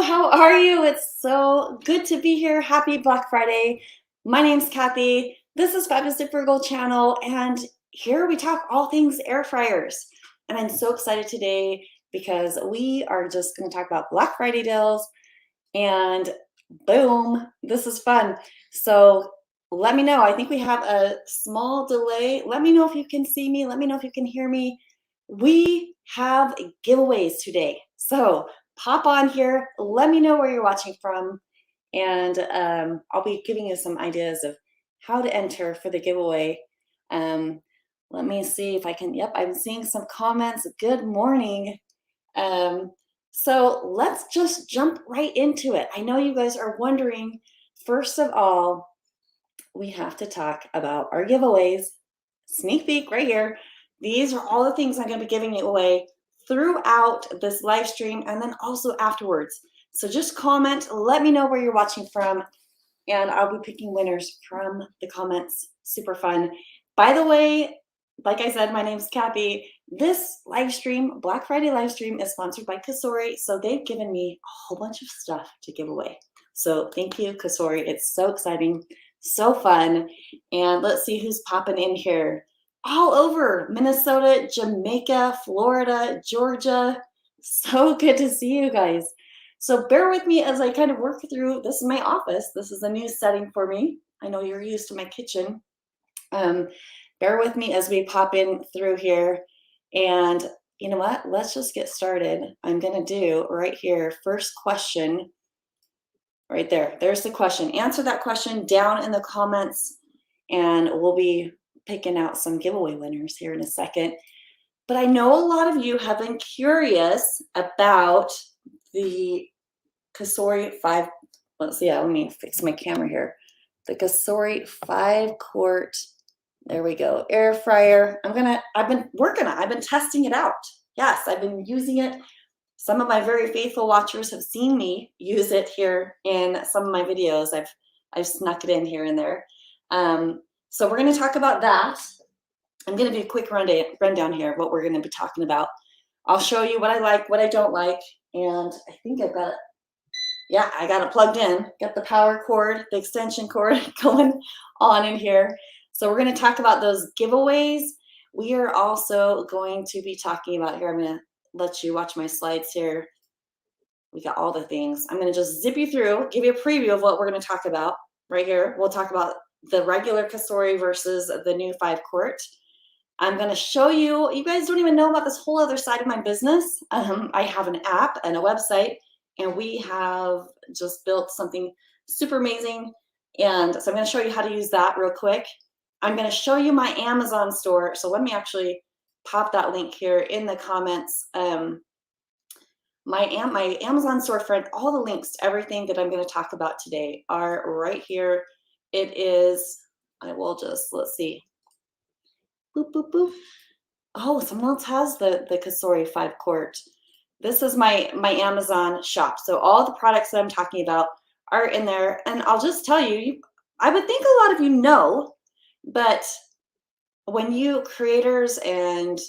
How are you? It's so good to be here. Happy Black Friday. My name's Kathy. This is Fabulessly Frugal channel, and here we talk all things air fryers. And I'm so excited today because we are just going to talk about Black Friday deals, and boom, this is fun. So let me know. I think we have a small delay. Let me know if you can see me. Let me know if you can hear me. We have giveaways today. So pop on here. Let me know where you're watching from. And I'll be giving you some ideas of how to enter for the giveaway. Um, let me see if I can. Yep, I'm seeing some comments. Good morning. Um, so let's just jump right into it. I know you guys are wondering, first of all, we have to talk about our giveaways. Sneak peek right here. These are all the things I'm going to be giving away throughout this live stream and then also afterwards. So just comment, let me know where you're watching from, and I'll be picking winners from the comments. Super fun. By the way, like I said, my name's Kathy. This live stream, Black Friday live stream, is sponsored by Cosori. So they've given me a whole bunch of stuff to give away. So thank you, Cosori. It's so exciting, so fun. And let's see who's popping in here. All over Minnesota, Jamaica, Florida, Georgia. So good to see you guys. So bear with me as I kind of work through. This is my office. This is a new setting for me. I know you're used to my kitchen. Bear with me as we pop in through here. And you know what? Let's just get started. I'm going to do right here, first question, right there. There's the question. Answer that question down in the comments, and we'll be picking out some giveaway winners here in a second. But I know a lot of you have been curious about the Cosori 5, let's see, let me fix my camera here. The Cosori 5-quart, there we go, air fryer. I've been working on it. I've been testing it out. Yes, I've been using it. Some of my very faithful watchers have seen me use it here in some of my videos. I've snuck it in here and there. So we're going to talk about that. I'm going to do a quick rundown here of what we're going to be talking about. I'll show you what I like, what I don't like, and I think I've got it. Yeah, I got it plugged in. Got the power cord, the extension cord going on in here. So we're going to talk about those giveaways. We are also going to be talking about here. I'm going to let you watch my slides here. We got all the things. I'm going to just zip you through, give you a preview of what we're going to talk about right here. We'll talk about the regular Cosori versus the new 5-quart. I'm going to show you. You guys don't even know about this whole other side of my business. I have an app and a website, and we have just built something super amazing. And so I'm going to show you how to use that real quick. I'm going to show you my Amazon store. So let me actually pop that link here in the comments. My Amazon storefront, all the links to everything that I'm going to talk about today are right here. It is, I will just, let's see. Boop, boop, boop. Oh, someone else has the Cosori 5-quart. This is my Amazon shop. So all the products that I'm talking about are in there. And I'll just tell you, I would think a lot of you know, but when you creators and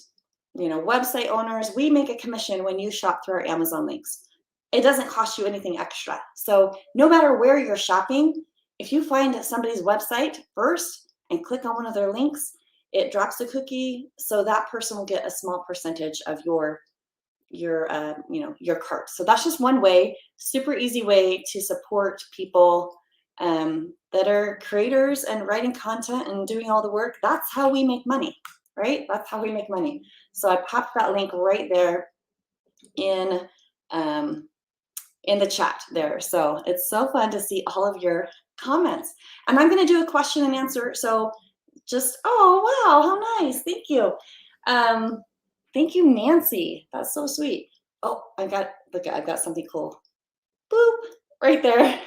website owners, we make a commission when you shop through our Amazon links. It doesn't cost you anything extra. So no matter where you're shopping, if you find somebody's website first and click on one of their links, it drops a cookie, so that person will get a small percentage of your cart. So that's just one way, super easy way to support people that are creators and writing content and doing all the work. That's how we make money, right? That's how we make money. So I popped that link right there in the chat there. So it's so fun to see all of your comments. And I'm going to do a question and answer. So just, oh, wow, how nice. Thank you. Thank you, Nancy. That's so sweet. Oh, I've got something cool. Boop, right there.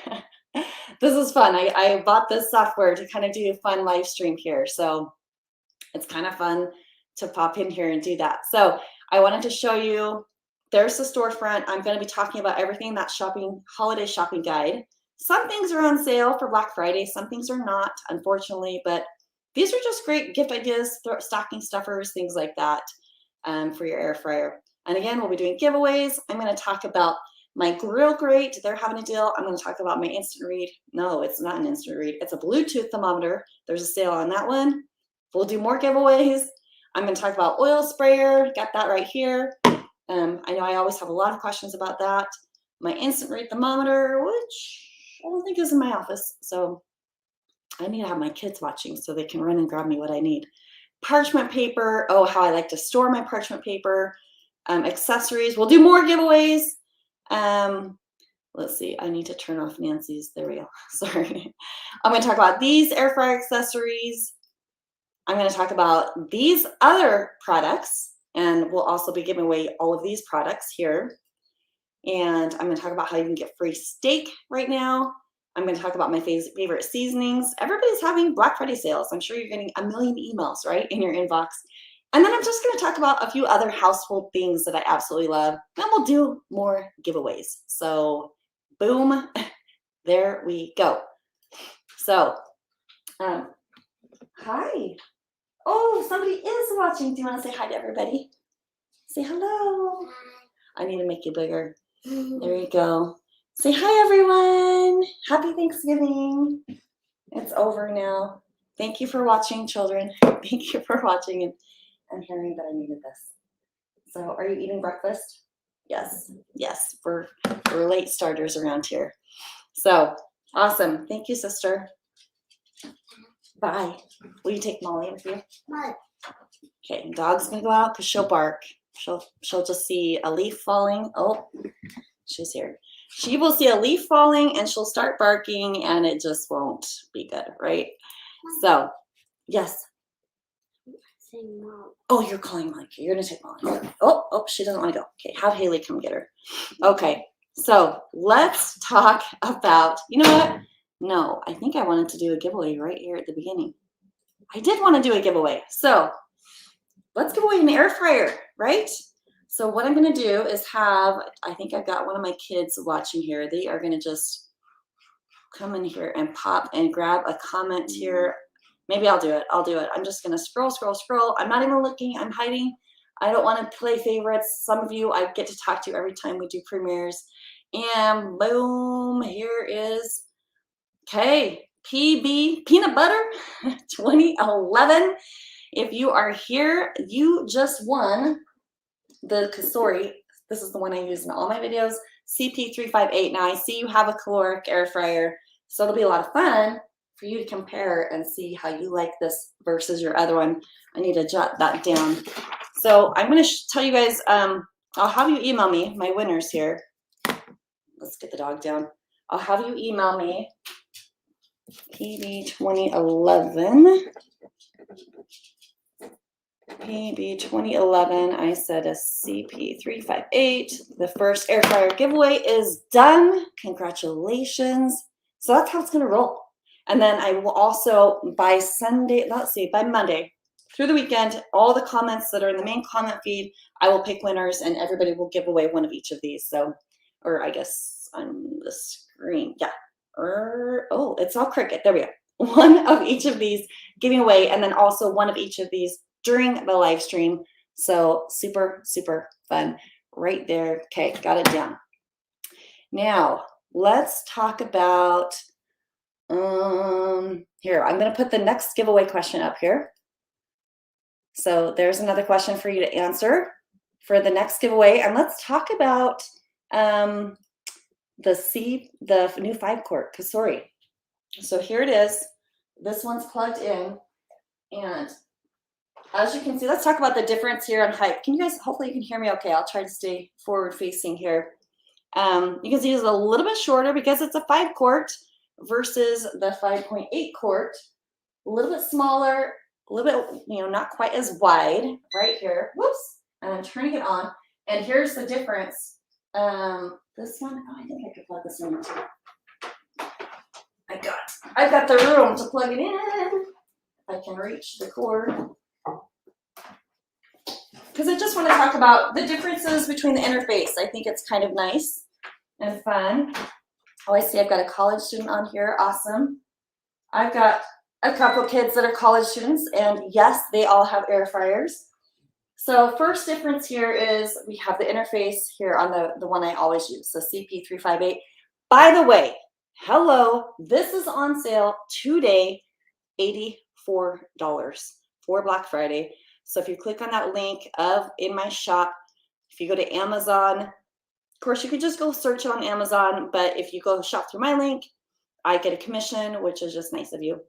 This is fun. I bought this software to kind of do a fun live stream here. So it's kind of fun to pop in here and do that. So I wanted to show you, there's the storefront. I'm going to be talking about everything, that holiday shopping guide. Some things are on sale for Black Friday. Some things are not, unfortunately, but these are just great gift ideas, stocking stuffers, things like that for your air fryer. And again, we'll be doing giveaways. I'm going to talk about My grill grate, they're having a deal. I'm going to talk about my instant read. No, it's not an instant read. It's a Bluetooth thermometer. There's a sale on that one. We'll do more giveaways. I'm going to talk about oil sprayer. Got that right here. I know I always have a lot of questions about that. My instant read thermometer, which I don't think is in my office. So I need to have my kids watching so they can run and grab me what I need. Parchment paper. Oh, how I like to store my parchment paper. Accessories. We'll do more giveaways. Let's see. I need to turn off Nancy's. There we go. Sorry. I'm going to talk about these air fryer accessories. I'm going to talk about these other products, and we'll also be giving away all of these products here. And I'm going to talk about how you can get free steak right now. I'm going to talk about my favorite seasonings. Everybody's having Black Friday sales. I'm sure you're getting a million emails, right, in your inbox. And then I'm just going to talk about a few other household things that I absolutely love. And we'll do more giveaways. So boom, there we go. So, hi. Oh, somebody is watching. Do you want to say hi to everybody? Say hello. Hi. I need to make you bigger. There you go. Say hi, everyone. Happy Thanksgiving. It's over now. Thank you for watching, children. Thank you for watching and hearing that I needed this. So are you eating breakfast? Yes. Yes. We're late starters around here. So awesome. Thank you, sister. Bye. Will you take Molly with you? Bye. Okay, dog's gonna go out because she'll bark. She'll just see a leaf falling. Oh, she's here. She will see a leaf falling and she'll start barking and it just won't be good, right? So, yes. Oh, you're calling Molly. You're gonna take Molly. Oh, she doesn't want to go. Okay, have Haley come get her. Okay, so let's talk about, you know what? No, I think I wanted to do a giveaway right here at the beginning. I did want to do a giveaway. So let's give away an air fryer, right? So what I'm going to do is I think I've got one of my kids watching here. They are going to just come in here and pop and grab a comment here. Maybe I'll do it. I'm just going to scroll. I'm not even looking. I'm hiding. I don't want to play favorites. Some of you I get to talk to every time we do premieres. And boom, here is, okay, PB, Peanut Butter 2011. If you are here, you just won the Cosori. This is the one I use in all my videos, CP358. Now I see you have a caloric air fryer, so it'll be a lot of fun for you to compare and see how you like this versus your other one. I need to jot that down. So I'm going to tell you guys, I'll have you email me, my winners here. Let's get the dog down. I'll have you email me PB 2011. PB 2011, I said a CP358. The first air fryer giveaway is done. Congratulations. So that's how it's going to roll. And then I will also, by Monday, through the weekend, all the comments that are in the main comment feed, I will pick winners and everybody will give away one of each of these. So, or I guess on the screen. Yeah. Oh, it's all cricket. There we go. One of each of these giving away, and then also one of each of these during the live stream. So super, super fun right there. Okay, got it down. Now let's talk about, here, I'm going to put the next giveaway question up here. So there's another question for you to answer for the next giveaway. And let's talk about the new 5-quart Cosori. So here it is. This one's plugged in, and as you can see, let's talk about the difference here on height. Can you guys, hopefully you can hear me okay. I'll try to stay forward facing here. You can see it's a little bit shorter because it's a 5-quart versus the 5.8 quart. A little bit smaller, a little bit, not quite as wide right here. Whoops. And I'm turning it on. And here's the difference. This one, I think I could plug this in too. I've got the room to plug it in. I can reach the cord. Because I just want to talk about the differences between the interface. I think it's kind of nice and fun. Oh, I see I've got a college student on here. Awesome. I've got a couple kids that are college students, and yes, they all have air fryers. So first difference here is we have the interface here on the one I always use, the CP358. By the way, hello, this is on sale today, $84 for Black Friday. So if you click on that link in my shop, if you go to Amazon, of course you could just go search on Amazon, but if you go shop through my link, I get a commission, which is just nice of you.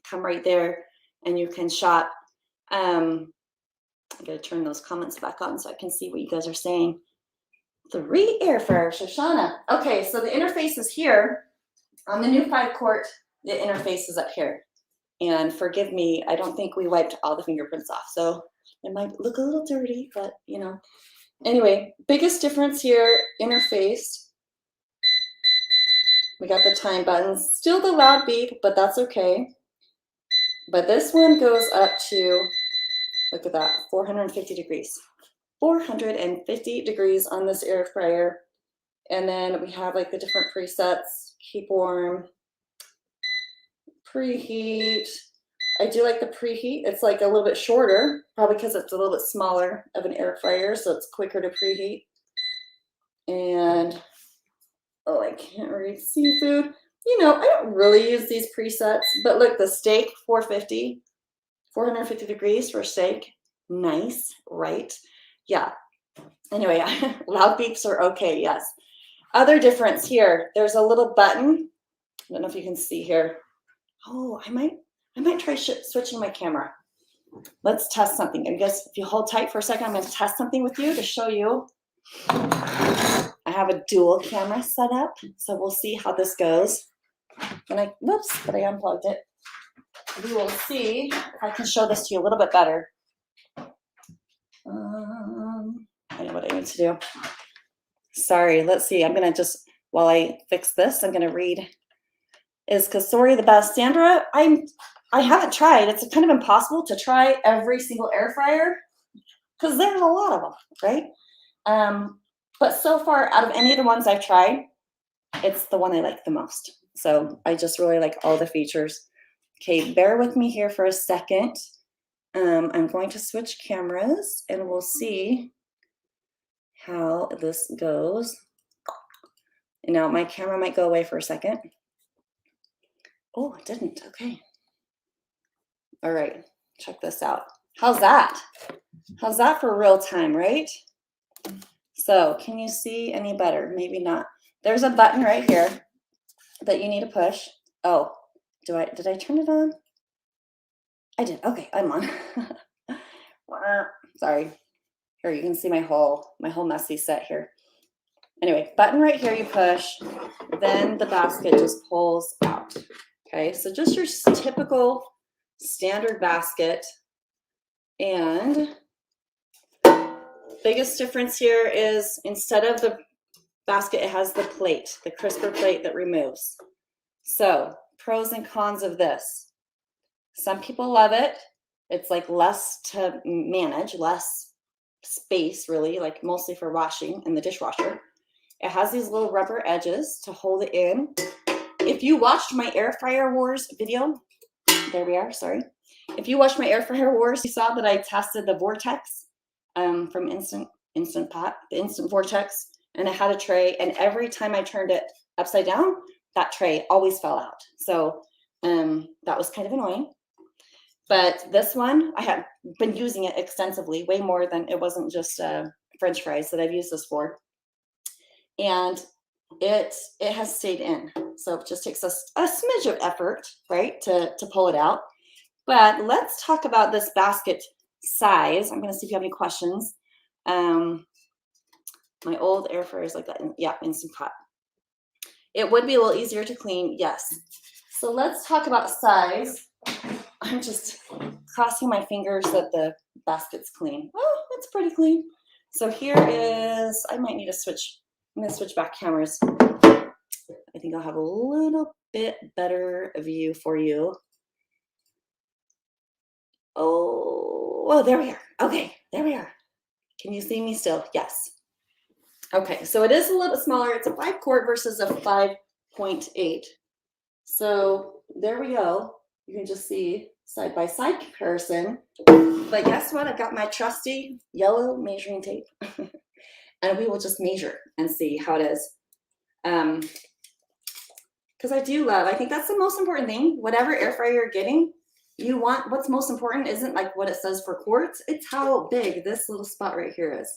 Come right there and you can shop. I gotta turn those comments back on so I can see what you guys are saying. 3 air fryers, Shoshana. Okay, so the interface is here. On the new 5-quart, the interface is up here. And forgive me, I don't think we wiped all the fingerprints off, so it might look a little dirty, but you know. Anyway, biggest difference here, interface. We got the time buttons. Still the loud beep, but that's okay. But this one goes up to, look at that, 450 degrees. 450 degrees on this air fryer. And then we have like the different presets, keep warm, preheat. I do like the preheat. It's like a little bit shorter, probably because it's a little bit smaller of an air fryer, so it's quicker to preheat. And, oh, I can't read seafood. You know, I don't really use these presets, but look, the steak, 450 degrees for steak. Nice, right? Yeah. Anyway, loud beeps are okay, yes. Other difference here, there's a little button. I don't know if you can see here. Oh, I might try switching my camera. Let's test something. I guess if you hold tight for a second, I'm going to test something with you to show you. I have a dual camera set up, so we'll see how this goes. And whoops, but I unplugged it. We will see if I can show this to you a little bit better. I know what I need to do. Sorry, let's see. I'm going to just, while I fix this, I'm going to read. Is Cosori the best? Sandra, I haven't tried. It's kind of impossible to try every single air fryer because there's a lot of them, right? But so far, out of any of the ones I've tried, it's the one I like the most. So I just really like all the features. Okay, bear with me here for a second. I'm going to switch cameras and we'll see how this goes. And now my camera might go away for a second. Oh, it didn't. Okay. All right, check this out. How's that? How's that for real time, right? So can you see any better? Maybe not. There's a button right here that you need to push. Oh, did I turn it on? I did. Okay, I'm on. Sorry. Here, you can see my whole messy set here. Anyway, button right here you push, then the basket just pulls out. Okay, so just your typical standard basket. And biggest difference here is instead of the basket, it has the plate, the crisper plate that removes. So pros and cons of this. Some people love it. It's like less to manage, less space really, like mostly for washing in the dishwasher. It has these little rubber edges to hold it in. If you watched my Air Fryer Wars video, there we are, sorry. If you watched my Air Fryer Wars, you saw that I tested the Vortex from Instant Pot, the Instant Vortex, and it had a tray, and every time I turned it upside down, that tray always fell out. So that was kind of annoying. But this one, I have been using it extensively, way more than, it wasn't just French fries that I've used this for. And it has stayed in. So it just takes a smidge of effort, right, to pull it out. But let's talk about this basket size. I'm going to see if you have any questions. My old air fryer is like that. Yeah, Instant Pot. It would be a little easier to clean, yes. So let's talk about size. I'm just crossing my fingers that the basket's clean. Oh, it's pretty clean. So here is, I might need to switch. I'm going to switch back cameras. I think I'll have a little bit better view for you. Oh, there we are. Okay, there we are. Can you see me still? Yes. Okay, so it is a little bit smaller. It's a 5-quart versus a 5.8. So there we go. You can just see side-by-side comparison. But guess what? I've got my trusty yellow measuring tape. And we will just measure and see how it is. Because I think that's the most important thing. Whatever air fryer you're getting, you want, what's most important isn't like what it says for quarts, it's how big this little spot right here is.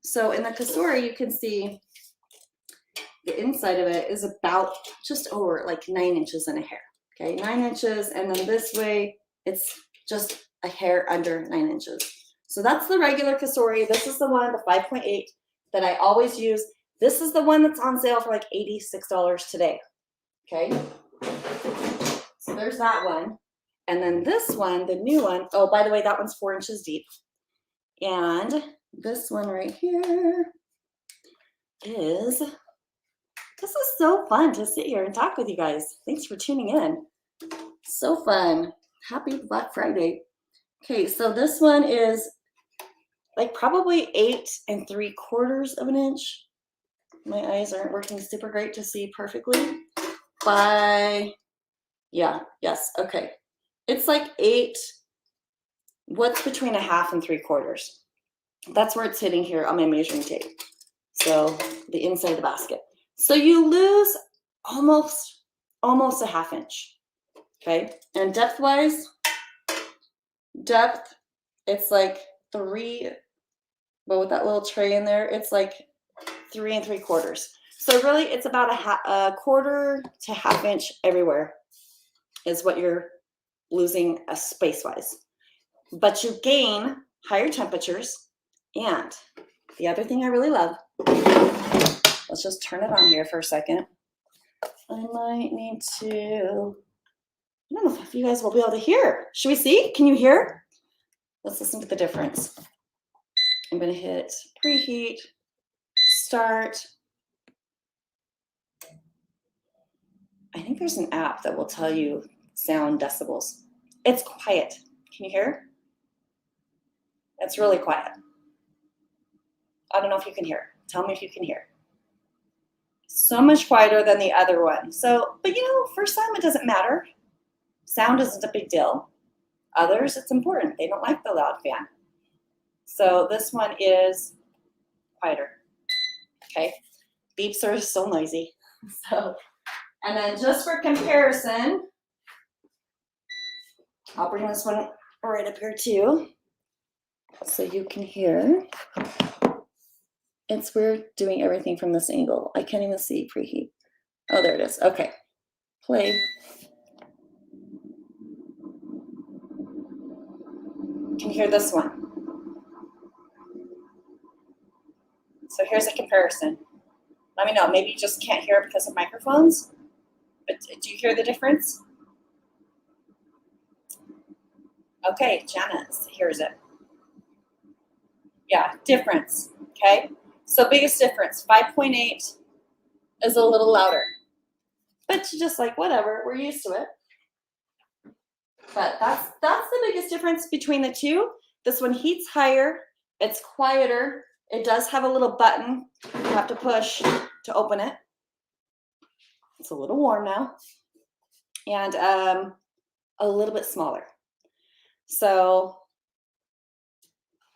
So in the Cosori, you can see the inside of it is about just over like 9 inches and a hair. Okay, 9 inches, and then this way, it's just a hair under 9 inches. So that's the regular Cosori. This is the one, the 5.8 that I always use. This is the one that's on sale for like $86 today. Okay, so there's that one. And then this one, the new one, oh, by the way, that one's 4 inches deep. And this one right here is, this is so fun to sit here and talk with you guys. Thanks for tuning in. So fun. Happy Black Friday. Okay, so this one is like probably 8 3/4 of an inch. My eyes aren't working super great to see perfectly. Okay. It's like 8, what's between 1/2 and 3/4. That's where it's hitting here on my measuring tape. So the inside of the basket. So you lose almost a 1/2 inch. Okay, and depth-wise, it's like 3, but with that little tray in there, it's like 3 3/4. So really, it's about a 1/4 to 1/2 inch everywhere is what you're losing space-wise. But you gain higher temperatures, and the other thing I really love, let's just turn it on here for a second. I might need to, I don't know if you guys will be able to hear. Should we see? Can you hear? Let's listen to the difference. I'm going to hit preheat, start. I think there's an app that will tell you sound decibels. It's quiet. Can you hear? It's really quiet. I don't know if you can hear. Tell me if you can hear. So much quieter than the other one. So, but you know, for some, it doesn't matter. Sound isn't a big deal. Others, it's important. They don't like the loud fan. So this one is quieter. Okay. Beeps are so noisy. So, and then just for comparison, I'll bring this one right up here too, so you can hear. It's weird doing everything from this angle. I can't even see preheat. Oh, there it is. Okay. Play. You can hear this one. So here's a comparison. Let me know. Maybe you just can't hear it because of microphones, but do you hear the difference? Okay, Janice hears it. Yeah, difference. Okay. So biggest difference, 5.8 is a little louder. But just like whatever, we're used to it. But that's the biggest difference between the two. This one heats higher, it's quieter. It does have a little button you have to push to open it. It's a little warm now. And a little bit smaller. So,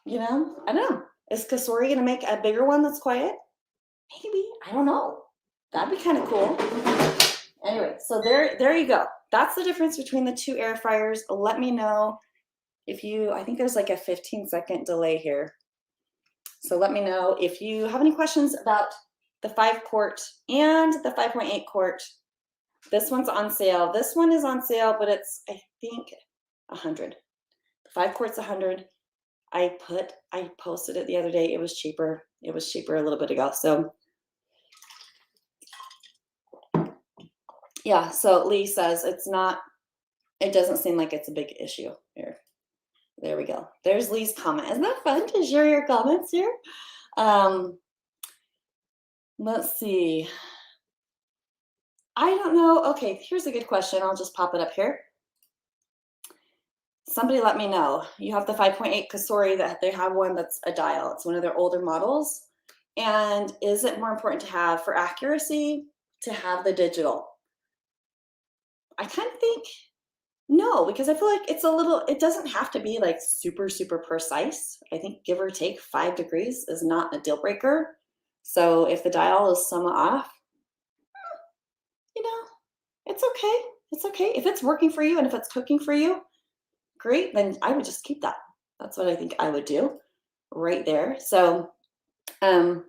you know, I don't know. Is Cosori gonna make a bigger one that's quiet? Maybe, I don't know. That'd be kind of cool. Anyway, so there you go. That's the difference between the two air fryers. Let me know if you, I think there's like a 15-second delay here. So let me know if you have any questions about the 5-quart and the 5.8 quart. This one's on sale. This one is on sale, but it's, I think, 100. The 5-quart's 100. I posted it the other day. It was cheaper. It was cheaper a little bit ago. So yeah, so Lee says it's not, it doesn't seem like it's a big issue here. There we go. There's Lee's comment. Isn't that fun to share your comments here? Let's see. I don't know. Okay, here's a good question. I'll just pop it up here. Somebody let me know. You have the 5.8 Cosori, that they have one that's a dial. It's one of their older models. And is it more important to have, for accuracy, to have the digital? I kind of think No, because I feel like it's a little, it doesn't have to be like super, super precise. I think give or take 5 degrees is not a deal breaker. So if the dial is somewhat off, you know, it's okay. It's okay. If it's working for you and if it's cooking for you, great, then I would just keep that. That's what I think I would do right there. So um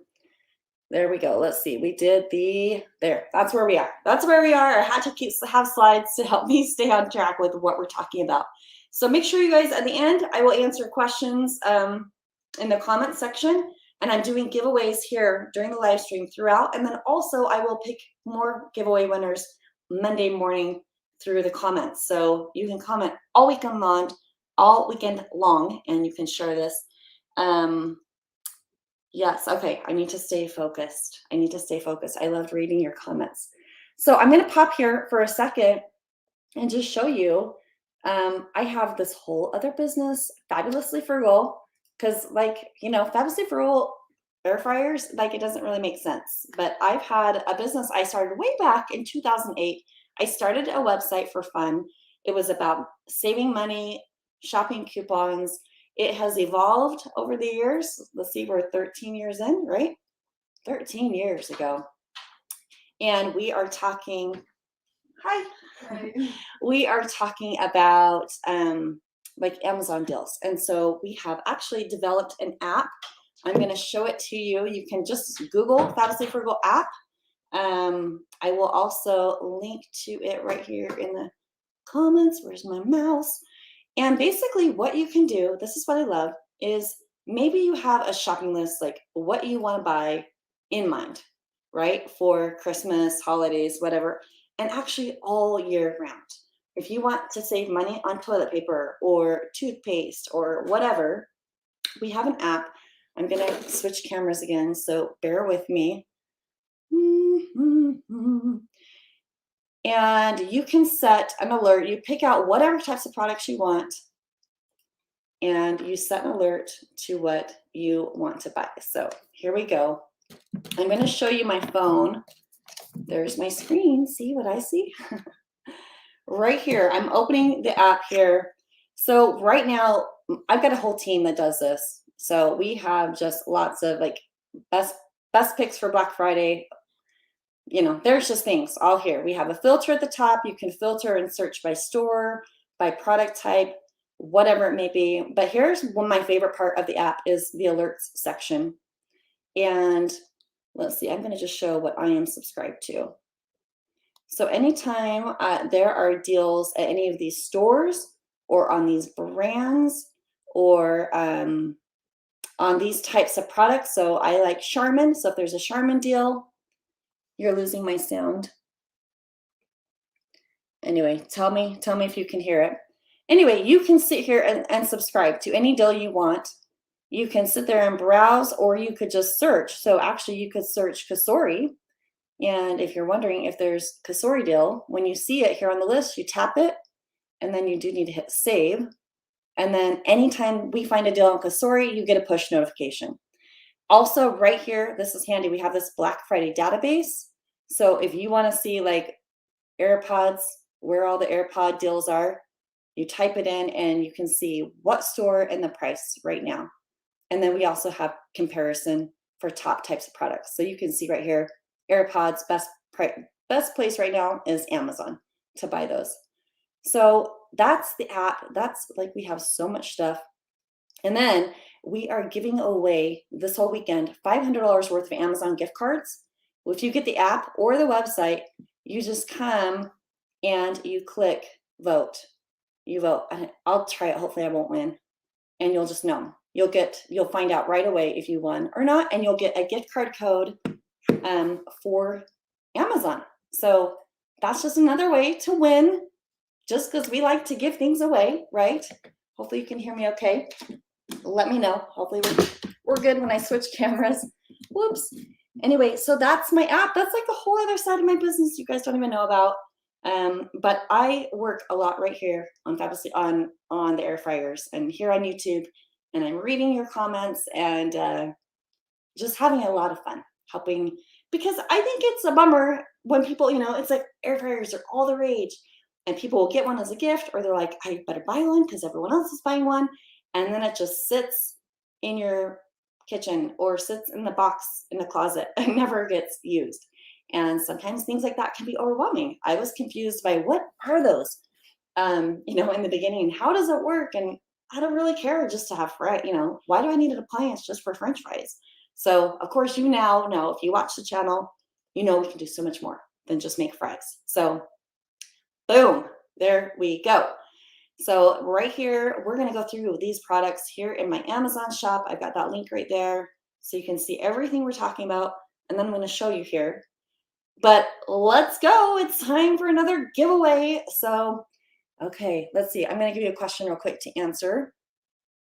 there we go. Let's see. We did there. That's where we are. That's where we are. I had to have slides to help me stay on track with what we're talking about. So make sure you guys, at the end, I will answer questions in the comment section. And I'm doing giveaways here during the live stream throughout. And then also I will pick more giveaway winners Monday morning through the comments. So you can comment all weekend long, and you can share this. Yes, okay, I need to stay focused. I need to stay focused. I loved reading your comments. So I'm going to pop here for a second and just show you. I have this whole other business, Fabulously Frugal, because Fabulously Frugal air fryers, like it doesn't really make sense. But I've had a business I started way back in 2008. I started a website for fun. It was about saving money, shopping coupons. It has evolved over the years. Let's see, we're 13 years in, right? 13 years ago. And we are talking, hi. We are talking about like Amazon deals. And so we have actually developed an app. I'm going to show it to you. You can just Google Fabulously Frugal app. I will also link to it right here in the comments. Where's my mouse? And basically what you can do, this is what I love, is maybe you have a shopping list, like what you want to buy in mind, right? For Christmas, holidays, whatever, and actually all year round. If you want to save money on toilet paper or toothpaste or whatever, we have an app. I'm going to switch cameras again, so bear with me. And you can set an alert. You pick out whatever types of products you want, and you set an alert to what you want to buy. So here we go. I'm going to show you my phone. There's my screen. See what I see? Right here, I'm opening the app here. So right now, I've got a whole team that does this. So we have just lots of like best picks for Black Friday. There's just things all here. We have a filter at the top. You can filter and search by store, by product type, whatever it may be. But here's my favorite part of the app is the alerts section. And let's see, I'm going to just show what I am subscribed to. So anytime there are deals at any of these stores or on these brands or on these types of products. So I like Charmin. So if there's a Charmin deal, you're losing my sound. Anyway, tell me if you can hear it. Anyway, you can sit here and subscribe to any deal you want. You can sit there and browse, or you could just search. So actually you could search Cosori. And if you're wondering if there's Cosori deal, when you see it here on the list, you tap it, and then you do need to hit save. And then anytime we find a deal on Cosori, you get a push notification. Also right here, this is handy, we have this Black Friday database. So if you want to see like AirPods, where all the AirPod deals are, you type it in and you can see what store and the price right now. And then we also have comparison for top types of products. So you can see right here, AirPods, best place right now is Amazon to buy those. So that's the app. That's like, we have so much stuff. And then we are giving away this whole weekend $500 worth of Amazon gift cards. If you get the app or the website, you just come and you click vote. You vote. I'll try it. Hopefully I won't win. And you'll just know. You'll find out right away if you won or not, and you'll get a gift card code for Amazon. So that's just another way to win, just because we like to give things away, right? Hopefully you can hear me okay. Let me know. Hopefully we're good when I switch cameras. Whoops. Anyway, so that's my app. That's like a whole other side of my business you guys don't even know about. But I work a lot right here on Fabulessly on the air fryers and here on YouTube, and I'm reading your comments and just having a lot of fun helping, because I think it's a bummer when people, it's like air fryers are all the rage. and people will get one as a gift, or they're like, I better buy one because everyone else is buying one. And then it just sits in your kitchen or sits in the box in the closet and never gets used. And sometimes things like that can be overwhelming. I was confused by what are those, you know, in the beginning. How does it work? And I don't really care just to have fries. You know, why do I need an appliance just for French fries? So of course you now know, if you watch the channel, you know we can do so much more than just make fries. So boom, there we go. So right here, we're gonna go through these products here in my Amazon shop. I've got that link right there. So you can see everything we're talking about. And then I'm gonna show you here. But let's go, it's time for another giveaway. So, okay, let's see. I'm gonna give you a question real quick to answer.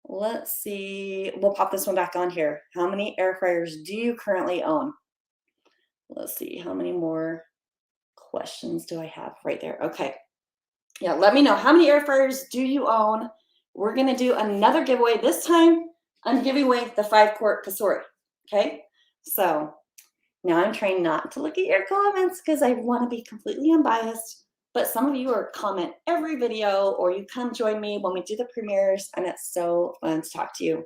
Let's see, we'll pop this one back on here. How many air fryers do you currently own? Let's see, how many more questions do I have right there? Okay. Yeah, let me know, how many air fryers do you own? We're gonna do another giveaway. This time, I'm giving away the 5-quart Cosori, okay? So now I'm trying not to look at your comments because I wanna be completely unbiased, but some of you are comment every video, or you come join me when we do the premieres, and it's so fun to talk to you.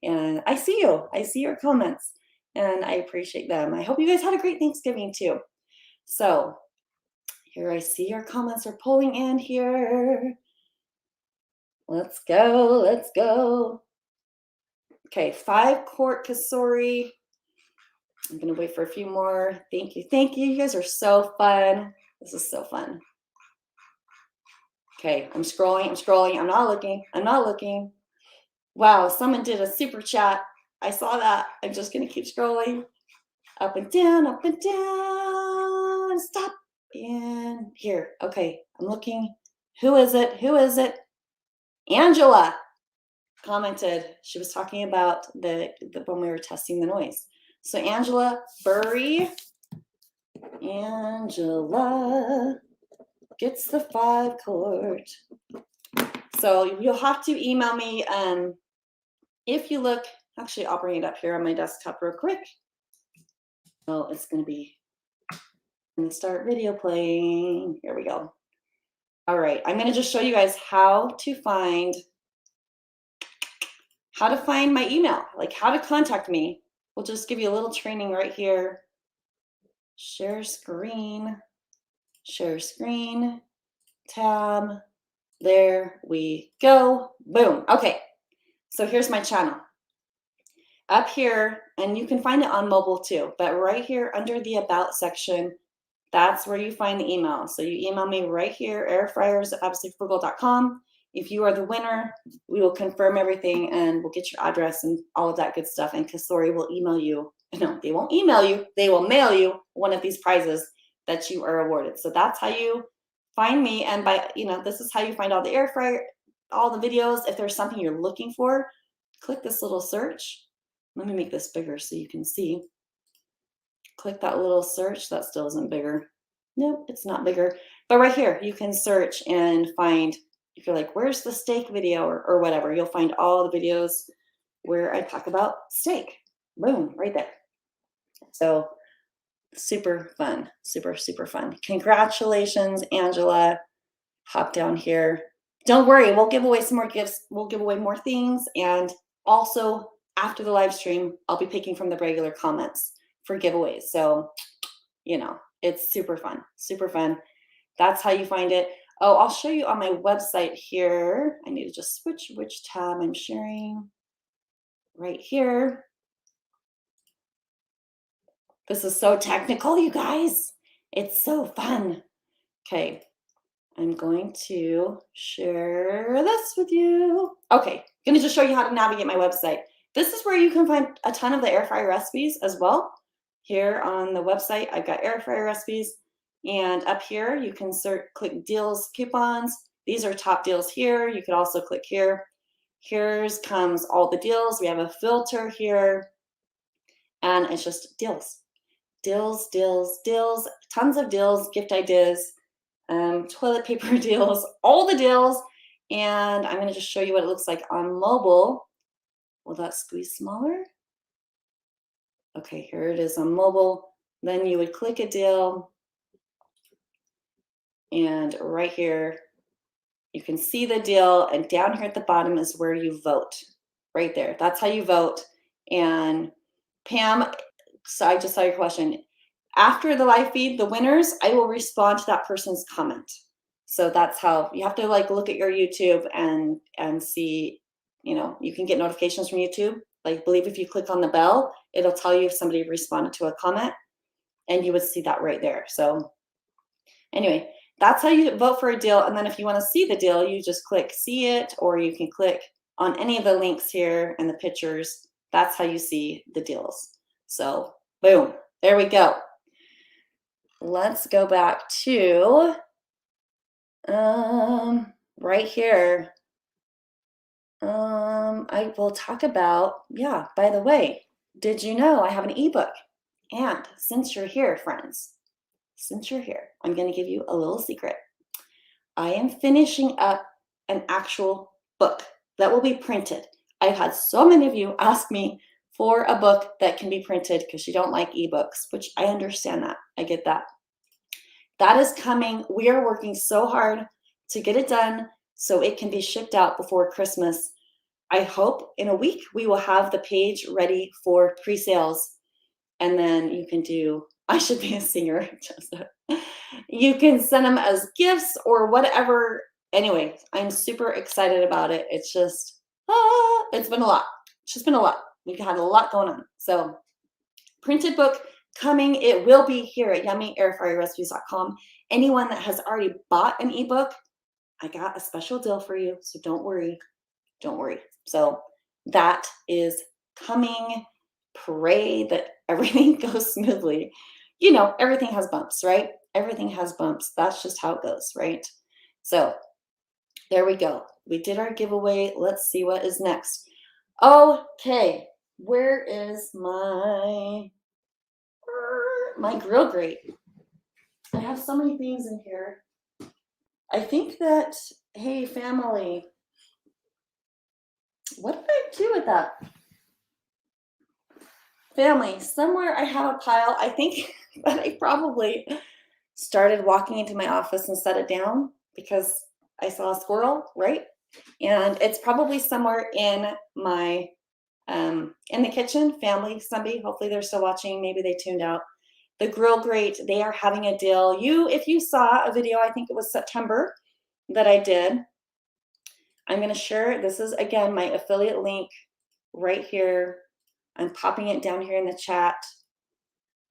And I see you, I see your comments, and I appreciate them. I hope you guys had a great Thanksgiving too. So here, I see your comments are pulling in here. Let's go, let's go. Okay, 5-quart Cosori. I'm gonna wait for a few more. Thank you, thank you. You guys are so fun. This is so fun. Okay, I'm scrolling. I'm not looking. Wow, someone did a super chat. I saw that. I'm just gonna keep scrolling. Up and down, stop. And here, okay, I'm looking. Who is it? Who is it? Angela commented. She was talking about the when we were testing the noise. So Angela Burry, Angela gets the 5-quart. So you'll have to email me. If you look, actually, I'll bring it up here on my desktop real quick. Oh, it's going to be, I'm going to start video playing. Here we go. All right, I'm going to just show you guys how to find my email, like how to contact me. We'll just give you a little training right here. Share screen, tab. There we go. Boom. Okay. So here's my channel. Up here, and you can find it on mobile too, but right here under the About section, that's where you find the email. So you email me right here, airfryers@fabulouslyfrugal.com. If you are the winner, we will confirm everything and we'll get your address and all of that good stuff. And Cosori will email you. No, they won't email you. They will mail you one of these prizes that you are awarded. So that's how you find me. And by, you know, this is how you find all the air fryer, all the videos. If there's something you're looking for, click this little search. Let me make this bigger so you can see. Click that little search. That still isn't bigger. Nope, it's not bigger. But right here, you can search and find, if you're like, where's the steak video or whatever, you'll find all the videos where I talk about steak. Boom, right there. So super fun, super fun. Congratulations, Angela. Hop down here. Don't worry, we'll give away some more gifts. We'll give away more things. And also after the live stream, I'll be picking from the regular comments for giveaways. So, you know, it's super fun, super fun. That's how you find it. Oh, I'll show you on my website here. I need to just switch which tab I'm sharing. Right here. This is so technical, you guys. It's so fun. Okay, I'm going to share this with you. Okay, I'm gonna just show you how to navigate my website. This is where you can find a ton of the air fryer recipes as well. Here on the website, I've got air fryer recipes. And up here, you can click deals, coupons. These are top deals here. You could also click here. Here's comes all the deals. We have a filter here. And it's just deals. Deals, tons of deals, gift ideas, toilet paper deals, all the deals. And I'm gonna just show you what it looks like on mobile. Will that squeeze smaller? Okay, here it is on mobile. Then you would click a deal. And right here, you can see the deal. And down here at the bottom is where you vote. Right there. That's how you vote. And Pam, so I just saw your question. After the live feed, the winners, I will respond to that person's comment. So that's how you have to like look at your YouTube and see, you know, you can get notifications from YouTube. Like, I believe if you click on the bell, it'll tell you if somebody responded to a comment, and you would see that right there. So anyway, that's how you vote for a deal. And then if you want to see the deal, you just click see it, or you can click on any of the links here and the pictures. That's how you see the deals. So boom, there we go. Let's go back to right here. I will talk about, yeah, by the way, did you know I have an ebook? And since you're here, friends, since you're here, I'm going to give you a little secret. I am finishing up an actual book that will be printed. I've had so many of you ask me for a book that can be printed because you don't like ebooks, which I understand that. I get that. That is coming. We are working so hard to get it done so it can be shipped out before Christmas. I hope in a week we will have the page ready for pre-sales, and then you can do, I should be a singer, Joseph. You can send them as gifts or whatever. Anyway, I'm super excited about it. It's just, it's been a lot. It's just been a lot. We've had a lot going on. So printed book coming. It will be here at yummyairfryerrecipes.com. Anyone that has already bought an ebook, I got a special deal for you. So don't worry. Don't worry. So that is coming. Pray that everything goes smoothly. You know, everything has bumps, right? Everything has bumps. That's just how it goes, right? So there we go. We did our giveaway. Let's see what is next. Okay, where is my grill grate? I have so many things in here. I think that, hey, family, what did I do with that? Family, somewhere I have a pile. I think that I probably started walking into my office and set it down because I saw a squirrel, right? And it's probably somewhere in my, in the kitchen. Family, somebody, hopefully they're still watching. Maybe they tuned out. The Grill Grate, they are having a deal. If you saw a video, I think it was September that I did. I'm going to share, this is again my affiliate link right here. I'm popping it down here in the chat.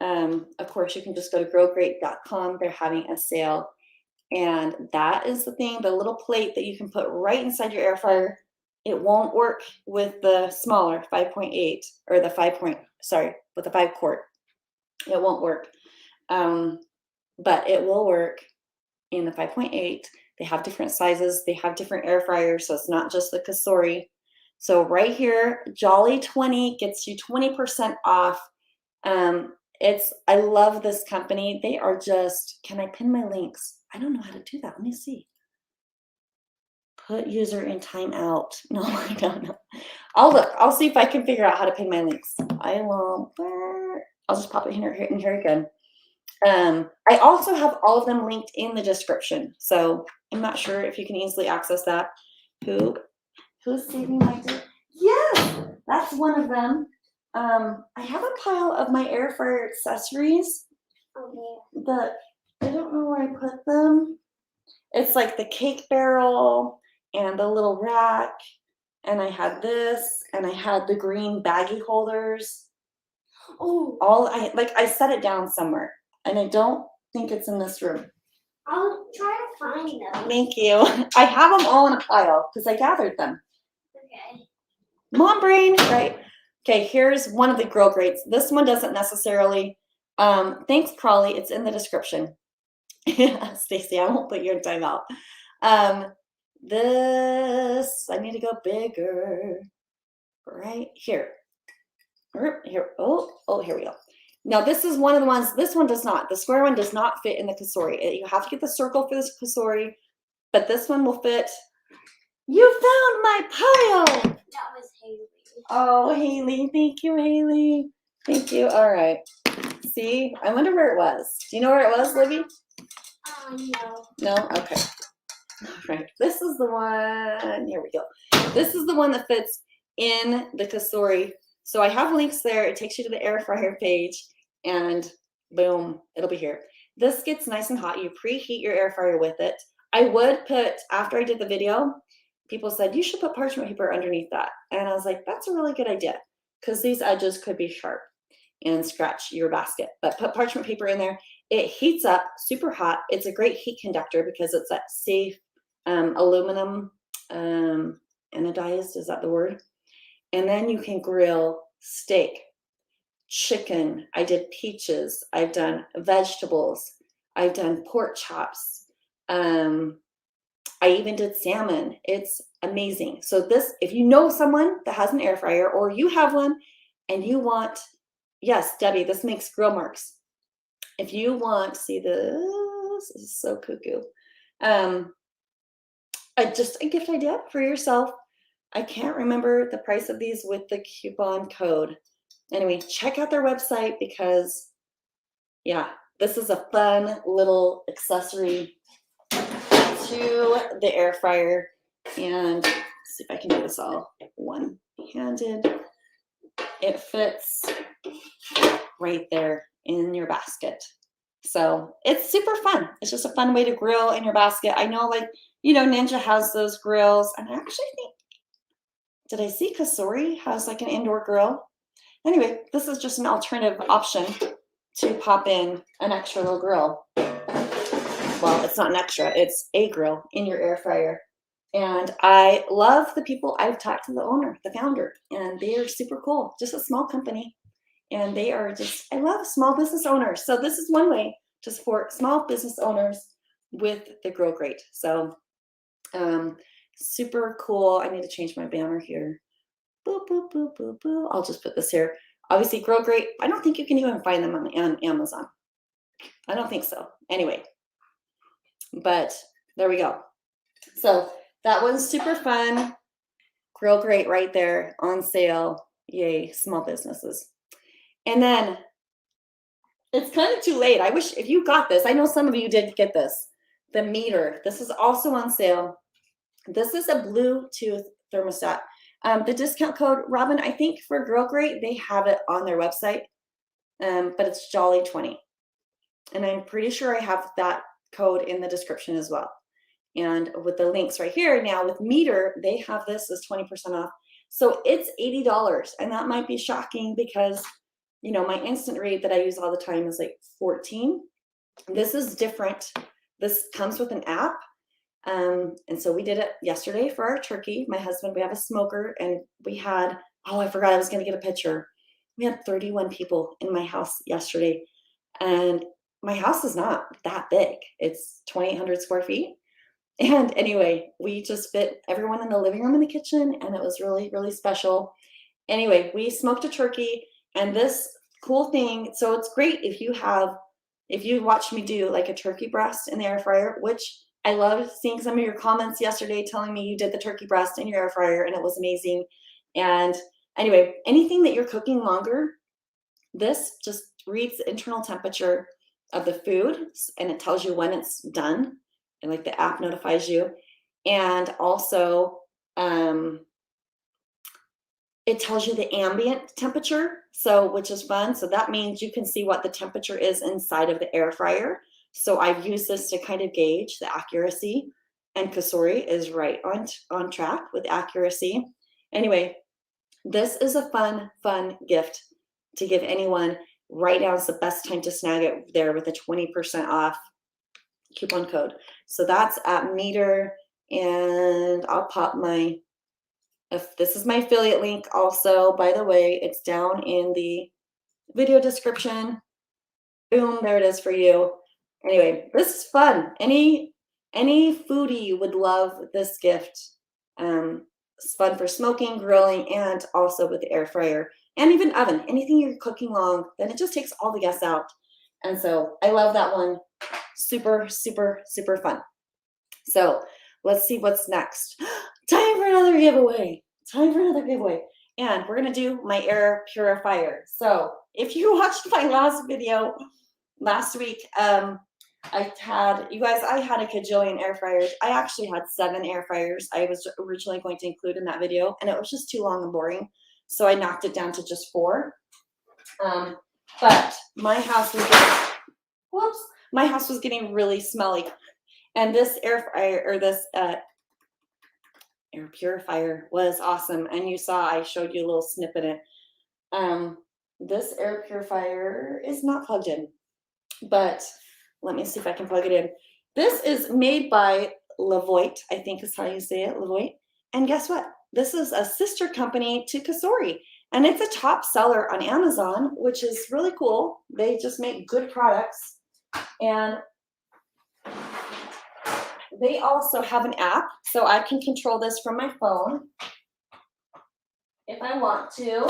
Of course, you can just go to grillgrate.com. They're having a sale. And that is the thing, the little plate that you can put right inside your air fryer. It won't work with the smaller 5.8 or the 5 quart. It won't work. But it will work in the 5.8. They have different sizes. They have different air fryers, so it's not just the Cosori. So right here, Jolly 20 gets you 20% off. I love this company. They are just, can I pin my links? I don't know how to do that. Let me see. Put user in timeout. No, I don't know. I'll look. I'll see if I can figure out how to pin my links. I'll just pop it in here again. I also have all of them linked in the description. So I'm not sure if you can easily access that. Who's saving my day? Yes, that's one of them. I have a pile of my air fryer accessories. Okay. I don't know where I put them. It's like the cake barrel and the little rack. And I had this, and I had the green baggie holders. Oh, I set it down somewhere, and I don't think it's in this room. I'll try to find them. Thank you. I have them all in a pile because I gathered them. Okay. Mom brain, right? Okay, here's one of the grill grates. This one doesn't necessarily. Thanks, Crawley. It's in the description. Stacy, I won't put you in timeout. This, I need to go bigger. Right here. Here. Oh, here we go. Now, this is one of the ones. This one does not. The square one does not fit in the Cosori. You have to get the circle for this Cosori, but this one will fit. You found my pile. That was Haley. Oh, Haley. Thank you, Haley. Thank you. All right. See, I wonder where it was. Do you know where it was, Libby? No. No? Okay. All right. This is the one. Here we go. This is the one that fits in the Cosori. So I have links there. It takes you to the air fryer page, and boom, it'll be here. This gets nice and hot. You preheat your air fryer with it. I would put, after I did the video, people said, you should put parchment paper underneath that. And I was like, that's a really good idea, because these edges could be sharp and scratch your basket. But put parchment paper in there. It heats up super hot. It's a great heat conductor because it's that safe aluminum anodized, is that the word? And then you can grill steak, chicken. I did peaches. I've done vegetables. I've done pork chops. I even did salmon. It's amazing. So this, if you know someone that has an air fryer or you have one and you want, yes, Debbie, this makes grill marks. If you want, see this is so cuckoo. Just a gift idea for yourself. I can't remember the price of these with the coupon code. Anyway, check out their website because, yeah, this is a fun little accessory to the air fryer. And let's see if I can do this all one-handed. It fits right there in your basket. So it's super fun. It's just a fun way to grill in your basket. I know, like, you know, Ninja has those grills, and I actually think, did I see Cosori has like an indoor grill? Anyway, this is just an alternative option to pop in an extra little grill. Well, it's not an extra, it's a grill in your air fryer. And I love the people. I've talked to the owner, the founder, and they are super cool. Just a small company. And they are just, I love small business owners. So this is one way to support small business owners with the Grill Grate. So super cool. I need to change my banner here. Boop, boop, boop, boop, boop. I'll just put this here. Obviously, Grill Grate, I don't think you can even find them on Amazon. I don't think so. Anyway, but there we go. So that one's super fun. Grill Grate right there on sale. Yay, small businesses. And then it's kind of too late. I wish if you got this, I know some of you did get this, the meter. This is also on sale. This is a Bluetooth thermostat. The discount code, Robin, I think for Grill Grate, they have it on their website, but it's Jolly20. And I'm pretty sure I have that code in the description as well. And with the links right here, now with meter, they have this as 20% off. So it's $80. And that might be shocking because, you know, my instant read that I use all the time is like 14. This is different. This comes with an app. And so we did it yesterday for our turkey. My husband, we have a smoker, and we had, oh, I forgot I was going to get a picture. We had 31 people in my house yesterday. And my house is not that big. It's 2,800 square feet. And anyway, we just fit everyone in the living room and the kitchen, and it was really, really special. Anyway, we smoked a turkey, and this cool thing, so it's great if you watch me do like a turkey breast in the air fryer, which I loved seeing some of your comments yesterday telling me you did the turkey breast in your air fryer, and it was amazing. And anyway, anything that you're cooking longer, this just reads the internal temperature of the food, and it tells you when it's done. And like the app notifies you, and also it tells you the ambient temperature, so which is fun. So that means you can see what the temperature is inside of the air fryer. So I've used this to kind of gauge the accuracy, and Cosori is right on track with accuracy. Anyway, this is a fun gift to give anyone. Right now is the best time to snag it there with a 20% off coupon code. So that's at meter, and I'll pop if this is my affiliate link also, by the way, it's down in the video description. Boom, there it is for you. Anyway, this is fun. Any foodie would love this gift. It's fun for smoking, grilling, and also with the air fryer and even oven. Anything you're cooking long, then it just takes all the gas out. And so I love that one. Super, super, super fun. So let's see what's next. Time for another giveaway. And we're going to do my air purifier. So if you watched my last video last week, you guys, I had a kajillion air fryers. I actually had 7 air fryers I was originally going to include in that video, and it was just too long and boring. So I knocked it down to just 4. But my house was getting really smelly. And this air fryer, or this air purifier, was awesome. And you saw I showed you a little snippet in it. This air purifier is not plugged in, but let me see if I can plug it in. This is made by Levoit, I think is how you say it, Levoit. And guess what? This is a sister company to Cosori, and it's a top seller on Amazon, which is really cool. They just make good products, and they also have an app, so I can control this from my phone if I want to.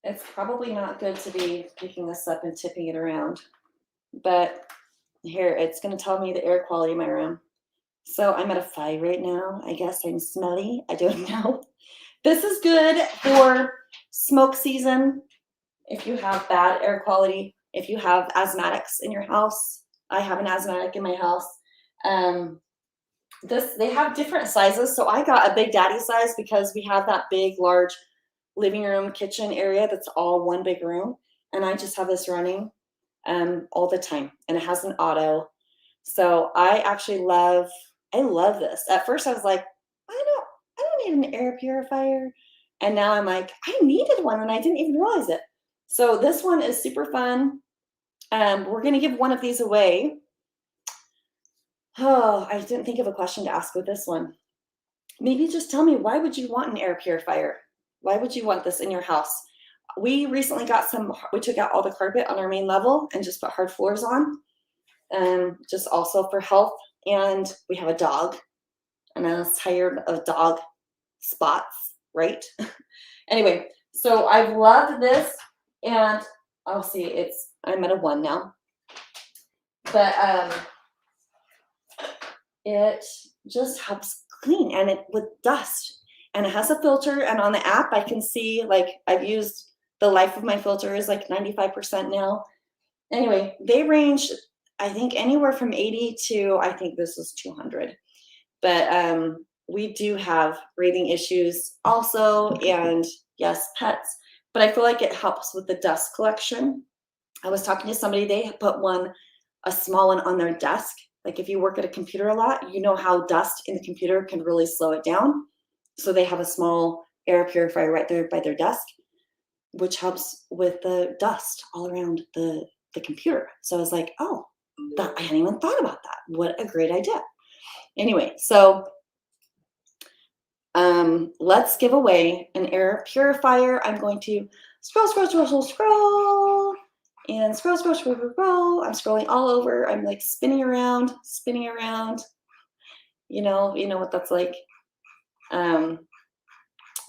It's probably not good to be picking this up and tipping it around, but here, it's going to tell me the air quality in my room. So I'm at a 5 right now. I guess I'm smelly. I don't know. This is good for smoke season. If you have bad air quality, if you have asthmatics in your house. I have an asthmatic in my house. They have different sizes. So I got a Big Daddy size because we have that big, large living room, kitchen area that's all one big room. And I just have this running all the time. And it has an auto. So I love this. At first I was like, I don't need an air purifier. And now I'm like, I needed one and I didn't even realize it. So this one is super fun. We're going to give one of these away. Oh, I didn't think of a question to ask with this one. Maybe just tell me, why would you want an air purifier? Why would you want this in your house? We recently we took out all the carpet on our main level and just put hard floors on. Just also for health. And we have a dog, and I was tired of dog spots, right? Anyway, so I've loved this, and I'll see, I'm at a 1 now. But it just helps clean, and it with dust, and it has a filter, and on the app I can see, like, I've used the life of my filter is like 95% now. Anyway, they range, I think, anywhere from 80 to, I think this is 200. But we do have breathing issues also, and yes, pets. But I feel like it helps with the dust collection. I was talking to somebody, they put a small one on their desk. Like if you work at a computer a lot, you know how dust in the computer can really slow it down. So they have a small air purifier right there by their desk, which helps with the dust all around the computer. So I was like, oh, I hadn't even thought about that. What a great idea. Anyway, so let's give away an air purifier. I'm going to scroll, and scroll. I'm scrolling all over. I'm like spinning around. You know what that's like.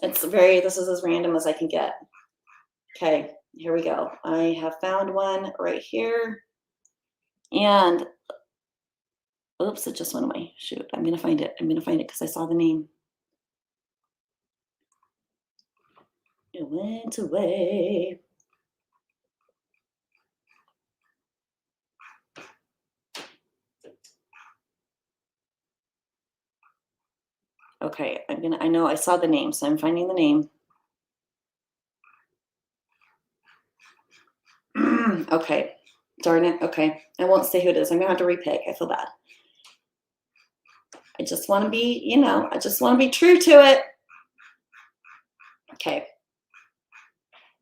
This is as random as I can get. Okay, here we go. I have found one right here. And oops, it just went away. Shoot, I'm gonna find it because I saw the name. It went away. Okay, I know I saw the name, so I'm finding the name. Okay, darn it. Okay, I won't say who it is. I'm gonna have to repick. I feel bad. I just want to be, I just want to be true to it. Okay,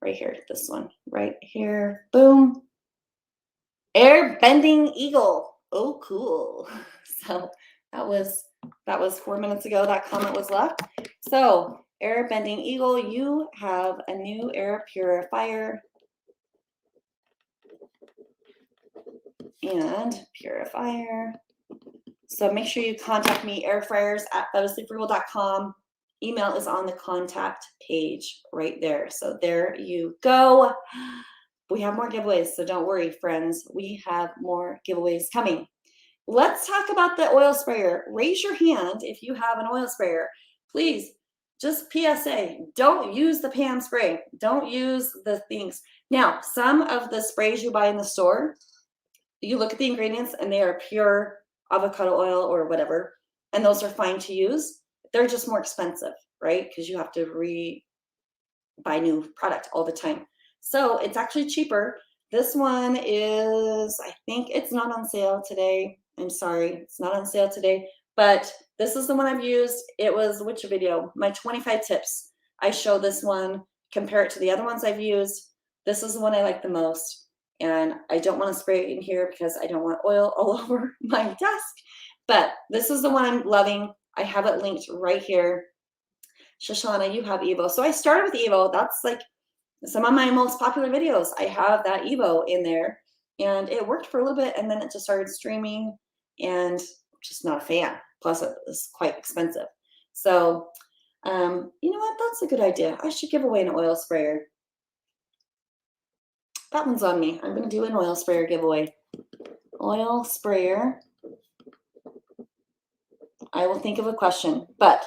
right here, this one, right here. Boom. Air Bending Eagle. Oh, cool. So that was 4 minutes ago. That comment was left. So Air Bending Eagle, you have a new air purifier and purifier. So make sure you contact me, airfryers@fabulesslyfrugal.com. Email is on the contact page right there. So there you go. We have more giveaways, so don't worry, friends. We have more giveaways coming. Let's talk about the oil sprayer. Raise your hand if you have an oil sprayer. Please just PSA, don't use the pan spray. Don't use the things. Now, some of the sprays you buy in the store, you look at the ingredients and they are pure avocado oil or whatever, and those are fine to use. They're just more expensive, right? Because you have to buy new product all the time. So it's actually cheaper. This one is, I think it's not on sale today. I'm sorry, it's not on sale today, but this is the one I've used. It was, which video? My 25 tips. I show this one, compare it to the other ones I've used. This is the one I like the most. And I don't want to spray it in here because I don't want oil all over my desk. But this is the one I'm loving. I have it linked right here. Shoshana, you have Evo. So I started with Evo. That's like some of my most popular videos. I have that Evo in there. And it worked for a little bit, and then it just started streaming, and just not a fan. Plus, it was quite expensive. So, you know what? That's a good idea. I should give away an oil sprayer. That one's on me. I'm going to do an oil sprayer giveaway. Oil sprayer. I will think of a question. But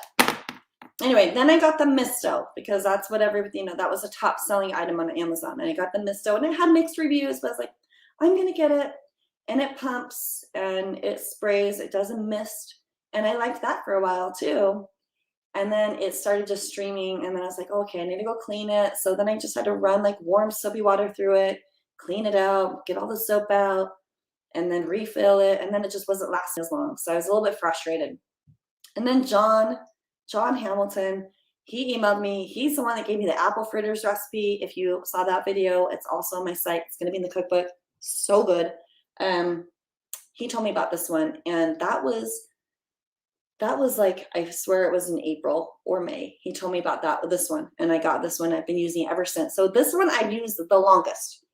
anyway, then I got the Misto because that's what everybody, that was a top selling item on Amazon. And I got the Misto and it had mixed reviews, but I was like, I'm going to get it. And it pumps and it sprays. It does a mist. And I liked that for a while too. And then it started just streaming, and then I was like, okay, I need to go clean it. So then I just had to run like warm soapy water through it, clean it out, get all the soap out, and then refill it. And then it just wasn't lasting as long. So I was a little bit frustrated. And then John Hamilton, he emailed me. He's the one that gave me the apple fritters recipe. If you saw that video, it's also on my site. It's going to be in the cookbook. So good. He told me about this one, and that was like, I swear it was in April or May. He told me about this one, and I got this one. I've been using it ever since. So this one I've used the longest.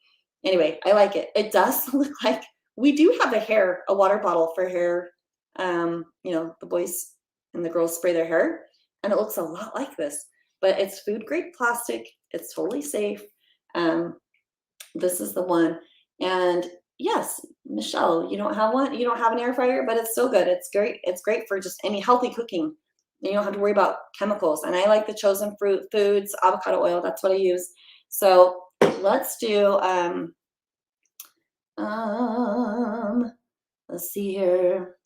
Anyway, I like it. It does look like we do have a water bottle for hair. The boys and the girls spray their hair, and it looks a lot like this, but it's food grade plastic. It's totally safe. This is the one. And yes, Michelle, you don't have one. You don't have an air fryer, but it's still good. It's great. It's great for just any healthy cooking. You don't have to worry about chemicals. And I like the chosen fruit foods, avocado oil. That's what I use. So let's do, let's see here.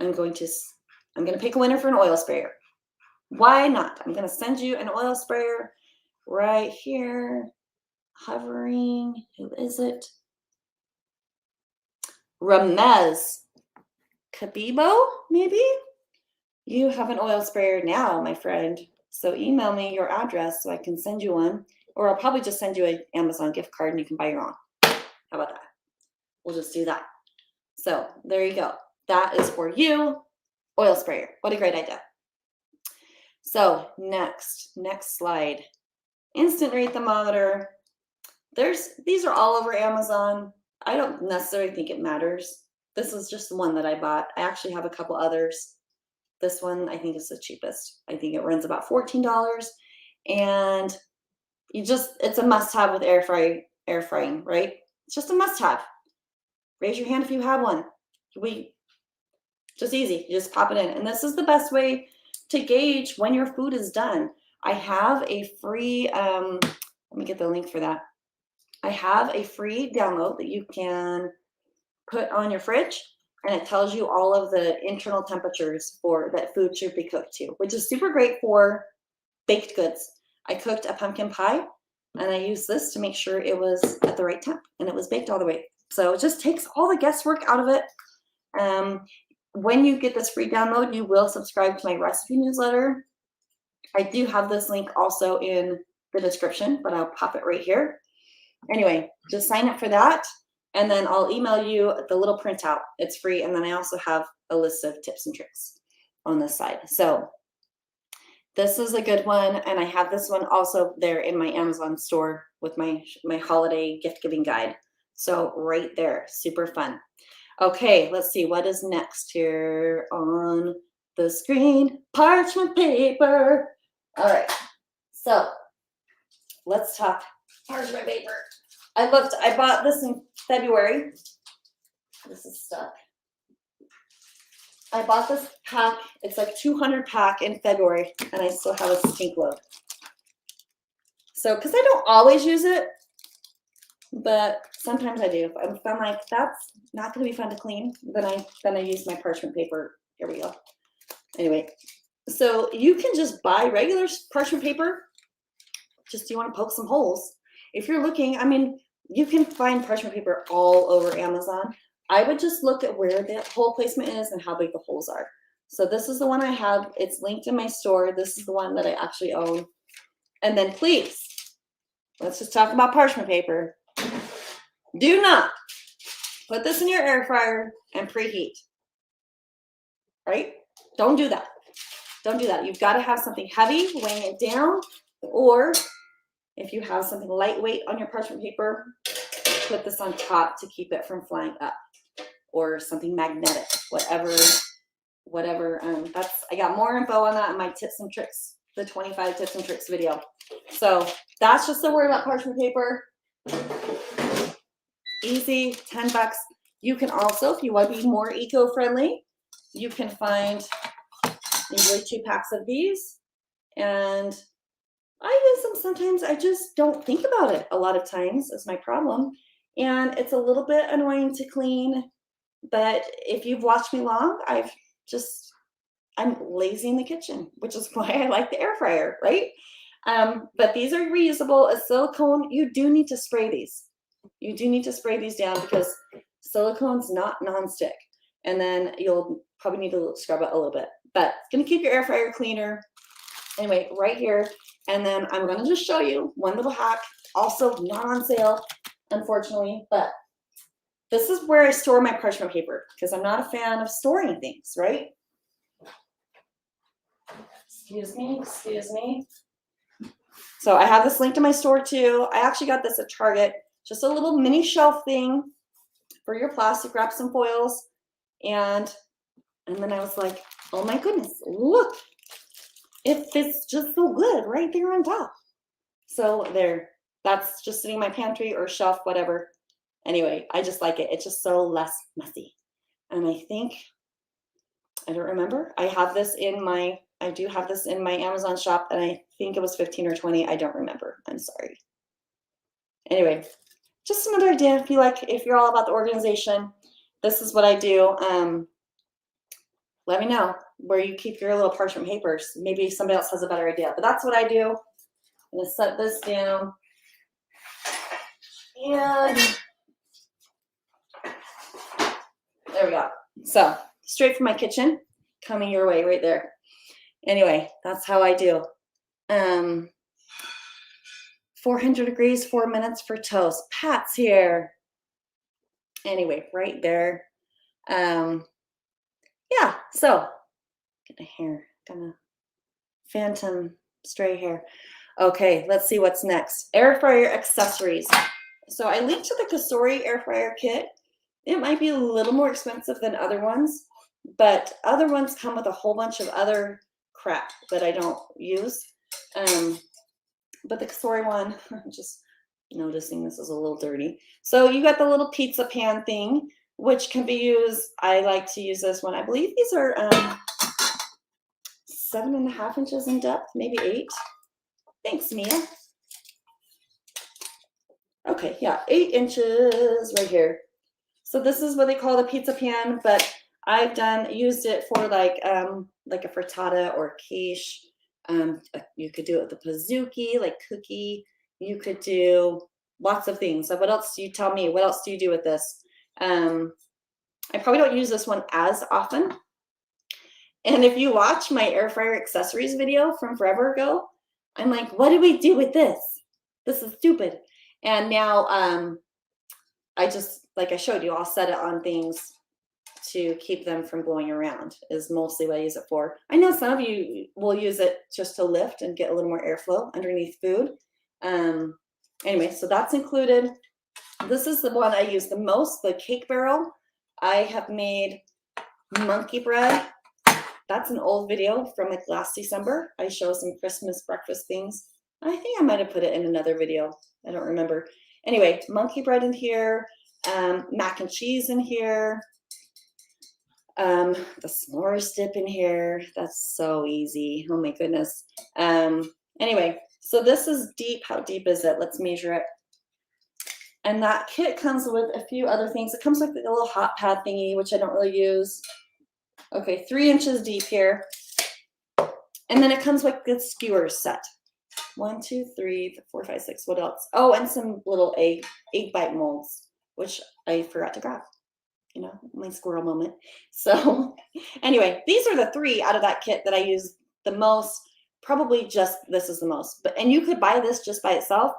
I'm going to pick a winner for an oil sprayer. Why not? I'm going to send you an oil sprayer right here. Hovering. Who is it? Ramez Kabibo, maybe? You have an oil sprayer now, my friend. So email me your address so I can send you one. Or I'll probably just send you an Amazon gift card and you can buy your own. How about that? We'll just do that. So there you go. That is for you. Oil sprayer. What a great idea. So next slide. Instant rate thermometer. These are all over Amazon. I don't necessarily think it matters. This is just the one that I bought. I actually have a couple others. This one I think is the cheapest. I think it runs about $14, and it's a must-have with air frying, right? It's just a must-have. Raise your hand if you have one. Just easy. You just pop it in, and this is the best way to gauge when your food is done. I have a free. Let me get the link for that. I have a free download that you can put on your fridge, and it tells you all of the internal temperatures for that food should be cooked to, which is super great for baked goods. I cooked a pumpkin pie, and I used this to make sure it was at the right temp, and it was baked all the way. So it just takes all the guesswork out of it. When you get this free download, you will subscribe to my recipe newsletter. I do have this link also in the description, but I'll pop it right here. Anyway, just sign up for that, and then I'll email you the little printout. It's free, and then I also have a list of tips and tricks on this side. So this is a good one, and I have this one also there in my Amazon store with my holiday gift-giving guide. So right there, super fun. Okay, let's see what is next here on the screen. Parchment paper. All right, so let's talk parchment paper. I bought this in February. This is stuck. I bought this pack. It's like 200 pack in February, and I still have a stink load. So, because I don't always use it, but sometimes I do. If I'm like, that's not going to be fun to clean, then I use my parchment paper. Here we go. Anyway, so you can just buy regular parchment paper. Just you want to poke some holes. If you're looking, I mean, you can find parchment paper all over Amazon. I would just look at where the hole placement is and how big the holes are. So this is the one I have. It's linked in my store. This is the one that I actually own. And then please, let's just talk about parchment paper. Do not put this in your air fryer and preheat. Right? Don't do that. Don't do that. You've got to have something heavy weighing it down, or if you have something lightweight on your parchment paper, put this on top to keep it from flying up, or something magnetic, whatever. I got more info on that in my tips and tricks, the 25 tips and tricks video. So that's just the word about parchment paper. Easy, 10 bucks. You can also, if you want to be more eco-friendly, you can find usually 2 packs of these, and I use them sometimes. I just don't think about it a lot of times is my problem. And it's a little bit annoying to clean, but if you've watched me long, I'm lazy in the kitchen, which is why I like the air fryer, right? But these are reusable. A silicone, you do need to spray these. You do need to spray these down because silicone's not nonstick. And then you'll probably need to scrub it a little bit, but it's gonna keep your air fryer cleaner. Anyway, right here. And then I'm gonna just show you one little hack, also not on sale, unfortunately, but this is where I store my parchment paper because I'm not a fan of storing things, right? Excuse me. So I have this linked to my store too. I actually got this at Target, just a little mini shelf thing for your plastic, wrap some foils. And then I was like, oh my goodness, look, it fits just so good right there on top. So there, that's just sitting in my pantry or shelf, whatever. Anyway, I just like it. It's just so less messy. And I don't remember. I do have this in my Amazon shop, and I think it was 15 or 20. I don't remember. I'm sorry. Anyway, just another idea. If you're all about the organization, this is what I do. Let me know where you keep your little parchment papers. Maybe somebody else has a better idea, but that's what I do. I'm gonna set this down. And there we go. So straight from my kitchen, coming your way right there. Anyway, that's how I do. 400 degrees, 4 minutes for toast. Pat's here. Anyway, right there. Yeah, so gonna phantom stray hair. Okay, let's see what's next. Air fryer accessories. So I linked to the Cosori air fryer kit. It might be a little more expensive than other ones, but other ones come with a whole bunch of other crap that I don't use. But the Cosori one, I'm just noticing this is a little dirty. So you got the little pizza pan thing, which can be used. I like to use this one. I believe these are 7.5 inches in depth, maybe 8. Thanks, Mia. Okay, yeah, 8 inches right here. So this is what they call the pizza pan, but I've used it for like a frittata or quiche. You could do it with a pizookie, like cookie. You could do lots of things. So what else do you tell me? What else do you do with this? I probably don't use this one as often. And if you watch my air fryer accessories video from forever ago, I'm like, what do we do with this? This is stupid. And now I just, like I showed you, I'll set it on things to keep them from blowing around is mostly what I use it for. I know some of you will use it just to lift and get a little more airflow underneath food. Anyway, so that's included. This is the one I use the most, the cake barrel. I have made monkey bread. That's an old video from like last December. I show some Christmas breakfast things. I think I might have put it in another video. I don't remember. Anyway, monkey bread in here, mac and cheese in here. The s'mores dip in here. That's so easy. Oh my goodness. Anyway, so this is deep. How deep is it? Let's measure it. And that kit comes with a few other things. It comes with a little hot pad thingy, which I don't really use. Okay, 3 inches deep here. And then it comes with the skewers set. 1, 2, 3, 4, 5, 6. What else? Oh, and some little egg bite molds, which I forgot to grab. You know, my squirrel moment. So anyway, these are the 3 out of that kit that I use the most. Probably just this is the most. And you could buy this just by itself,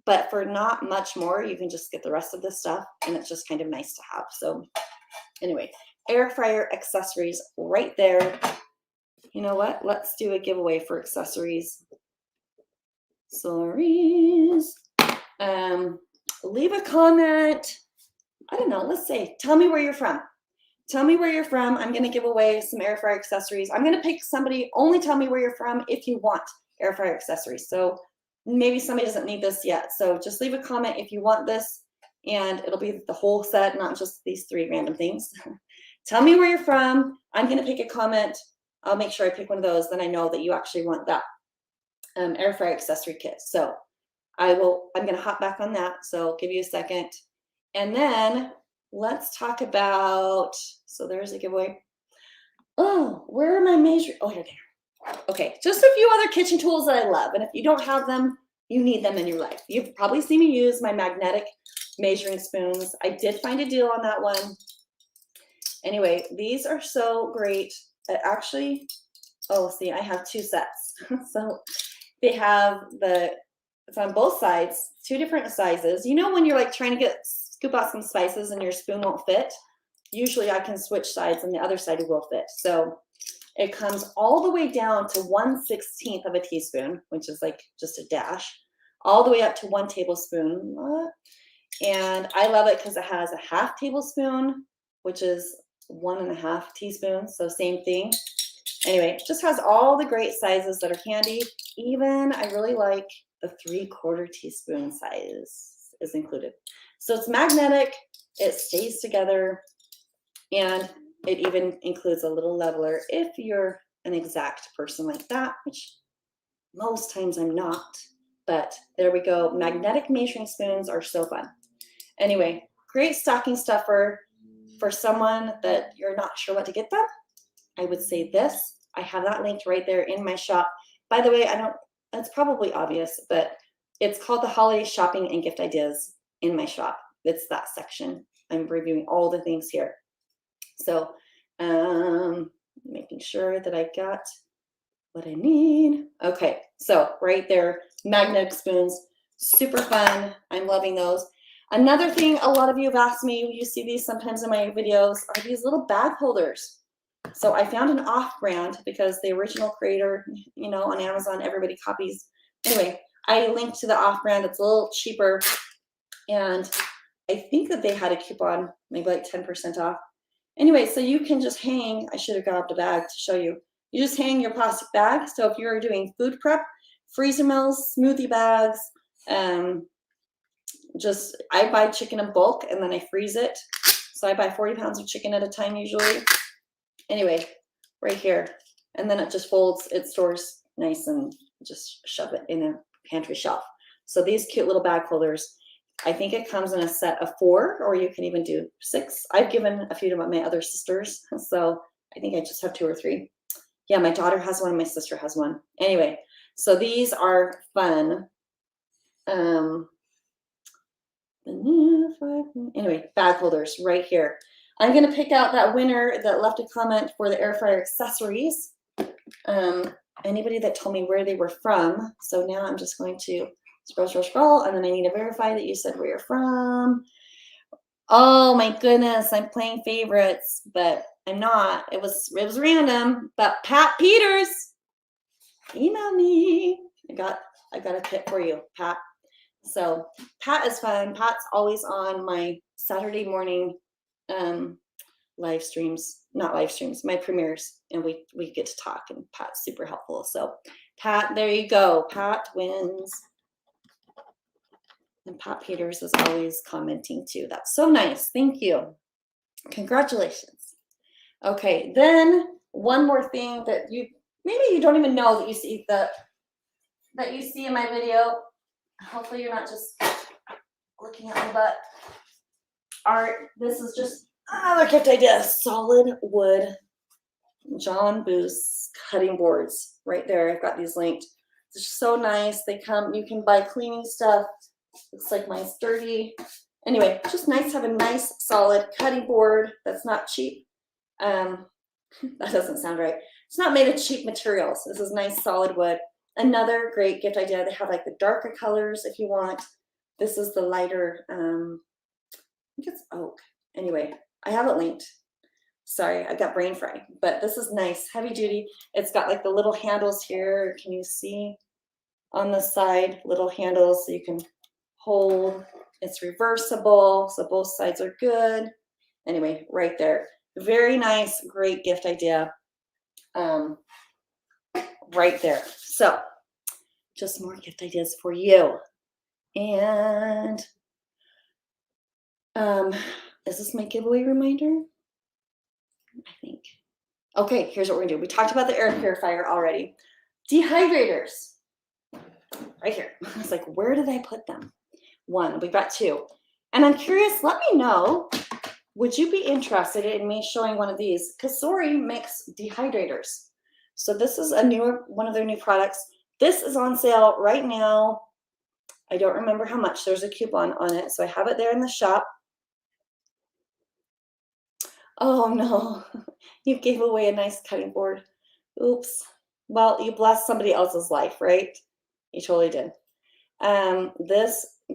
but for not much more, you can just get the rest of this stuff, and it's just kind of nice to have. So anyway, air fryer accessories right there. You know what? Let's do a giveaway for accessories. Sorries. Leave a comment. I don't know. Let's say, tell me where you're from. Tell me where you're from. I'm going to give away some air fryer accessories. I'm going to pick somebody. Only tell me where you're from if you want air fryer accessories. So maybe somebody doesn't need this yet. So just leave a comment if you want this, and it'll be the whole set, not just these 3 random things. Tell me where you're from. I'm going to pick a comment. I'll make sure I pick one of those. Then I know that you actually want that air fryer accessory kit. So I'm going to hop back on that. So I'll give you a second. And then let's talk about, so there's a giveaway. Oh, where am I measuring? Oh, here they are. Okay, just a few other kitchen tools that I love. And if you don't have them, you need them in your life. You've probably seen me use my magnetic measuring spoons. I did find a deal on that one. Anyway, these are so great. Actually, oh, see, I have 2 sets. So they have it's on both sides, 2 different sizes. You know when you're like trying to scoop out some spices and your spoon won't fit? Usually I can switch sides and the other side will fit. So it comes all the way down to 1/16 of a teaspoon, which is like just a dash, all the way up to 1 tablespoon. And I love it because it has a 1/2 tablespoon, which is 1.5 teaspoons. So same thing. Anyway, it just has all the great sizes that are handy. Even I really like the 3/4 teaspoon size is included. So it's magnetic, it stays together, and it even includes a little leveler if you're an exact person like that, which most times I'm not. But there we go. Magnetic measuring spoons are so fun. Anyway, great stocking stuffer for someone that you're not sure what to get them. I would say this. I have that linked right there in my shop. By the way, it's probably obvious, but it's called the Holiday Shopping and Gift Ideas in my shop. It's that section. I'm reviewing all the things here. So making sure that I got what I need. Okay, so right there, magnetic spoons, super fun. I'm loving those. Another thing a lot of you have asked me, you see these sometimes in my videos, are these little bag holders. So I found an off-brand because the original creator, you know, on Amazon, everybody copies. Anyway, I linked to the off-brand. It's a little cheaper. And I think that they had a coupon, maybe like 10% off. Anyway, so you can just hang, I should have grabbed a bag to show you. You just hang your plastic bag. So if you're doing food prep, freezer meals, smoothie bags, I buy chicken in bulk and then I freeze it. So I buy 40 pounds of chicken at a time usually. Anyway, right here. And then it just folds, it stores nice and just shove it in a pantry shelf. So these cute little bag holders, I think it comes in a set of 4, or you can even do 6. I've given a few to my other sisters, so I think I just have 2 or 3. Yeah, my daughter has one, my sister has one. Anyway, so these are fun. Anyway, bag holders right here. I'm going to pick out that winner that left a comment for the air fryer accessories. Anybody that told me where they were from. So now I'm just going to scroll, and then I need to verify that you said where you're from. Oh my goodness, I'm playing favorites, but I'm not. It was random. But Pat Peters, email me. I got a kit for you, Pat. So Pat is fun. Pat's always on my Saturday morning live streams, not live streams, my premieres, and we get to talk, and Pat's super helpful. So Pat, there you go. Pat wins. And Pat Peters is always commenting too. That's so nice. Thank you. Congratulations. Okay, then one more thing that maybe you don't even know that you see in my video. Hopefully you're not just looking at my butt. This is just another gift idea. Solid wood John Booth's cutting boards right there. I've got these linked. They're so nice. They come, you can buy cleaning stuff. Looks like mine's dirty. Anyway, just nice to have a nice solid cutting board that's not cheap. That doesn't sound right. It's not made of cheap materials. This is nice solid wood. Another great gift idea. They have like the darker colors if you want. This is the lighter, I think it's oak. Anyway, I have it linked. Sorry, I got brain fry, but this is nice, heavy duty. It's got like the little handles here. Can you see on the side, little handles so you can hold. It's reversible, so both sides are good. Anyway, right there. Very nice, great gift idea. Right there. So just more gift ideas for you. And is this my giveaway reminder? I think. Okay, here's what we're gonna do. We talked about the air purifier already. Dehydrators. Right here. I was like, where did I put them? One, we've got two. And I'm curious, let me know, would you be interested in me showing one of these? Cosori makes dehydrators. So this is one of their new products. This is on sale right now. I don't remember how much. There's a coupon on it. So I have it there in the shop. Oh no, you gave away a nice cutting board. Oops. Well, you blessed somebody else's life, right? You totally did.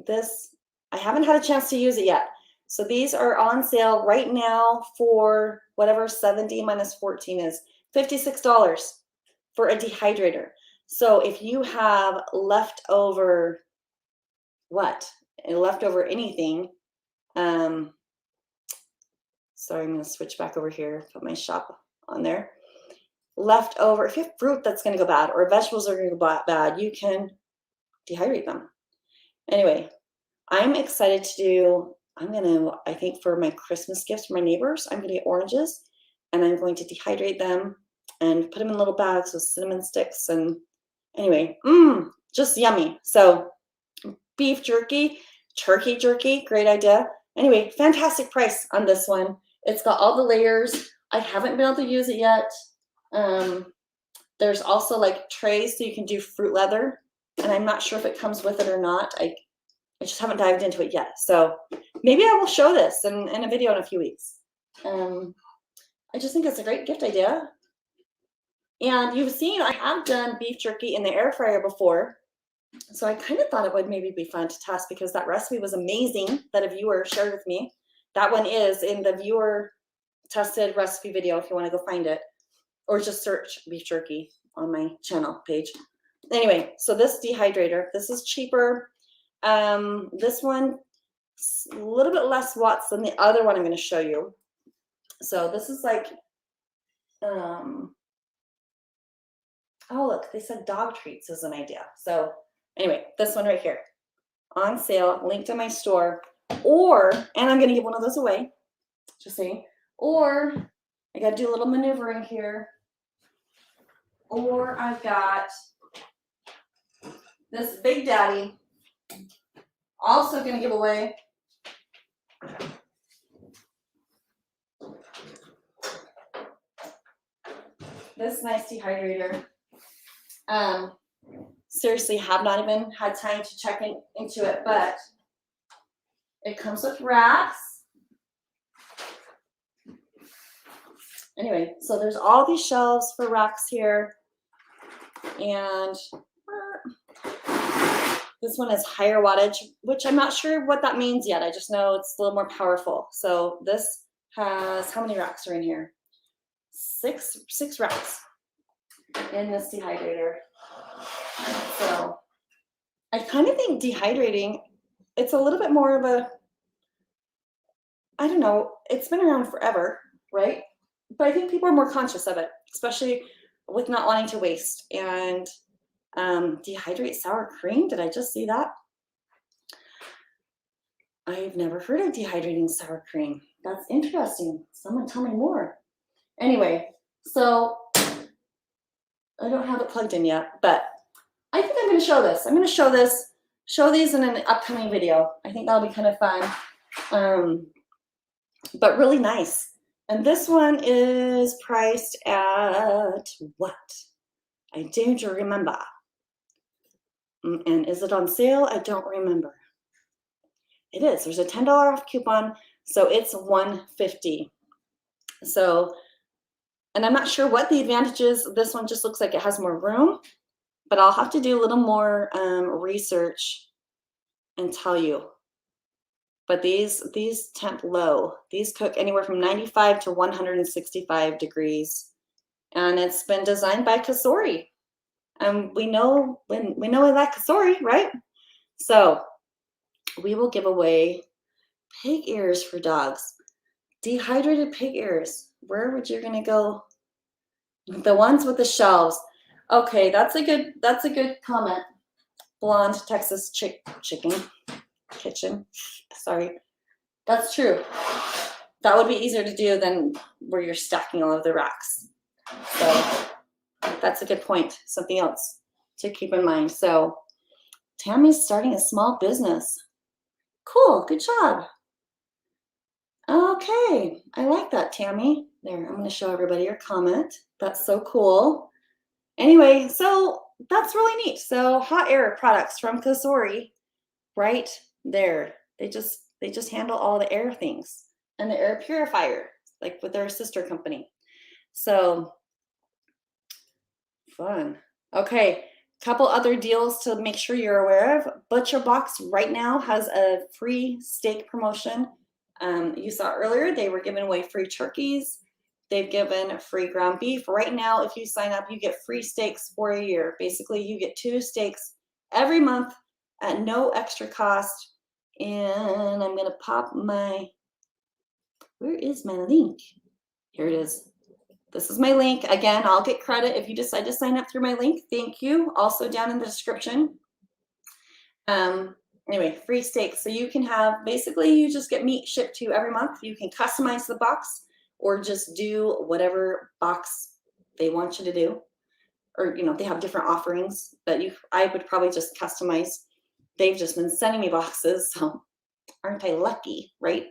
This, I haven't had a chance to use it yet. So these are on sale right now for whatever 70 minus 14 is, $56 for a dehydrator. So if you have leftover, leftover anything, sorry, I'm going to switch back over here, put my shop on there. Leftover, if you have fruit that's going to go bad or vegetables are going to go bad, you can dehydrate them. Anyway, I'm excited to do, I think for my Christmas gifts for my neighbors, I'm going to get oranges and I'm going to dehydrate them and put them in little bags with cinnamon sticks. And anyway, just yummy. So beef jerky, turkey jerky, great idea. Anyway, fantastic price on this one. It's got all the layers. I haven't been able to use it yet. There's also like trays so you can do fruit leather, and I'm not sure if it comes with it or not. I just haven't dived into it yet. So maybe I will show this in a video in a few weeks. I just think it's a great gift idea. And you've seen I have done beef jerky in the air fryer before. So I kind of thought it would maybe be fun to test because that recipe was amazing that a viewer shared with me. That one is in the viewer tested recipe video if you want to go find it, or just search beef jerky on my channel page. Anyway, so this dehydrator, this is cheaper. This one, a little bit less watts than the other one I'm going to show you. So this is like, oh look, they said dog treats is an idea. So anyway, this one right here, on sale, linked in my store, and I'm going to give one of those away, just saying, or I got to do a little maneuvering here, or I've got this Big Daddy, also going to give away. This nice dehydrator. Seriously, have not even had time to check into it, but it comes with racks. Anyway, so there's all these shelves for racks here, and this one is higher wattage, which I'm not sure what that means yet. I just know it's a little more powerful. So this has, how many racks are in here? Six racks in this dehydrator. So I kind of think dehydrating, it's a little bit more of a, I don't know, it's been around forever, right? But I think people are more conscious of it, especially with not wanting to waste. And dehydrate sour cream, did I just see that? I've never heard of dehydrating sour cream. That's interesting. Someone tell me more. Anyway, so I don't have it plugged in yet, but I think I'm going to show this. I'm going to show these in an upcoming video. I think that'll be kind of fun, but really nice. And this one is priced at what? I don't remember. And is it on sale? I don't remember. It is. There's a $10 off coupon, so it's $150. So, and I'm not sure what the advantage is. This one just looks like it has more room, but I'll have to do a little more research and tell you. But these temp low. These cook anywhere from 95 to 165 degrees, and it's been designed by Cosori. And we know we like Cosori, right? So we will give away pig ears for dogs. Dehydrated pig ears. Where would you gonna go? The ones with the shelves. Okay, that's a good comment. Blonde Texas chicken kitchen. Sorry. That's true. That would be easier to do than where you're stacking all of the racks. So that's a good point. Something else to keep in mind. So Tammy's starting a small business. Cool. Good job. Okay. I like that, Tammy. There, I'm going to show everybody your comment. That's so cool. Anyway, so that's really neat. So hot air products from Cosori right there. They just handle all the air things, and the air purifier, like with their sister company. So fun. Okay, couple other deals to make sure you're aware of. Butcher Box right now has a free steak promotion. You saw earlier they were giving away free turkeys. They've given free ground beef. Right now, if you sign up, you get free steaks for a year. Basically, you get 2 steaks every month at no extra cost. And I'm going to pop my, where is my link? Here it is. This is my link. Again, I'll get credit if you decide to sign up through my link. Thank you. Also down in the description. Anyway, free steaks. So you can have, basically you just get meat shipped to you every month. You can customize the box or just do whatever box they want you to do. Or, you know, they have different offerings, but I would probably just customize. They've just been sending me boxes, so aren't I lucky, right?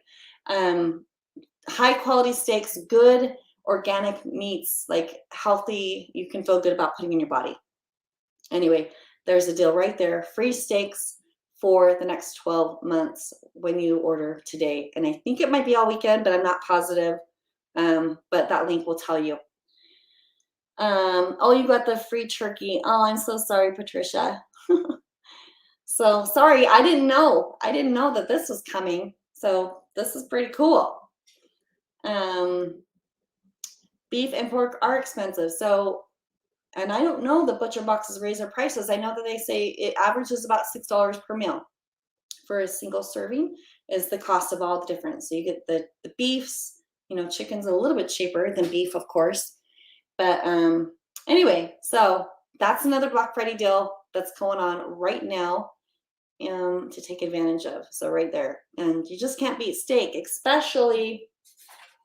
High quality steaks, good organic meats, like healthy, you can feel good about putting in your body. Anyway, there's a deal right there. Free steaks for the next 12 months when you order today. And I think it might be all weekend, but I'm not positive. But that link will tell you. Oh, you got the free turkey. Oh, I'm so sorry, Patricia. So sorry, I didn't know that this was coming. So this is pretty cool. Beef and pork are expensive. So, and I don't know the Butcher Boxes raise their prices. I know that they say it averages about $6 per meal for a single serving is the cost of all the different. So you get the beefs, you know, chicken's a little bit cheaper than beef, of course. But anyway, so that's another Black Friday deal that's going on right now to take advantage of. So right there. And you just can't beat steak, especially,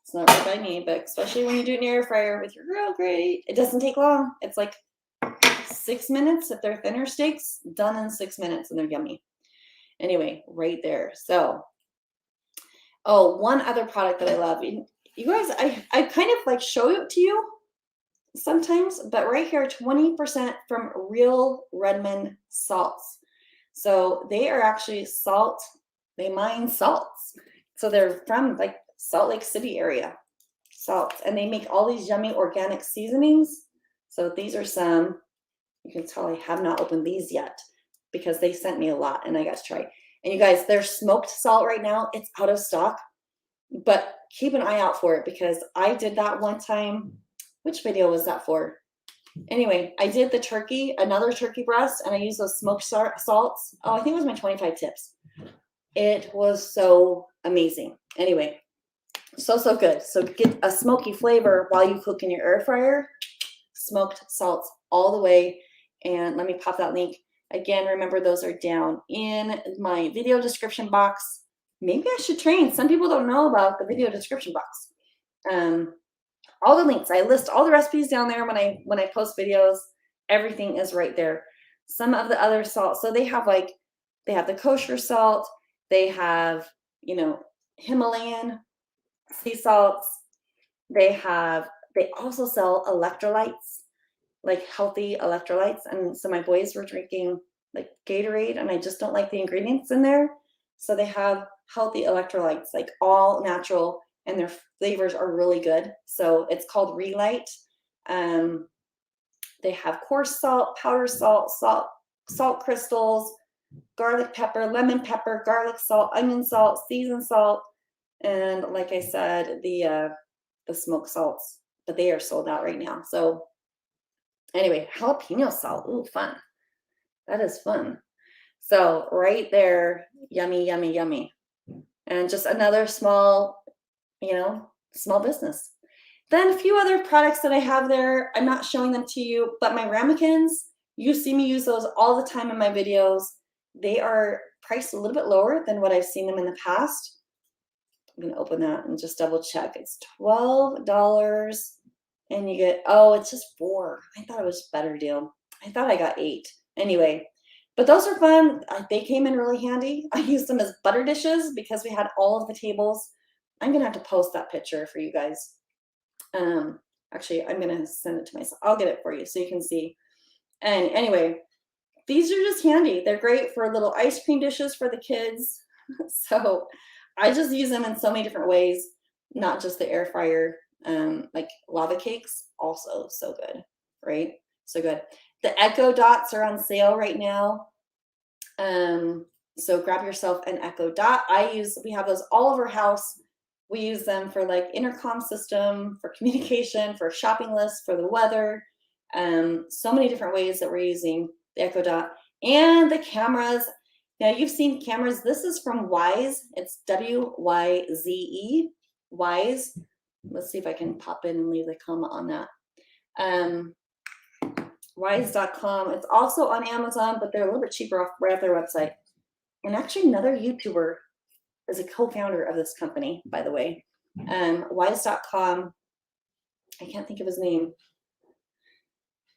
it's not right by me, but especially when you do it in your air fryer with your Grill Grate. It doesn't take long. It's like 6 minutes. If they're thinner steaks, done in 6 minutes, and they're yummy. Anyway, right there. So, oh, one other product that I love. You guys, I kind of like show it to you sometimes, but right here, 20% from real Redmond salts. So they are actually salt. They mine salts. So they're from like Salt Lake City area salts, and they make all these yummy organic seasonings. So these are some, you can tell I have not opened these yet because they sent me a lot and I got to try. And you guys, their smoked salt right now, it's out of stock, but keep an eye out for it because I did that one time. Which video was that for? Anyway, I did the turkey, another turkey breast, and I used those smoked salts. Oh, I think it was my 25 tips. It was so amazing. Anyway, so good. So get a smoky flavor while you cook in your air fryer. Smoked salts all the way. And let me pop that link. Again, remember those are down in my video description box. Maybe I should train. Some people don't know about the video description box. all the links. I list all the recipes down there when I post videos. Everything is right there. Some of the other salts, so they have the kosher salt, they have, you know, Himalayan sea salts. They also sell electrolytes, like healthy electrolytes. And so my boys were drinking like Gatorade, and I just don't like the ingredients in there. So they have healthy electrolytes, like all natural, and their flavors are really good. So it's called Relight. They have coarse salt, powder salt, salt crystals, garlic pepper, lemon pepper, garlic salt, onion salt, seasoned salt, and like I said, the smoked salts, but they are sold out right now. So anyway, jalapeno salt. Ooh, fun. That is fun. So right there, yummy, yummy, yummy. And just another small, you know, small business. Then a few other products that I have there. I'm not showing them to you, but my ramekins, you see me use those all the time in my videos. They are priced a little bit lower than what I've seen them in the past. I'm going to open that and just double check. It's $12 and you get, oh, it's just $4. I thought it was a better deal. I thought I got 8. Anyway, but those are fun. They came in really handy. I used them as butter dishes because we had all of the tables. I'm going to have to post that picture for you guys. Actually, I'm going to send it to myself. I'll get it for you so you can see. And anyway, these are just handy. They're great for little ice cream dishes for the kids. So I just use them in so many different ways, not just the air fryer. Like lava cakes, also so good, right? So good. The Echo Dots are on sale right now. So grab yourself an Echo Dot. We have those all over house. We use them for like intercom system, for communication, for shopping lists, for the weather. So many different ways that we're using the Echo Dot. And the cameras. Now you've seen cameras. This is from WYZE. It's WYZE, WYZE. Let's see if I can pop in and leave the comment on that. WYZE.com. It's also on Amazon, but they're a little bit cheaper right off their website. And actually another YouTuber is a co-founder of this company, by the way. WYZE.com. I can't think of his name.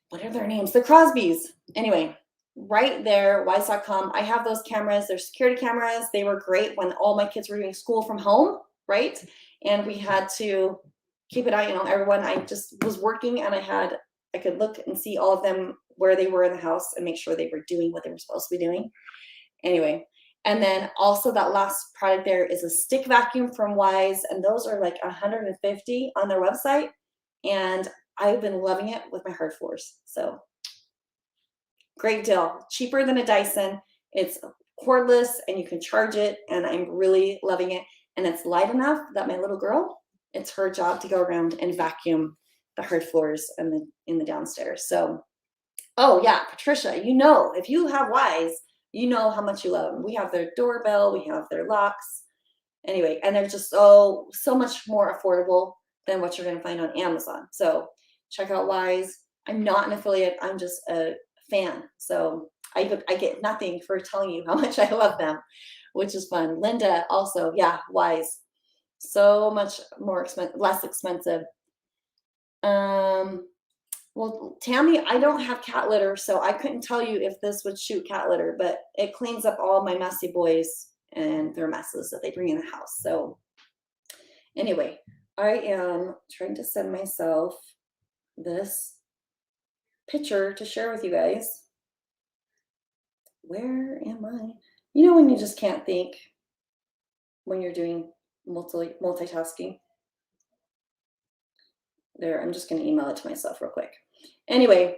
What are their names? The Crosbys. Anyway, right there, WYZE.com. I have those cameras. They're security cameras. They were great when all my kids were doing school from home, right? And we had to keep an eye on everyone. I just was working and I could look and see all of them where they were in the house and make sure they were doing what they were supposed to be doing. Anyway, and then also that last product there is a stick vacuum from WYZE, and those are like $150 on their website. And I've been loving it with my hard floors. So great deal. Cheaper than a Dyson. It's cordless and you can charge it, and I'm really loving it. And it's light enough that my little girl, it's her job to go around and vacuum the hard floors and in the downstairs. So, oh yeah, Patricia, you know, if you have WYZE, you know how much you love them. We have their doorbell, we have their locks. Anyway, and they're just so much more affordable than what you're going to find on Amazon. So check out WYZE. I'm not an affiliate. I'm just a fan. So I get nothing for telling you how much I love them, which is fun. Linda also, yeah, WYZE. So much more less expensive. Well, Tammy, I don't have cat litter, so I couldn't tell you if this would shoot cat litter, but it cleans up all my messy boys and their messes that they bring in the house. So anyway, I am trying to send myself this picture to share with you guys. Where am I? You know when you just can't think when you're doing multitasking? There, I'm just going to email it to myself real quick. Anyway,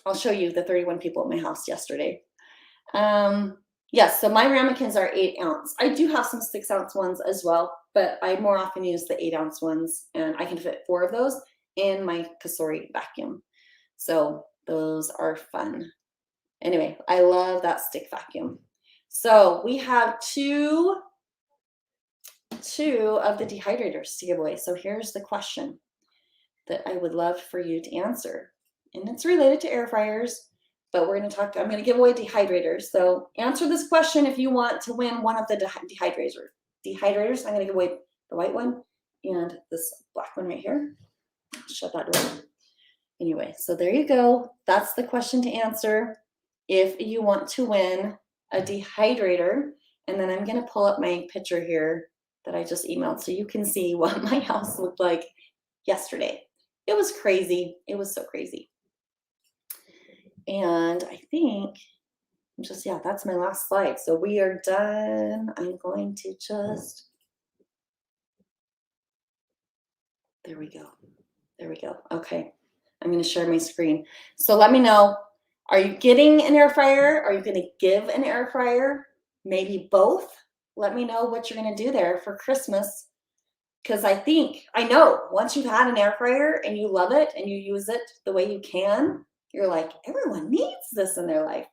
I'll show you the 31 people at my house yesterday. Yes, so my ramekins are 8 ounce. I do have some 6 ounce ones as well, but I more often use the 8 ounce ones, and I can fit 4 of those in my Cosori vacuum. So those are fun. Anyway, I love that stick vacuum. So we have two of the dehydrators to give away. So here's the question that I would love for you to answer. And it's related to air fryers, but I'm going to give away dehydrators. So answer this question if you want to win one of the dehydrators. I'm going to give away the white one and this black one right here. Shut that door. Anyway, so there you go. That's the question to answer if you want to win a dehydrator. And then I'm going to pull up my picture here that I just emailed so you can see what my house looked like yesterday. It was crazy. It was so crazy. And I think just, yeah, that's my last slide. So we are done. I'm going to just, there we go. There we go. Okay. I'm going to share my screen. So let me know, are you getting an air fryer? Are you going to give an air fryer? Maybe both. Let me know what you're going to do there for Christmas. Because I know once you've had an air fryer and you love it and you use it the way you can, you're like, everyone needs this in their life.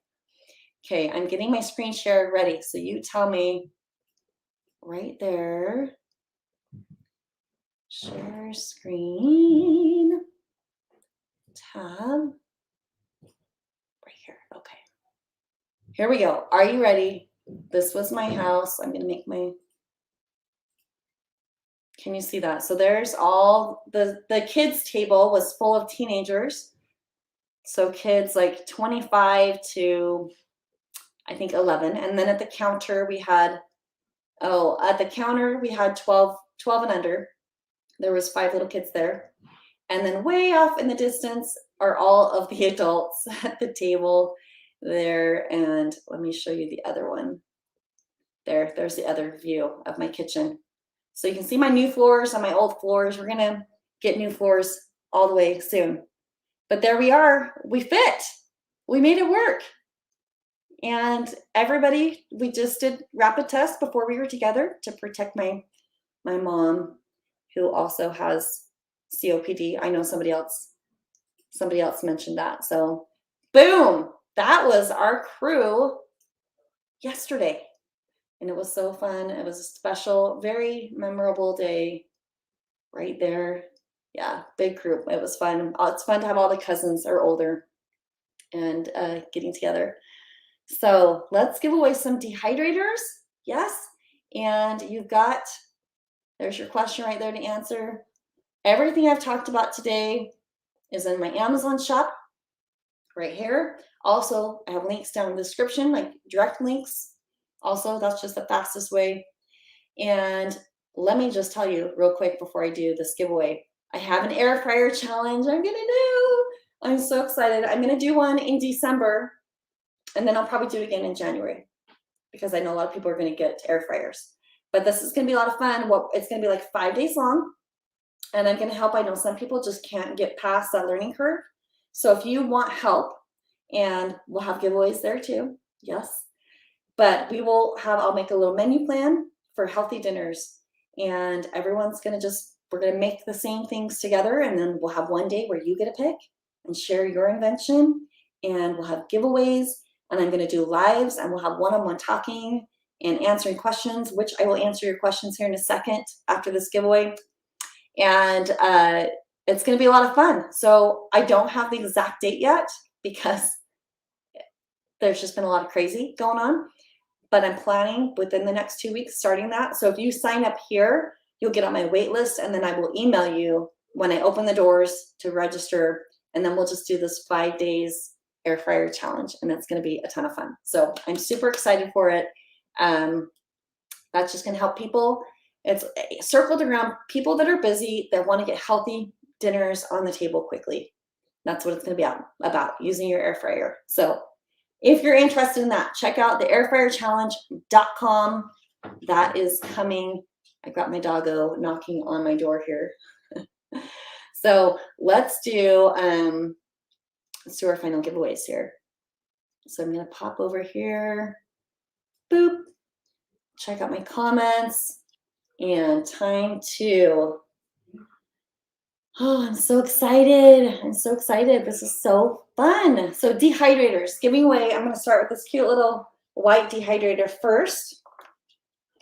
Okay, I'm getting my screen shared ready. So you tell me right there. Share screen. Tab. Right here. Okay. Here we go. Are you ready? This was my house. I'm going to make my. Can you see that? So there's all the kids' table was full of teenagers. So kids like 25 to I think 11. And then at the counter we had, at the counter we had 12 and under. There was 5 little kids there. And then way off in the distance are all of the adults at the table there. And let me show you the other one. There's the other view of my kitchen. So you can see my new floors and my old floors. We're going to get new floors all the way soon. But there we are. We fit. We made it work. And everybody, we just did rapid tests before we were together to protect my mom, who also has COPD. I know somebody else mentioned that. So boom, that was our crew yesterday. And it was so fun. It was a special, very memorable day right there. Yeah, big crew. It was fun. It's fun to have all the cousins are older and getting together. So let's give away some dehydrators. Yes. And there's your question right there to answer. Everything I've talked about today is in my Amazon shop right here. Also, I have links down in the description, like direct links. Also, that's just the fastest way. And let me just tell you real quick before I do this giveaway, I have an air fryer challenge I'm gonna do. I'm so excited. I'm gonna do one in December, and then I'll probably do it again in January because I know a lot of people are gonna get air fryers. But this is gonna be a lot of fun. It's gonna be like 5 days long, and I'm gonna help. I know some people just can't get past that learning curve. So if you want help, and we'll have giveaways there too, yes. But I'll make a little menu plan for healthy dinners, and everyone's we're gonna make the same things together, and then we'll have one day where you get to pick and share your invention, and we'll have giveaways, and I'm gonna do lives, and we'll have one-on-one talking and answering questions, which I will answer your questions here in a second after this giveaway. And it's gonna be a lot of fun. So I don't have the exact date yet because there's just been a lot of crazy going on. But I'm planning within the next 2 weeks starting that. So if you sign up here, you'll get on my wait list, and then I will email you when I open the doors to register, and then we'll just do this 5 days air fryer challenge, and it's gonna be a ton of fun. So I'm super excited for it. That's just gonna help people. It's circled around people that are busy, that wanna get healthy dinners on the table quickly. That's what it's gonna be about using your air fryer. So if you're interested in that, check out the airfryerchallenge.com. That is coming. I got my doggo knocking on my door here. So let's do our final giveaways here. So I'm gonna pop over here, boop, check out my comments, and time to, I'm so excited. I'm so excited. This is so fun. So dehydrators, giving away. I'm going to start with this cute little white dehydrator first.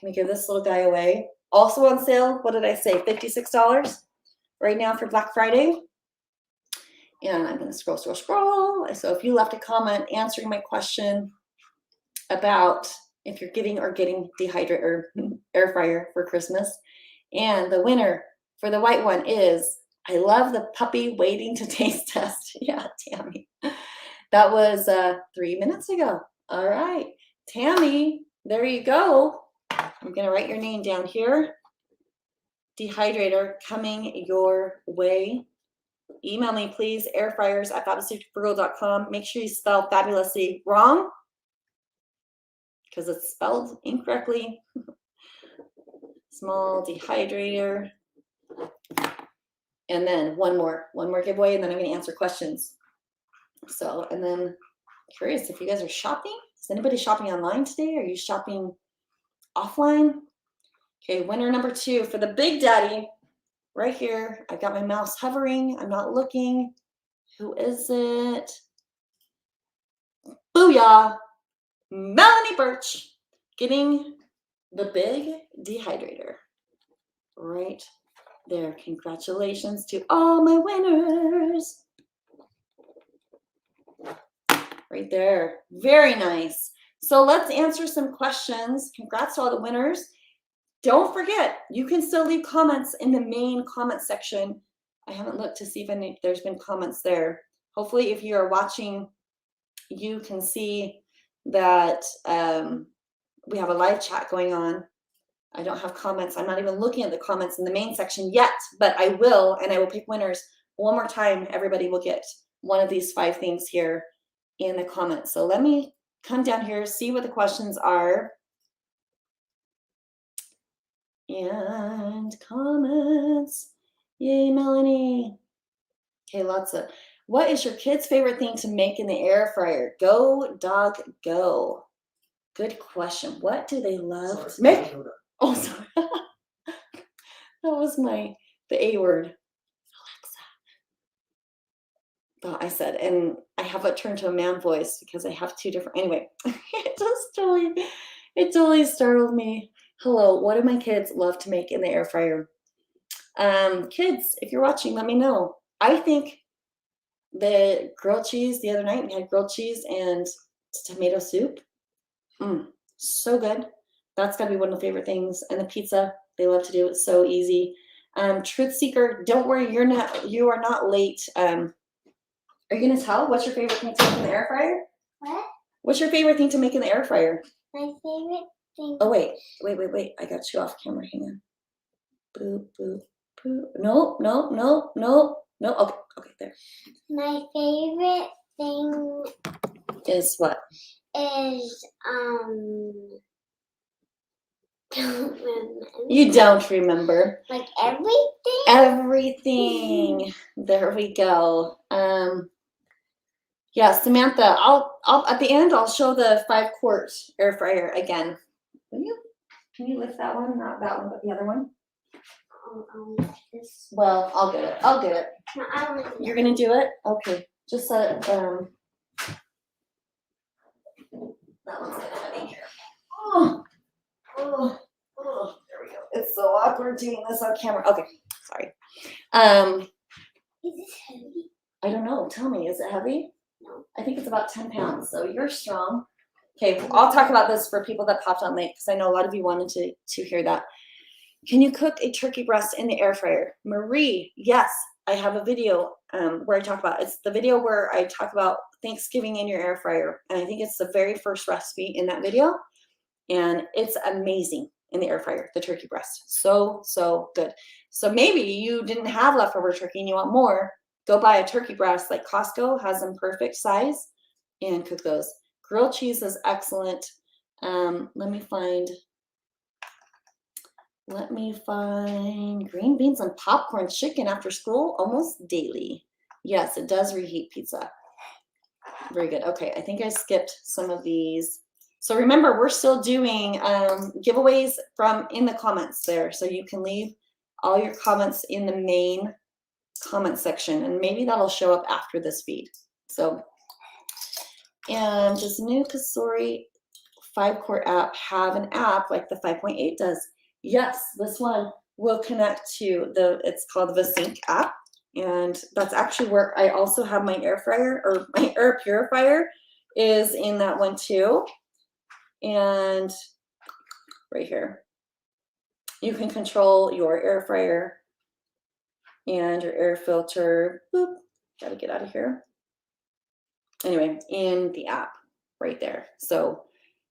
Let me give this little guy away. Also on sale, what did I say? $56 right now for Black Friday. And I'm going to scroll. So if you left a comment answering my question about if you're giving or getting dehydrator or air fryer for Christmas, and the winner for the white one is I love the puppy waiting to taste test. Yeah, Tammy. That was 3 minutes ago. All right, Tammy, there you go. I'm gonna write your name down here. Dehydrator coming your way. Email me, please, airfryers@fabulouslyfrugal.com. Make sure you spell fabulously wrong because it's spelled incorrectly. Small dehydrator. And then one more giveaway, and then I'm going to answer questions. So, and then curious if you guys are shopping. Is anybody shopping online today? Are you shopping offline? Okay, winner number 2 for the Big Daddy. Right here, I've got my mouse hovering. I'm not looking. Who is it? Booyah! Melanie Birch getting the big dehydrator. Right there. Congratulations to all my winners. Right there. Very nice. So let's answer some questions. Congrats to all the winners. Don't forget, you can still leave comments in the main comment section. I haven't looked to see if there's been comments there. Hopefully, if you are watching, you can see that we have a live chat going on. I don't have comments. I'm not even looking at the comments in the main section yet, but I will, and I will pick winners one more time. Everybody will get one of these 5 things here in the comments. So let me come down here, see what the questions are. And comments. Yay, Melanie. Okay, lots of. What is your kid's favorite thing to make in the air fryer? Go, dog, go. Good question. What do they love to make? Oh, sorry. That was the A word. Alexa. Well, I said, and I have it turned to a man voice because I have 2 different. Anyway, it totally startled me. Hello, what do my kids love to make in the air fryer? Kids, if you're watching, let me know. I think the grilled cheese the other night, we had grilled cheese and tomato soup. So good. That's gotta be one of the favorite things. And the pizza, they love to do. It's so easy. Truth Seeker, don't worry, you are not late. Are you gonna tell what's your favorite thing to make in the air fryer? What? What's your favorite thing to make in the air fryer? My favorite thing. Oh, wait. I got you off camera. Hang on. Boop, boop, boop. No. Okay, there. My favorite thing Is what? is don't remember. You don't remember. Like everything? Everything. There we go. Yeah, Samantha, I'll at the end I'll show the 5-quart air fryer again. Can you lift that one? Not that one, but the other one. This. Well, I'll get it. No, I don't want to. You're gonna do it? Okay. Just set it. That one's gonna have in here. Oh, there we go. It's so awkward doing this on camera. Okay, sorry. Is this heavy? I don't know. Tell me, is it heavy? No. I think it's about 10 pounds, so you're strong. Okay, I'll talk about this for people that popped on late because I know a lot of you wanted to hear that. Can you cook a turkey breast in the air fryer? Marie, yes, I have a video where I talk about, it's the video where I talk about Thanksgiving in your air fryer. And I think it's the very first recipe in that video. And it's amazing in the air fryer, the turkey breast. So good. So maybe you didn't have leftover turkey and you want more, go buy a turkey breast like Costco has them perfect size and cook those. Grilled cheese is excellent. Let me find green beans and popcorn chicken after school almost daily. Yes, it does reheat pizza. Very good. Okay, I think I skipped some of these. So remember, we're still doing giveaways from in the comments there. So you can leave all your comments in the main comment section, and maybe that'll show up after this feed. So, and does new Cosori 5-quart app have an app like the 5.8 does? Yes, this one will connect to it's called the Sync app. And that's actually where I also have my air fryer, or my air purifier is in that one too. And right here, you can control your air fryer and your air filter, boop, gotta get out of here. Anyway, in the app right there. So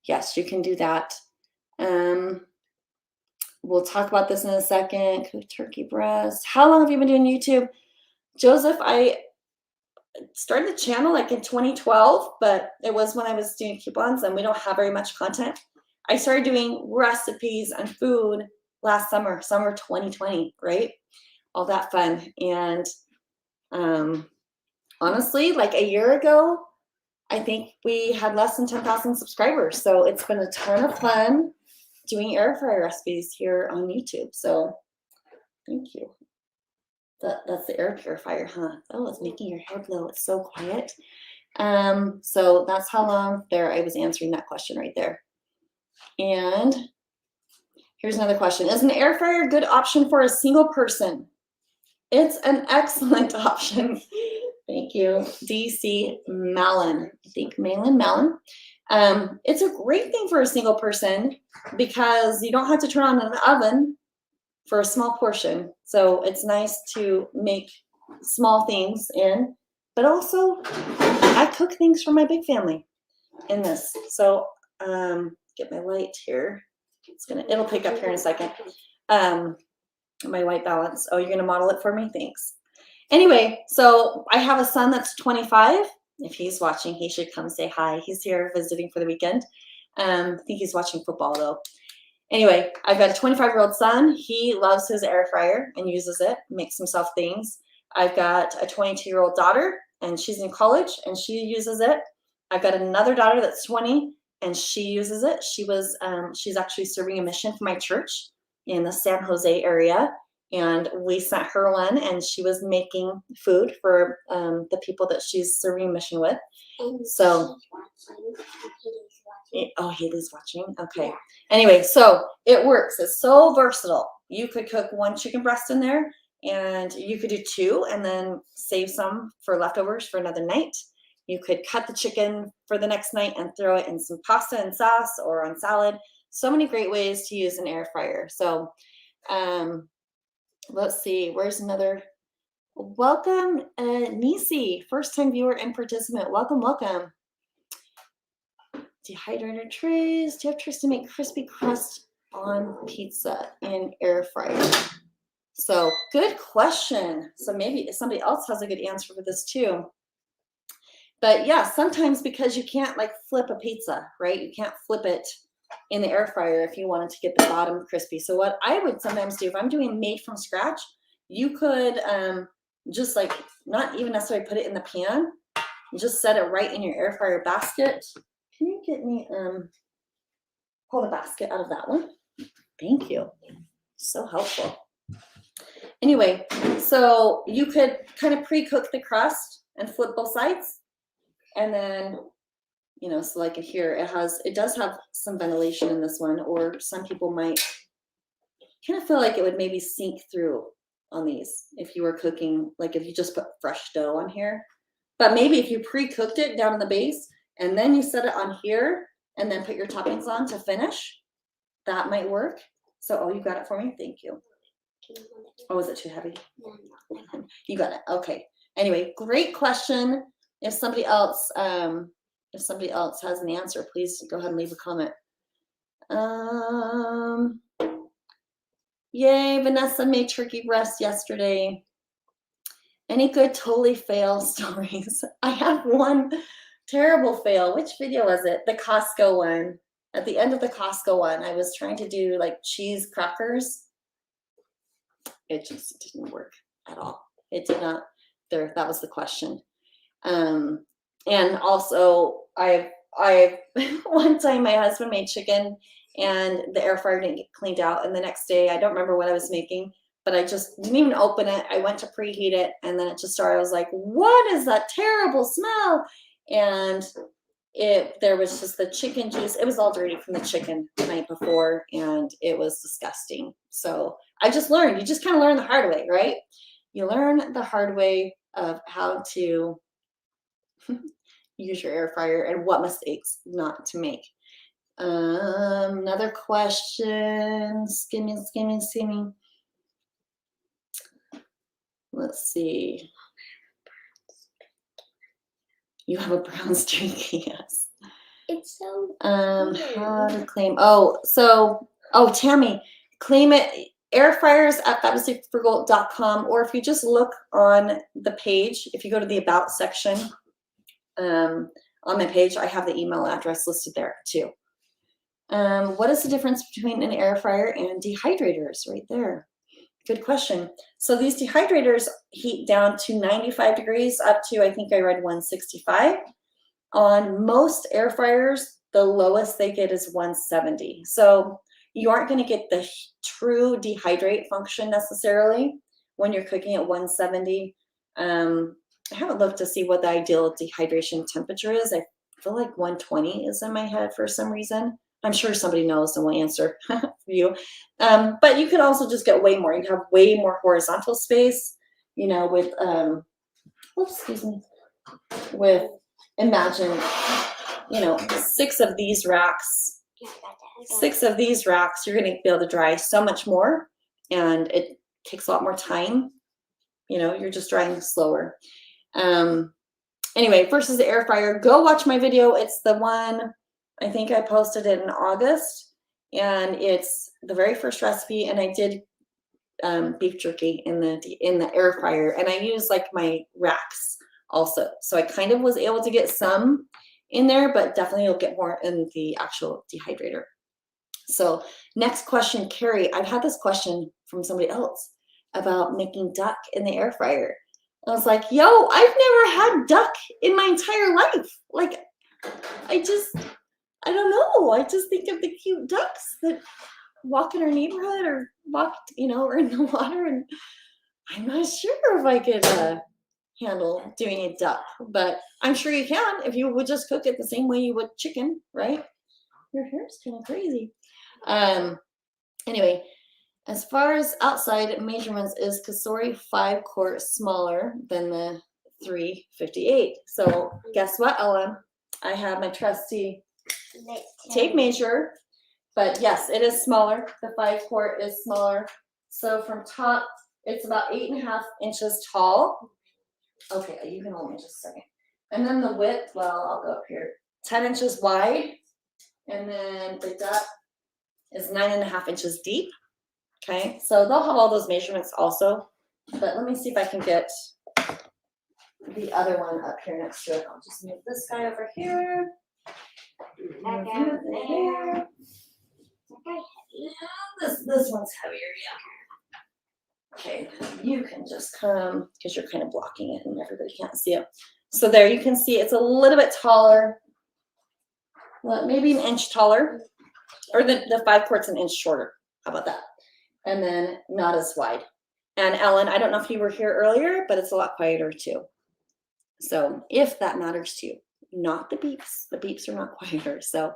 yes, you can do that. We'll talk about this in a second. Cooked turkey breast. How long have you been doing YouTube? Joseph, I started the channel like in 2012, but it was when I was doing coupons and we don't have very much content. I started doing recipes and food last summer 2020, right? All that fun. And honestly, like a year ago, I think we had less than 10,000 subscribers. So it's been a ton of fun doing air fryer recipes here on YouTube. So thank you. That's the air purifier, huh? Oh, it's making your hair blow. It's so quiet. So that's how long there I was answering that question right there. And here's another question. Is an air fryer a good option for a single person? It's an excellent option. Thank you, DC Malin. I think Malin. It's a great thing for a single person because you don't have to turn on an oven for a small portion. So it's nice to make small things in, but also I cook things for my big family in this. So get my light here. It'll pick up here in a second. My white balance. Oh, you're gonna model it for me? Thanks. Anyway, so I have a son that's 25. If he's watching, he should come say hi. He's here visiting for the weekend. I think he's watching football though. Anyway, I've got a 25-year-old son. He loves his air fryer and uses it, makes himself things. I've got a 22-year-old daughter and she's in college and she uses it. I've got another daughter that's 20 and she uses it. She's actually serving a mission for my church in the San Jose area. And we sent her one and she was making food for the people that she's serving a mission with. And so, Haley's watching. Okay. Yeah. Anyway, so it works. It's so versatile. You could cook one chicken breast in there and you could do two and then save some for leftovers for another night. You could cut the chicken for the next night and throw it in some pasta and sauce or on salad. So many great ways to use an air fryer. So let's see, where's another? Welcome, Nisi, first-time viewer and participant. Welcome, welcome. Dehydrator trays. Do you have tricks to make crispy crust on pizza in air fryer? So good question. So maybe somebody else has a good answer for this too. But yeah, sometimes because you can't like flip a pizza, right? You can't flip it in the air fryer if you wanted to get the bottom crispy. So what I would sometimes do if I'm doing made from scratch, you could just like not even necessarily put it in the pan, just set it right in your air fryer basket. Can you get me pull the basket out of that one? Thank you. So helpful. Anyway, so you could kind of pre-cook the crust and flip both sides. And then, you know, so like here, it does have some ventilation in this one, or some people might kind of feel like it would maybe sink through on these if you were cooking, like if you just put fresh dough on here. But maybe if you pre-cooked it down in the base and then you set it on here and then put your toppings on to finish, that might work. So, oh, you got it for me? Thank you. Oh, is it too heavy? No. You got it. Okay. Anyway, great question. If somebody else has an answer, please go ahead and leave a comment. Yay, Vanessa made turkey breast yesterday. Any good totally fail stories? I have one terrible fail. Which video was it? The Costco one. At the end of the Costco one, I was trying to do like cheese crackers. It just didn't work at all. It did not. That was the question. And also I one time my husband made chicken and the air fryer didn't get cleaned out, and the next day I don't remember what I was making, but I just didn't even open it. I went to preheat it and then it just started. I was like, what is that terrible smell? And there was just the chicken juice. It was all dirty from the chicken the night before and it was disgusting. So I just learned, you just kind of learn the hard way, right? You learn the hard way of how to use your air fryer and what mistakes not to make. Another question, skimming. Let's see. You have a brown streak, yes. It's so How to claim? Oh, Tammy, claim it. Air fryers at fabulouslyfrugal.com, or if you just look on the page, if you go to the About section on my page, I have the email address listed there too. What is the difference between an air fryer and dehydrators? Right there. Good question. So these dehydrators heat down to 95 degrees up to, I think I read 165. On most air fryers, the lowest they get is 170. So you aren't going to get the true dehydrate function necessarily when you're cooking at 170. I haven't looked to see what the ideal dehydration temperature is. I feel like 120 is in my head for some reason. I'm sure somebody knows and will answer for you. But you could also just get way more. You have way more horizontal space, you know, with, imagine, you know, 6 of these racks. 6 of these racks, you're going to be able to dry so much more, and it takes a lot more time. You know, you're just drying slower. Anyway, versus the air fryer, go watch my video. It's the one, I think I posted it in August, and it's the very first recipe, and I did beef jerky in the air fryer, and I used like my racks also. So I kind of was able to get some in there, but definitely you'll get more in the actual dehydrator. So next question, Carrie, I've had this question from somebody else about making duck in the air fryer. I was like, yo, I've never had duck in my entire life. Like, I don't know. I just think of the cute ducks that walk in our neighborhood or walk, you know, or in the water. And I'm not sure if I could handle doing a duck, but I'm sure you can if you would just cook it the same way you would chicken, right? Your hair's kind of crazy. Anyway, as far as outside measurements, is Cosori 5-quart smaller than the 358? So guess what, Ellen? I have my trusty tape measure, but yes, it is smaller. The 5-quart is smaller. So from top, it's about 8.5 inches tall. Okay, you can hold me just a second. And then the width, well, I'll go up here, 10 inches wide. And then the duck is 9.5 inches deep. Okay, so they'll have all those measurements also. But let me see if I can get the other one up here next to it. I'll just move this guy over here. Back out there. This one's heavier, yeah. Okay, you can just come, because you're kind of blocking it and everybody can't see it. So there you can see it's a little bit taller, well, maybe an inch taller, or the 5-quart's an inch shorter. How about that? And then not as wide. And Ellen, I don't know if you were here earlier, but it's a lot quieter too. So if that matters to you, not the beeps. The beeps are not quieter. So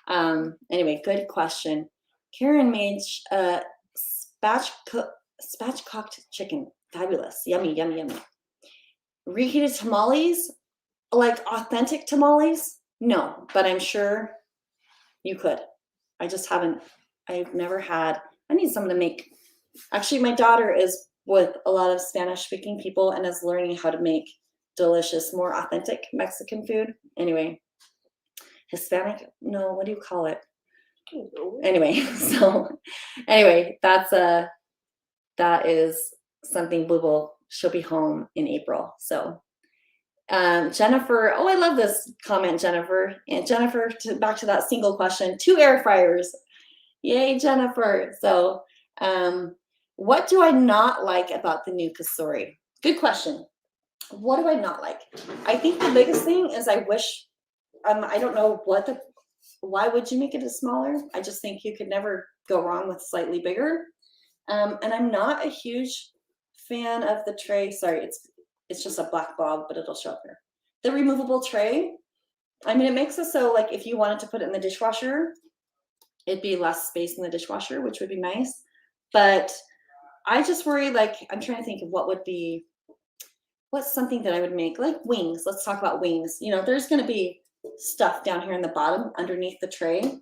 anyway, good question. Karen made spatchcocked chicken. Fabulous. Yummy, yummy, yummy. Reheated tamales, like authentic tamales? No, but I'm sure you could. I just haven't, I've never had, I need someone to make, actually my daughter is with a lot of Spanish speaking people and is learning how to make delicious, more authentic Mexican food. Anyway, Hispanic, no, what do you call it? Anyway, so anyway, that is something she'll be home in April. So Jennifer, oh, I love this comment, Jennifer. And Jennifer, back to that single question, 2 air fryers. Yay, Jennifer. So what do I not like about the new Cosori? Good question. What do I not like? I think the biggest thing is I wish, I don't know why would you make it a smaller? I just think you could never go wrong with slightly bigger. And I'm not a huge fan of the tray. Sorry, it's just a black blob, but it'll show up here. The removable tray, I mean, it makes it so like if you wanted to put it in the dishwasher, it'd be less space in the dishwasher, which would be nice. But I just worry, like, I'm trying to think of what's something that I would make, like wings. Let's talk about wings. You know, there's going to be stuff down here in the bottom underneath the tray.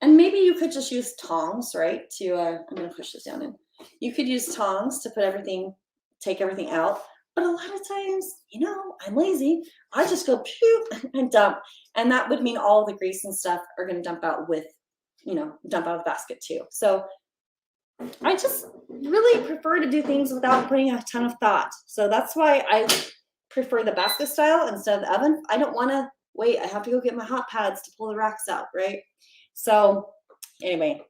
And maybe you could just use tongs, right? I'm going to push this down in. You could use tongs to put everything take everything out. But a lot of times, you know, I'm lazy. I just go phew, and dump. And that would mean all the grease and stuff are going to dump out with, you know, dump out of the basket too. So I just really prefer to do things without putting a ton of thought. So that's why I prefer the basket style instead of the oven. I don't want to wait. I have to go get my hot pads to pull the racks out, right? So anyway,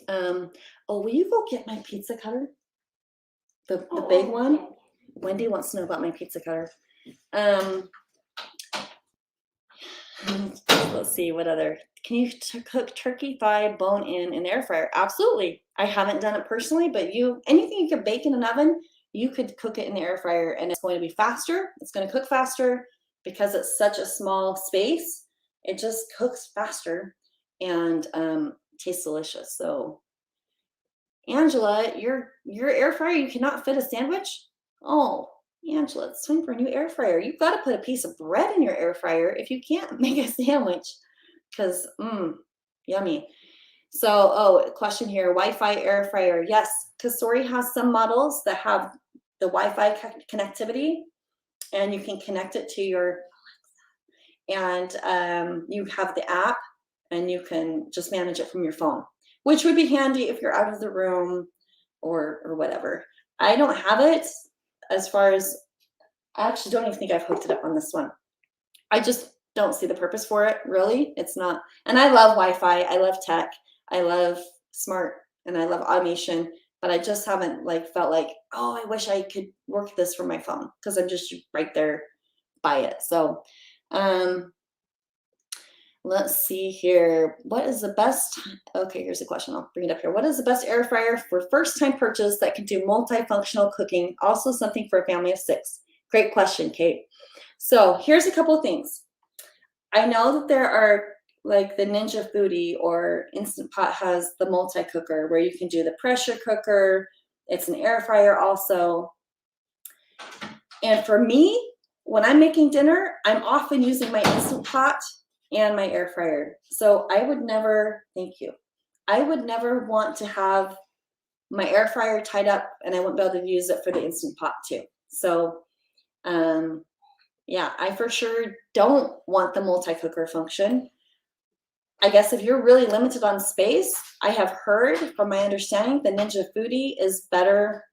oh, will you go get my pizza cutter? The big one? Wendy wants to know about my pizza cutter. Let's see, what other? Can you cook turkey thigh bone in an air fryer? Absolutely. I haven't done it personally, but anything you can bake in an oven, you could cook it in the air fryer, and it's going to be faster. It's going to cook faster because it's such a small space. It just cooks faster and tastes delicious. So Angela, your air fryer, you cannot fit a sandwich? Oh, Angela, it's time for a new air fryer. You've got to put a piece of bread in your air fryer if you can't make a sandwich, because yummy. So, oh, question here, Wi-Fi air fryer. Yes, Cosori has some models that have the Wi-Fi connectivity, and you can connect it to your, and you have the app, and you can just manage it from your phone, which would be handy if you're out of the room or whatever. I don't have it as far as, I actually don't even think I've hooked it up on this one. I just don't see the purpose for it, really. It's not, and I love Wi-Fi, I love tech, I love smart, and I love automation, but I just haven't felt like, oh, I wish I could work this from my phone, because I'm just right there by it. So let's see here. What is the best? Okay, here's a question. I'll bring it up here. What is the best air fryer for first-time purchase that can do multifunctional cooking? Also something for a family of 6. Great question, Kate. So here's a couple of things. I know that there are, like the Ninja Foodie or Instant Pot has the multi-cooker where you can do the pressure cooker. It's an air fryer also. And for me, when I'm making dinner, I'm often using my Instant Pot and my air fryer. So I would never, thank you. I would never want to have my air fryer tied up and I wouldn't be able to use it for the Instant Pot too. So yeah, I for sure don't want the multi-cooker function. I guess if you're really limited on space, I have heard from my understanding the Ninja Foodie is better.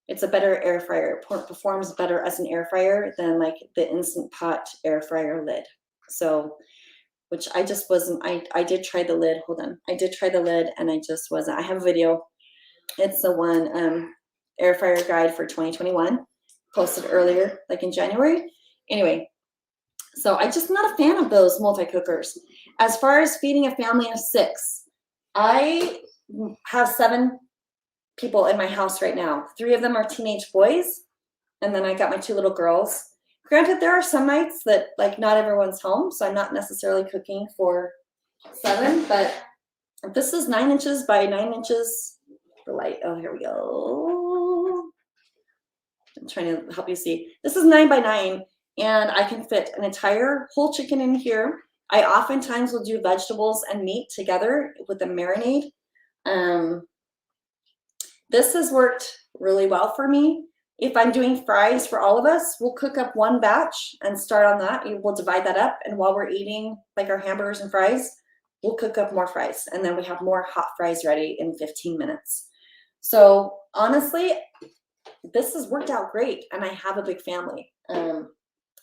It's a better air fryer. It performs better as an air fryer than like the Instant Pot air fryer lid. So, which I just wasn't, I did try the lid. Hold on. I did try the lid and I just wasn't. I have a video. It's the one air fryer guide for 2021, posted earlier, like in January. Anyway, so I'm just not a fan of those multi-cookers. As far as feeding a family of 6, I have 7 people in my house right now. 3 of them are teenage boys, and then I got my 2 little girls. Granted, there are some nights that like not everyone's home, so I'm not necessarily cooking for 7, but this is 9 inches by 9 inches. The light, oh, here we go. I'm trying to help you see. This is 9 by 9, and I can fit an entire whole chicken in here. I oftentimes will do vegetables and meat together with a marinade. This has worked really well for me. If I'm doing fries for all of us, we'll cook up one batch and start on that. We'll divide that up, and while we're eating like our hamburgers and fries, we'll cook up more fries, and then we have more hot fries ready in 15 minutes. So honestly, this has worked out great, and I have a big family.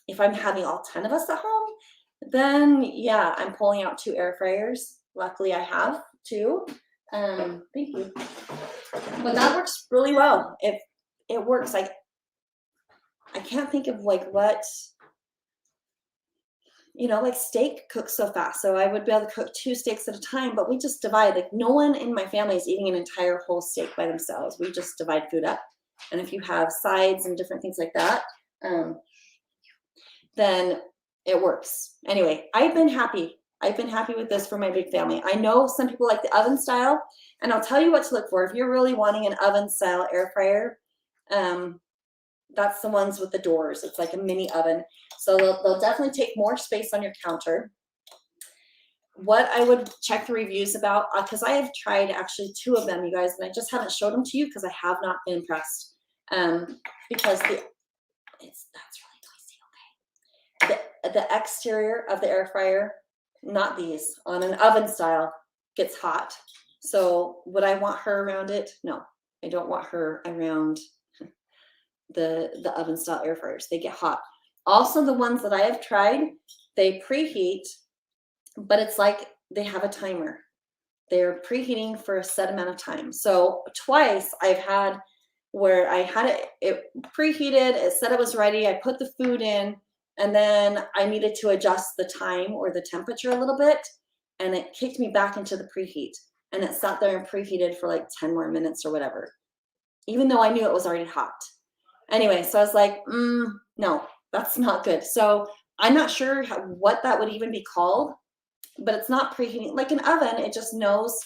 If I'm having all 10 of us at home, then yeah, I'm pulling out 2 air fryers. Luckily, I have 2. Thank you. But that works really well. It works. Like, I can't think of like what, like steak cooks so fast. So I would be able to cook 2 steaks at a time, but we just divide. Like, no one in my family is eating an entire whole steak by themselves. We just divide food up. And if you have sides and different things like that, then it works. Anyway, I've been happy. I've been happy with this for my big family. I know some people like the oven style, and I'll tell you what to look for. If you're really wanting an oven style air fryer, that's the ones with the doors. It's like a mini oven. So they'll definitely take more space on your counter. what I would check the reviews about, because I have tried actually 2 of them, you guys, and I just haven't showed them to you because I have not been impressed. Because that's really noisy. Okay. The exterior of the air fryer, not these, on an oven style, gets hot. So would I want her around it? No, I don't want her around the oven style air fryers. They get hot. Also, the ones that I have tried, they preheat, but it's like they have a timer. They're preheating for a set amount of time. So twice I've had where I had it preheated, it said it was ready, I put the food in, and then I needed to adjust the time or the temperature a little bit, and it kicked me back into the preheat. And it sat there and preheated for like 10 more minutes or whatever, even though I knew it was already hot. Anyway, so I was like, no, that's not good. So I'm not sure what that would even be called, but it's not preheating. Like an oven, it just knows,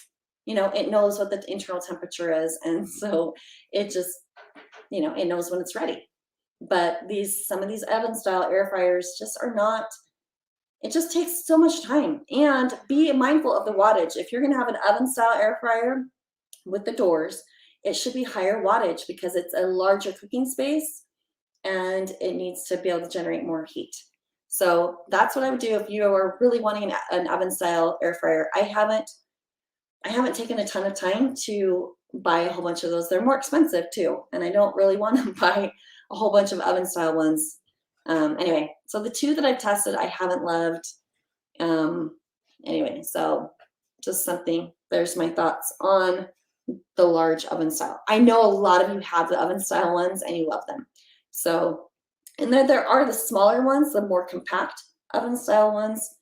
it knows what the internal temperature is. And so it just, it knows when it's ready. But some of these oven style air fryers just are not, it just takes so much time. And be mindful of the wattage. If you're going to have an oven style air fryer with the doors, it should be higher wattage because it's a larger cooking space and it needs to be able to generate more heat. So that's what I would do if you are really wanting an oven style air fryer. I haven't taken a ton of time to buy a whole bunch of those. They're more expensive too, and I don't really want to buy a whole bunch of oven style ones. Anyway, so the 2 that I've tested, I haven't loved. Anyway, so just something. There's my thoughts on the large oven style. I know a lot of you have the oven style ones and you love them. So, and then there are the smaller ones, the more compact oven style ones.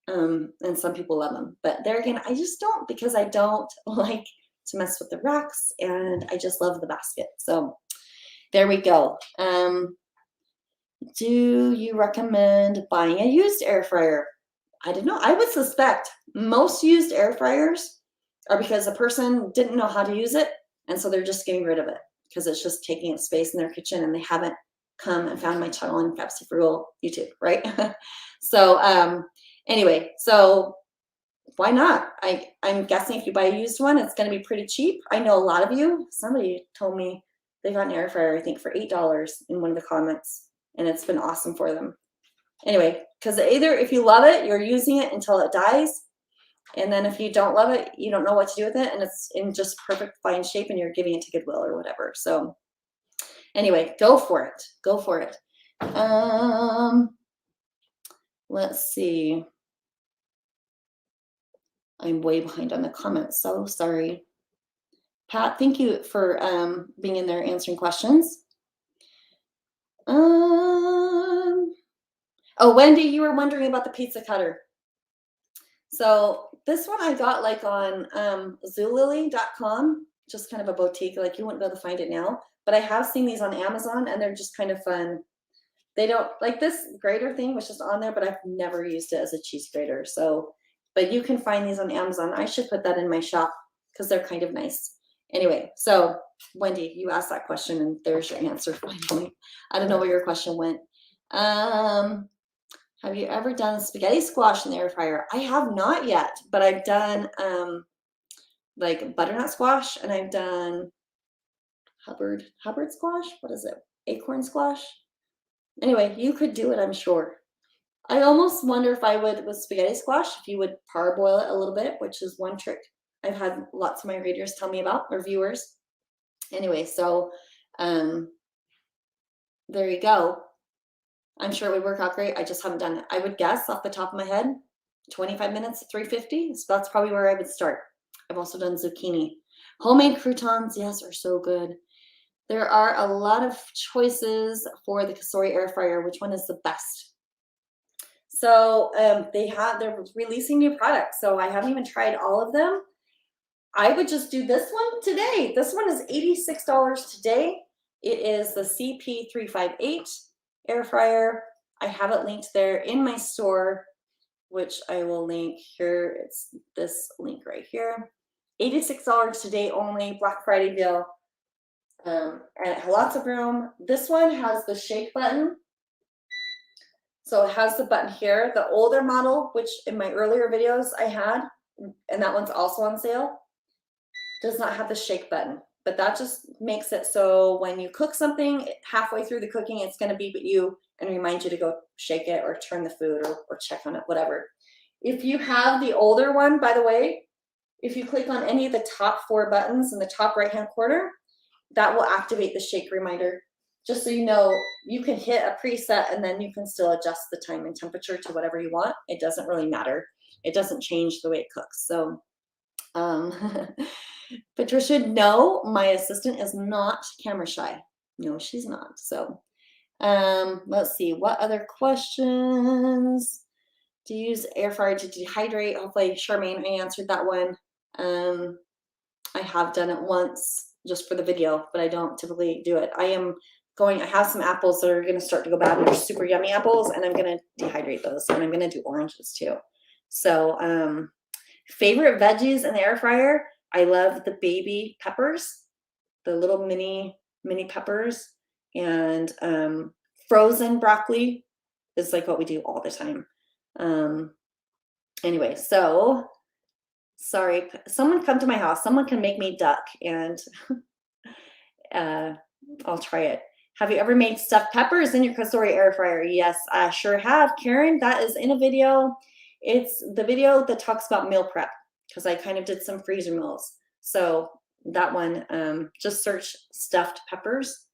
And some people love them. But there again, I just don't, because I don't like to mess with the racks and I just love the basket. So there we go. Do you recommend buying a used air fryer? I don't know. I would suspect most used air fryers are because a person didn't know how to use it, and so they're just getting rid of it because it's just taking up space in their kitchen, and they haven't come and found my channel on Fabulessly Frugal YouTube, right? So anyway, so why not? I'm guessing if you buy a used one, it's going to be pretty cheap. I know a lot of you. Somebody told me they got an air fryer, I think, for $8 in one of the comments, and it's been awesome for them. Anyway, because either if you love it, you're using it until it dies. And then if you don't love it, you don't know what to do with it. And it's in just perfect fine shape and you're giving it to Goodwill or whatever. So anyway, go for it. Go for it. Let's see. I'm way behind on the comments. So sorry. Pat, thank you for being in there answering questions. Oh, Wendy, you were wondering about the pizza cutter. So this one I got like on Zulily.com, just kind of a boutique, like you wouldn't be able to find it now, but I have seen these on Amazon and they're just kind of fun. They don't, like this grater thing was just on there, but I've never used it as a cheese grater. So, but you can find these on Amazon. I should put that in my shop because they're kind of nice. Anyway, so Wendy, you asked that question and there's your answer finally. I don't know where your question went. Have you ever done spaghetti squash in the air fryer? I have not yet, but I've done like butternut squash, and I've done Hubbard squash. What is it? Acorn squash. Anyway, you could do it, I'm sure. I almost wonder if I would with spaghetti squash, if you would parboil it a little bit, which is one trick I've had lots of my readers tell me about, or viewers. Anyway, so there you go. I'm sure it would work out great. I just haven't done it. I would guess off the top of my head, 25 minutes at 350. So that's probably where I would start. I've also done zucchini. Homemade croutons, yes, are so good. There are a lot of choices for the Cosori air fryer. Which one is the best? So they're releasing new products. So I haven't even tried all of them. I would just do this one today. This one is $86 today. It is the CP358 air fryer. I have it linked there in my store, which I will link here. It's this link right here. $86 today only, Black Friday deal. And it has lots of room. This one has the shake button. So it has the button here. The older model, which in my earlier videos I had, and that one's also on sale, does not have the shake button. But that just makes it so when you cook something, halfway through the cooking, it's going to beep at you and remind you to go shake it or turn the food or check on it, whatever. If you have the older one, by the way, if you click on any of the top 4 buttons in the top right-hand corner, that will activate the shake reminder. Just so you know, you can hit a preset and then you can still adjust the time and temperature to whatever you want. It doesn't really matter. It doesn't change the way it cooks. So Patricia, no, my assistant is not camera shy. No, she's not. So let's see, what other questions? Do you use air fryer to dehydrate? Hopefully, Charmaine, I answered that one. I have done it once just for the video, but I don't typically do it. I have some apples that are going to start to go bad. They're super yummy apples, and I'm going to dehydrate those, and I'm going to do oranges too. So favorite veggies in the air fryer, I love the baby peppers, the little mini peppers, and frozen broccoli is like what we do all the time. Anyway, so sorry, someone come to my house. Someone can make me duck, and I'll try it. Have you ever made stuffed peppers in your Cosori air fryer? Yes, I sure have, Karen. That is in a video. It's the video that talks about meal prep, because I kind of did some freezer meals. So that one, just search stuffed peppers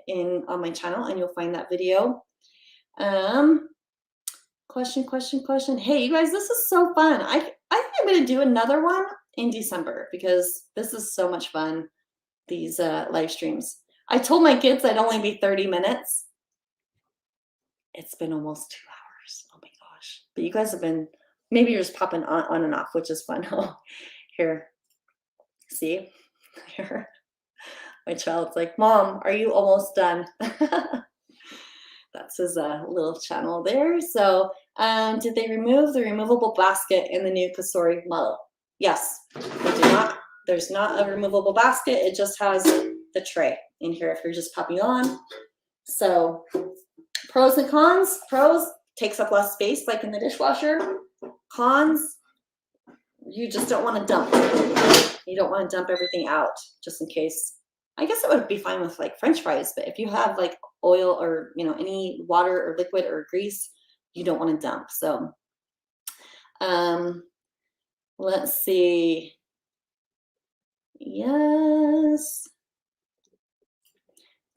on my channel and you'll find that video. Question. Hey, you guys, this is so fun. I think I'm going to do another one in December because this is so much fun, these live streams. I told my kids I'd only be 30 minutes. It's been almost 2 hours. Oh my gosh. But you guys have been, maybe you're just popping on and off, which is fun. Here, see? Here. My child's like, Mom, are you almost done? That's his little channel there. So did they remove the removable basket in the new Cosori model? Yes, they do not. There's not a removable basket. It just has the tray in here if you're just popping on. So pros and cons. Pros, takes up less space like in the dishwasher. Cons, you just don't want to dump. You don't want to dump everything out just in case. I guess it would be fine with like French fries, but if you have like oil or, you know, any water or liquid or grease, you don't want to dump. So let's see. Yes.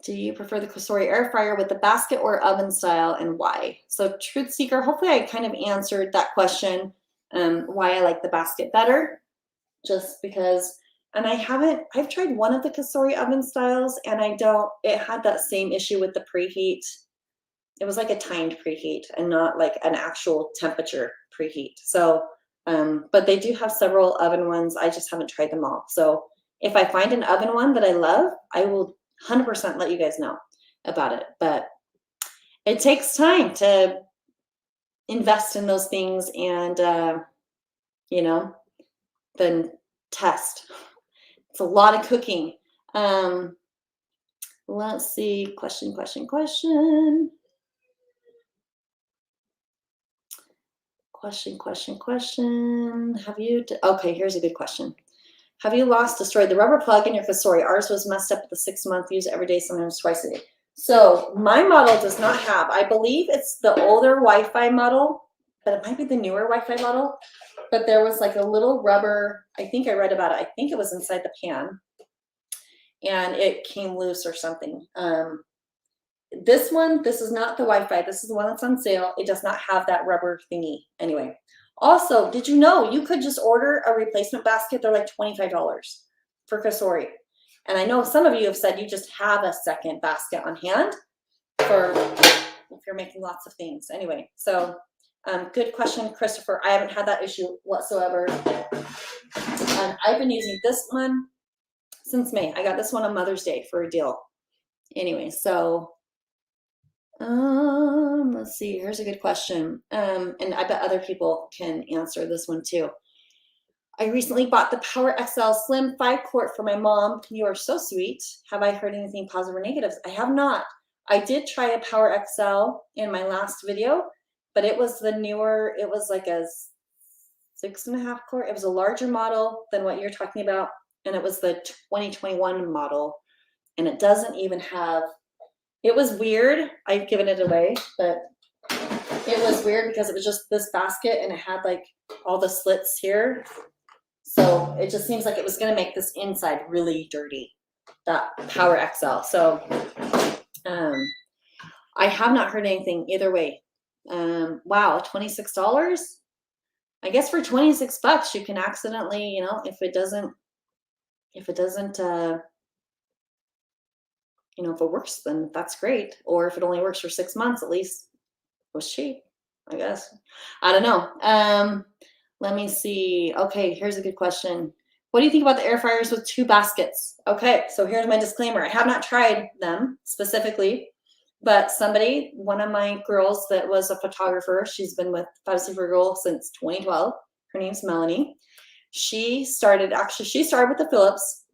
Do you prefer the Cosori air fryer with the basket or oven style, and why? So Truth Seeker, hopefully I kind of answered that question, why I like the basket better, just because. And I've tried one of the Cosori oven styles and it had that same issue with the preheat. It was like a timed preheat and not like an actual temperature preheat. So, but they do have several oven ones. I just haven't tried them all. So if I find an oven one that I love, I will 100% let you guys know about it. But it takes time to invest in those things and, you know, then test. It's a lot of cooking. Let's see. Question. Okay, here's a good question. Have you destroyed the rubber plug in your Cosori? Ours was messed up at the 6-month, use it every day, sometimes twice a day. So my model does not have, I believe it's the older Wi-Fi model, but it might be the newer Wi-Fi model. But there was like a little rubber, I think I read about it. I think it was inside the pan and it came loose or something. This is not the Wi-Fi. This is the one that's on sale. It does not have that rubber thingy. Anyway, also, did you know you could just order a replacement basket? They're like $25 for Cosori. And I know some of you have said you just have a second basket on hand for if you're making lots of things. Anyway, so good question, Christopher. I haven't had that issue whatsoever. I've been using this one since May. I got this one on Mother's Day for a deal. Anyway, so let's see. Here's a good question. And I bet other people can answer this one too. I recently bought the Power XL Slim 5-quart for my mom. You are so sweet. Have I heard anything positive or negative? I have not. I did try a Power XL in my last video, but it was the newer, it was like a 6.5 quart. It was a larger model than what you're talking about. And it was the 2021 model. And it doesn't even have, it was weird. I've given it away, but it was weird because it was just this basket and it had like all the slits here. So it just seems like it was going to make this inside really dirty, that Power XL. So I have not heard anything either way. Wow, $26. I guess for 26 bucks, you can accidentally, you know, if it doesn't, you know, if it works, then that's great. Or if it only works for 6 months, at least it was cheap, I guess. I don't know. Let me see. Okay, here's a good question. What do you think about the air fryers with 2 baskets? Okay, so here's my disclaimer. I have not tried them specifically, but somebody, one of my girls that was a photographer, she's been with Fabulessly Frugal since 2012. Her name's Melanie. She started with the Philips.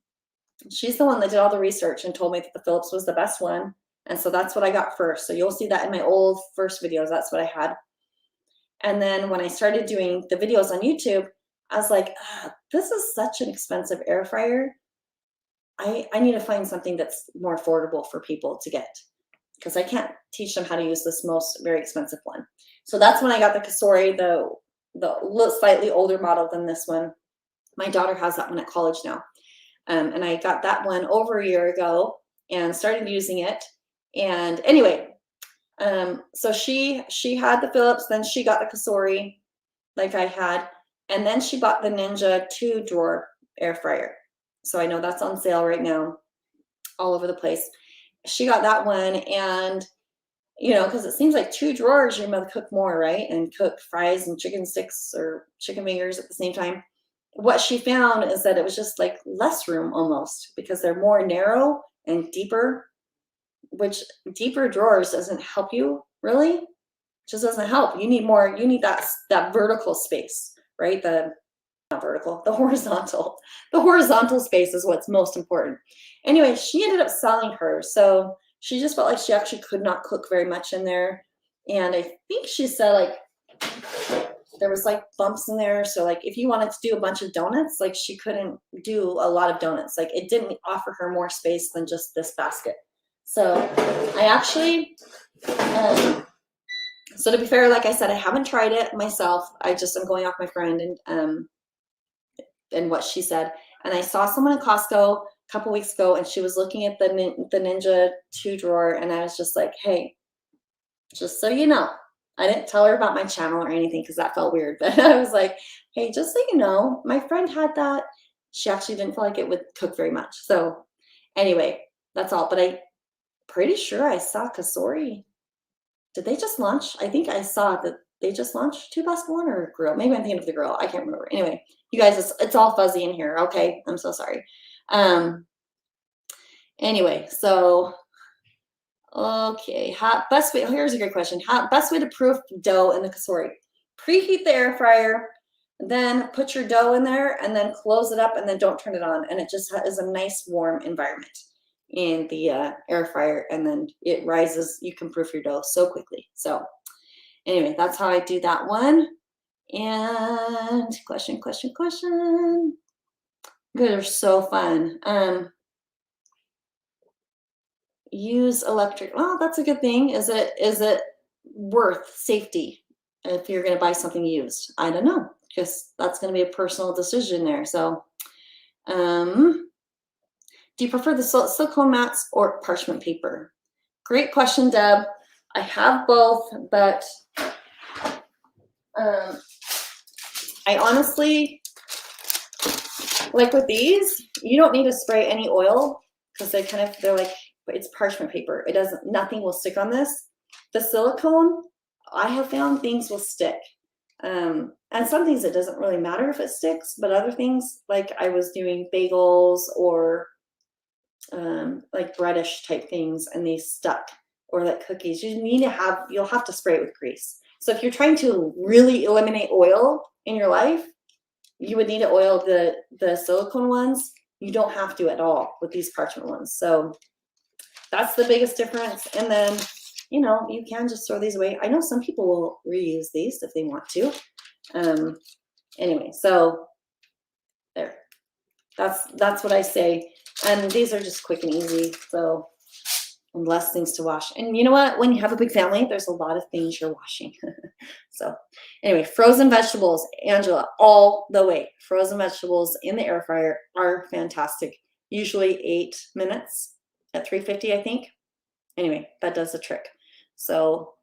She's the one that did all the research and told me that the Philips was the best one. And so that's what I got first. So you'll see that in my old first videos. That's what I had. And then when I started doing the videos on YouTube, I was like, this is such an expensive air fryer. I need to find something that's more affordable for people to get, because I can't teach them how to use this very expensive one. So that's when I got the Cosori, the slightly older model than this one. My daughter has that one at college now. And I got that one over a year ago and started using it. And anyway, so she had the Philips, then she got the Cosori like I had, and then she bought the Ninja 2-drawer air fryer. So I know that's on sale right now all over the place. She got that one, and you know, because it seems like 2 drawers, you're going to cook more, right? And cook fries and chicken sticks or chicken fingers at the same time. What she found is that it was just like less room almost, because they're more narrow and deeper, which deeper drawers doesn't help you really. It just doesn't help. You need more, you need that vertical space, right? Not vertical, the horizontal. The horizontal space is what's most important. Anyway, she ended up selling hers. So she just felt like she actually could not cook very much in there. And I think she said like there was like bumps in there. So like if you wanted to do a bunch of donuts, like she couldn't do a lot of donuts. Like it didn't offer her more space than just this basket. So I actually, so to be fair, like I said, I haven't tried it myself. I'm going off my friend and what she said. And I saw someone at Costco a couple weeks ago, and she was looking at the Ninja 2-drawer, and I was just like, hey, just so you know, I didn't tell her about my channel or anything because that felt weird, but I was like, hey, just so you know, my friend had that. She actually didn't feel like it would cook very much. So anyway, that's all. But I'm pretty sure I saw Cosori. Did they just launch? I think I saw that they just launched 2+1 or Grill. Maybe I'm thinking of the Grill. I can't remember. Anyway, you guys, it's all fuzzy in here. Okay, I'm so sorry. Anyway, so okay, best way. Here's a great question. Best way to proof dough in the Cosori: preheat the air fryer, then put your dough in there, and then close it up, and then don't turn it on, and it just is a nice warm environment in the air fryer, and then it rises. You can proof your dough so quickly. So anyway, that's how I do that one. And question. Good, they're so fun. Use electric. Well, that's a good thing. Is it worth safety if you're going to buy something used? I don't know, because that's going to be a personal decision there. So, do you prefer the silicone mats or parchment paper? Great question, Deb. I have both, but I honestly, like with these, you don't need to spray any oil because they're like, it's parchment paper. Nothing will stick on this. The silicone, I have found things will stick. And some things it doesn't really matter if it sticks, but other things, like I was doing bagels or like breadish type things, and they stuck, or like cookies. You'll have to spray it with grease. So if you're trying to really eliminate oil in your life, you would need to oil the silicone ones. You don't have to at all with these parchment ones. So that's the biggest difference. And then you know, you can just throw these away. I know some people will reuse these if they want to. Anyway, so there. That's what I say. And these are just quick and easy. So, and less things to wash. And you know what? When you have a big family, there's a lot of things you're washing. So anyway, frozen vegetables, Angela, all the way. Frozen vegetables in the air fryer are fantastic. Usually 8 minutes at 350, I think. Anyway, that does the trick. So,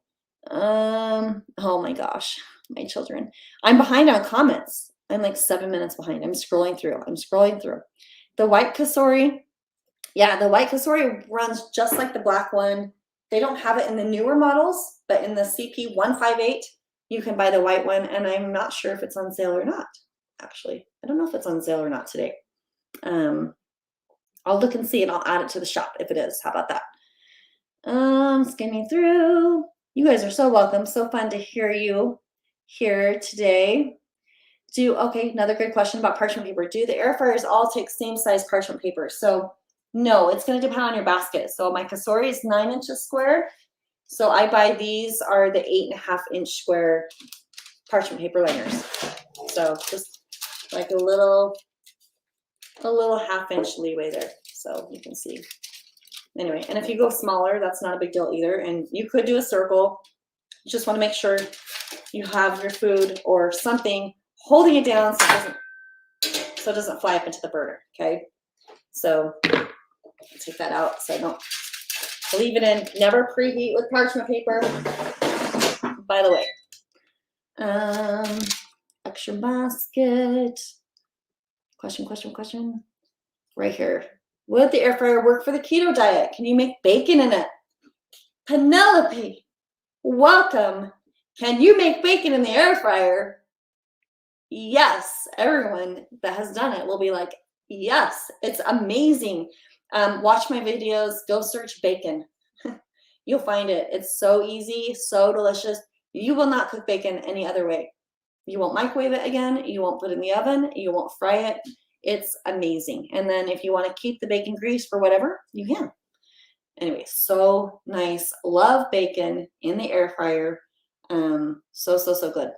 oh my gosh, my children. I'm behind on comments. I'm like 7 minutes behind. I'm scrolling through. The white Cosori. Yeah, the white Cosori runs just like the black one. They don't have it in the newer models, but in the CP158, you can buy the white one, and I'm not sure if it's on sale or not, actually. I don't know if it's on sale or not today. I'll look and see, and I'll add it to the shop if it is. How about that? Skimming through. You guys are so welcome. So fun to hear you here today. Okay, another good question about parchment paper. Do the air fryers all take same size parchment paper? So no, it's going to depend on your basket. So my Cosori is 9 inches square. So I buy these are the 8.5-inch square parchment paper liners. So just like a little 1/2-inch leeway there. So you can see. Anyway, and if you go smaller, that's not a big deal either. And you could do a circle. You just want to make sure you have your food or something holding it down so it doesn't fly up into the burner. Okay. So take that out so I don't leave it in. Never preheat with parchment paper, by the way. Extra basket. Question. Right here. Would the air fryer work for the keto diet? Can you make bacon in it? Penelope, welcome. Can you make bacon in the air fryer? Yes. Everyone that has done it will be like, yes, it's amazing. Watch my videos. Go search bacon. You'll find it. It's so easy, so delicious. You will not cook bacon any other way. You won't microwave it again. You won't put it in the oven. You won't fry it. It's amazing. And then if you want to keep the bacon grease for whatever, you can. Anyway, so nice. Love bacon in the air fryer. So good.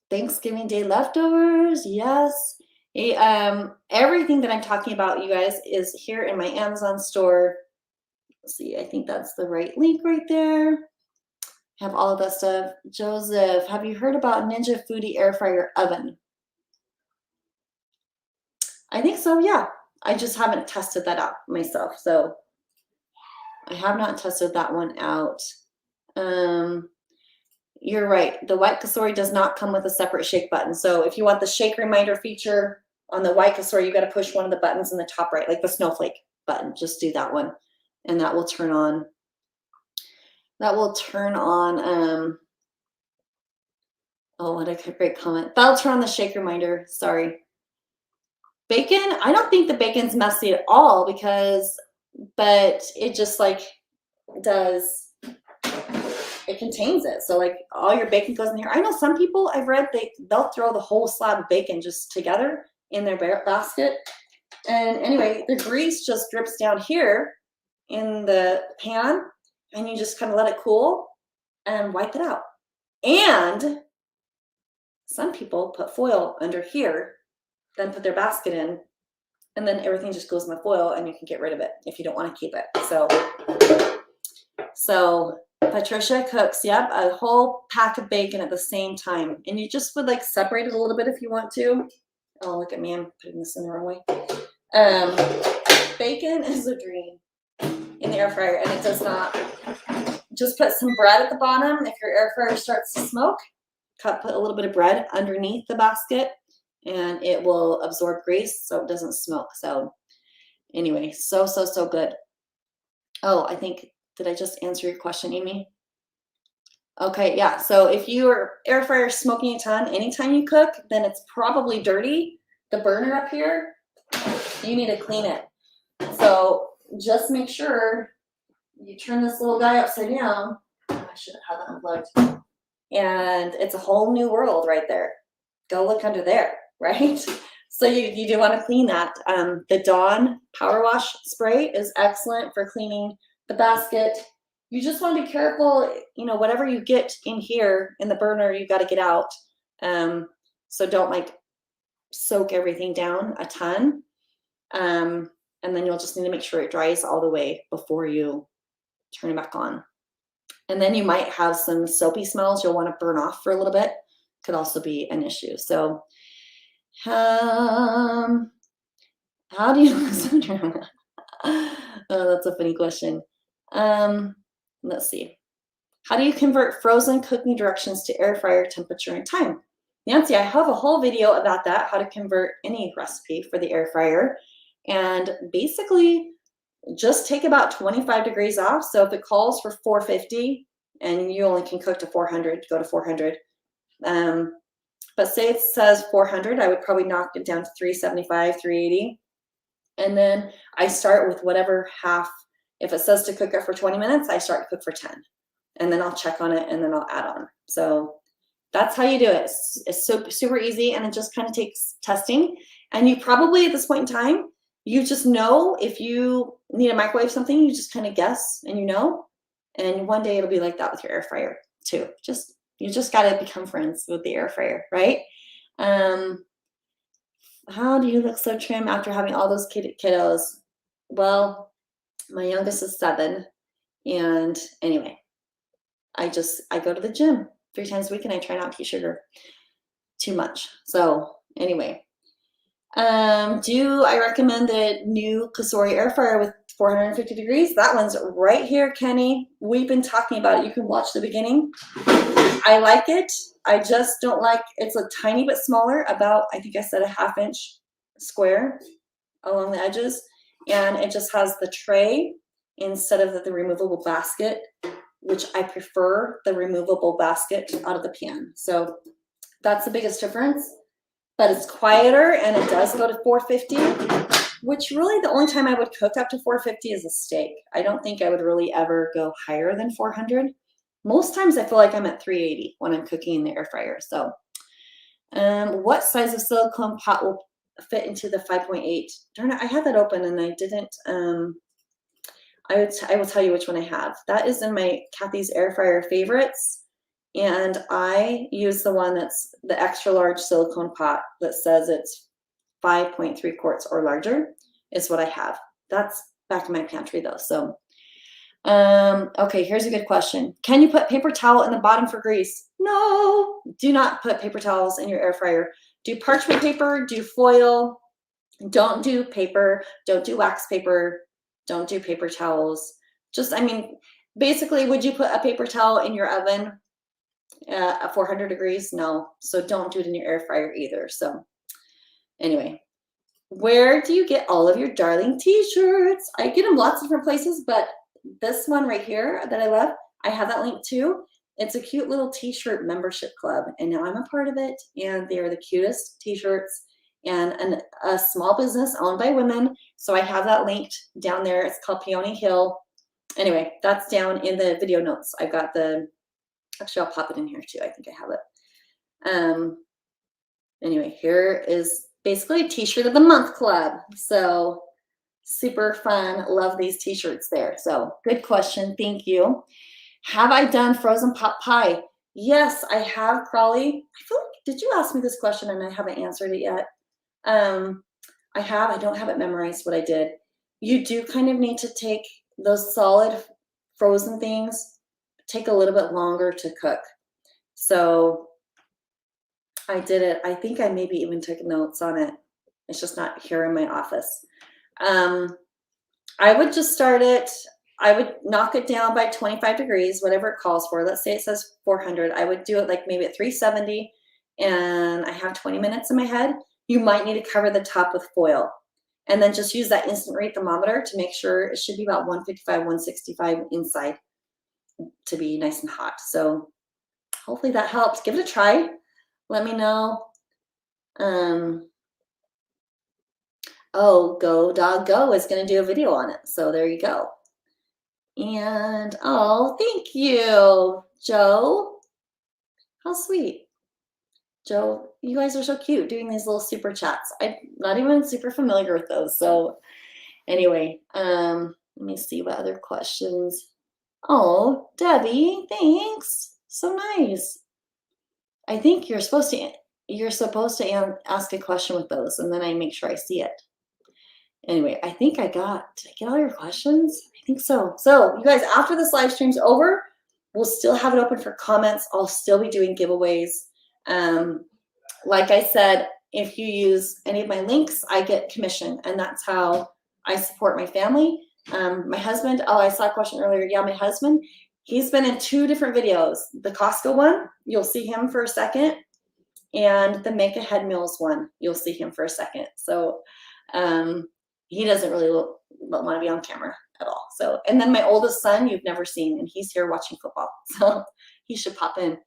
Thanksgiving Day leftovers. Yes. Everything that I'm talking about, you guys, is here in my Amazon store. Let's see, I think that's the right link right there. Have all of that stuff. Joseph, have you heard about Ninja Foodie Air Fryer Oven? I think so, yeah. I just haven't tested that out myself. So I have not tested that one out. You're right. The white Cosori does not come with a separate shake button. So if you want the shake reminder feature on the white Cosori, you got to push one of the buttons in the top right, like the snowflake button. Just do that one, and that will turn on. Oh, what a great comment. That'll turn on the shake reminder. Sorry. Bacon, I don't think the bacon's messy at all but it just like does, it contains it. So like all your bacon goes in here. I know some people I've read, they'll throw the whole slab of bacon just together in their basket. And anyway, the grease just drips down here in the pan, and you just kind of let it cool and wipe it out. And some people put foil under here, then put their basket in, and then everything just goes in the foil, and you can get rid of it if you don't want to keep it. So Patricia cooks, yep, a whole pack of bacon at the same time. And you just would like separate it a little bit if you want to. Oh, look at me, I'm putting this in the wrong way. Bacon is a dream in the air fryer, and it does not. Just put some bread at the bottom. If your air fryer starts to smoke, put a little bit of bread underneath the basket, and it will absorb grease so it doesn't smoke. So anyway, so good. Oh, I think, did I just answer your question, Amy? Okay, yeah. So if your air fryer is smoking a ton, anytime you cook, then it's probably dirty. The burner up here, you need to clean it. So just make sure you turn this little guy upside down. I should have had that unplugged. And it's a whole new world right there. Go look under there, right? So you do want to clean that. The Dawn Power Wash Spray is excellent for cleaning the basket. You just want to be careful, you know, whatever you get in here in the burner, you got to get out. So don't like soak everything down a ton. And then you'll just need to make sure it dries all the way before you turn it back on. And then you might have some soapy smells you'll want to burn off for a little bit. Could also be an issue. So how do you oh, that's a funny question. Let's see. How do you convert frozen cooking directions to air fryer temperature and time? Nancy, I have a whole video about that, how to convert any recipe for the air fryer. And basically, just take about 25 degrees off. So if it calls for 450 and you only can cook to 400, go to 400. But say it says 400, I would probably knock it down to 375, 380. And then I start with whatever half. If it says to cook it for 20 minutes, I start to cook for 10. And then I'll check on it and then I'll add on. So that's how you do it. It's super easy, and it just kind of takes testing. And you probably at this point in time, you just know if you need to microwave something, you just kind of guess and you know. And one day it'll be like that with your air fryer too. You just got to become friends with the air fryer, right? How do you look so trim after having all those kiddos? Well, my youngest is 7. And anyway, I go to the gym 3 times a week and I try not to eat sugar too much. So anyway, do I recommend the new Cosori air fryer with 450 degrees? That one's right here, Kenny. We've been talking about it. You can watch the beginning. I like it. I just don't like, it's a tiny bit smaller, about, I think I said a 1/2 inch square along the edges. And it just has the tray instead of the removable basket, which I prefer the removable basket out of the pan. So that's the biggest difference. But it's quieter and it does go to 450, which really the only time I would cook up to 450 is a steak. I don't think I would really ever go higher than 400. Most times I feel like I'm at 380 when I'm cooking in the air fryer. So what size of silicone pot will fit into the 5.8? Darn it, I had that open and I didn't. I will tell you which one I have. That is in my Kathy's air fryer favorites. And I use the one that's the extra large silicone pot that says it's 5.3 quarts or larger is what I have. That's back in my pantry though. So, okay, here's a good question. Can you put paper towel in the bottom for grease? No, do not put paper towels in your air fryer. Do parchment paper, do foil. Don't do paper, don't do wax paper, don't do paper towels. Just, I mean, basically, would you put a paper towel in your oven at 400 degrees? No. So don't do it in your air fryer either. So anyway, where do you get all of your darling t-shirts? I get them lots of different places, but this one right here that I love, I have that link too. It's a cute little t-shirt membership club, and now I'm a part of it, and they are the cutest t-shirts, and a small business owned by women. So I have that linked down there. It's called Peony Hill. Anyway, that's down in the video notes. I've got the, actually I'll pop it in here too. I think I have it. Anyway, here is basically a t-shirt of the month club. So super fun. Love these t-shirts there. So good question. Thank you. Have I done frozen pot pie? Yes, I have, Crawley. I feel like, did you ask me this question and I haven't answered it yet? I have. I don't have it memorized what I did. You do kind of need to take those solid frozen things, take a little bit longer to cook. So I did it. I think I maybe even took notes on it. It's just not here in my office. I would just start it. I would knock it down by 25 degrees, whatever it calls for. Let's say it says 400. I would do it like maybe at 370, and I have 20 minutes in my head. You might need to cover the top with foil, and then just use that instant rate thermometer to make sure it should be about 155, 165 inside to be nice and hot. So hopefully that helps. Give it a try. Let me know. Oh, Go Dog Go is going to do a video on it. So there you go. And oh, thank you, Joe. How sweet. Joe, you guys are so cute doing these little super chats. I'm not even super familiar with those. So anyway, Let me see what other questions. Oh, Debbie, thanks. So nice. I think you're supposed to ask a question with those, and then I make sure I see it. Anyway, I think did I get all your questions? I think so. So you guys, after this live stream's over, we'll still have it open for comments. I'll still be doing giveaways. Like I said, if you use any of my links, I get commission, and that's how I support my family. My husband, oh, I saw a question earlier. Yeah, my husband, he's been in 2 different videos. The Costco one, you'll see him for a second, and the Make Ahead Meals one, you'll see him for a second. So he doesn't really want to be on camera at all. So, and then my oldest son, you've never seen, and he's here watching football, so he should pop in.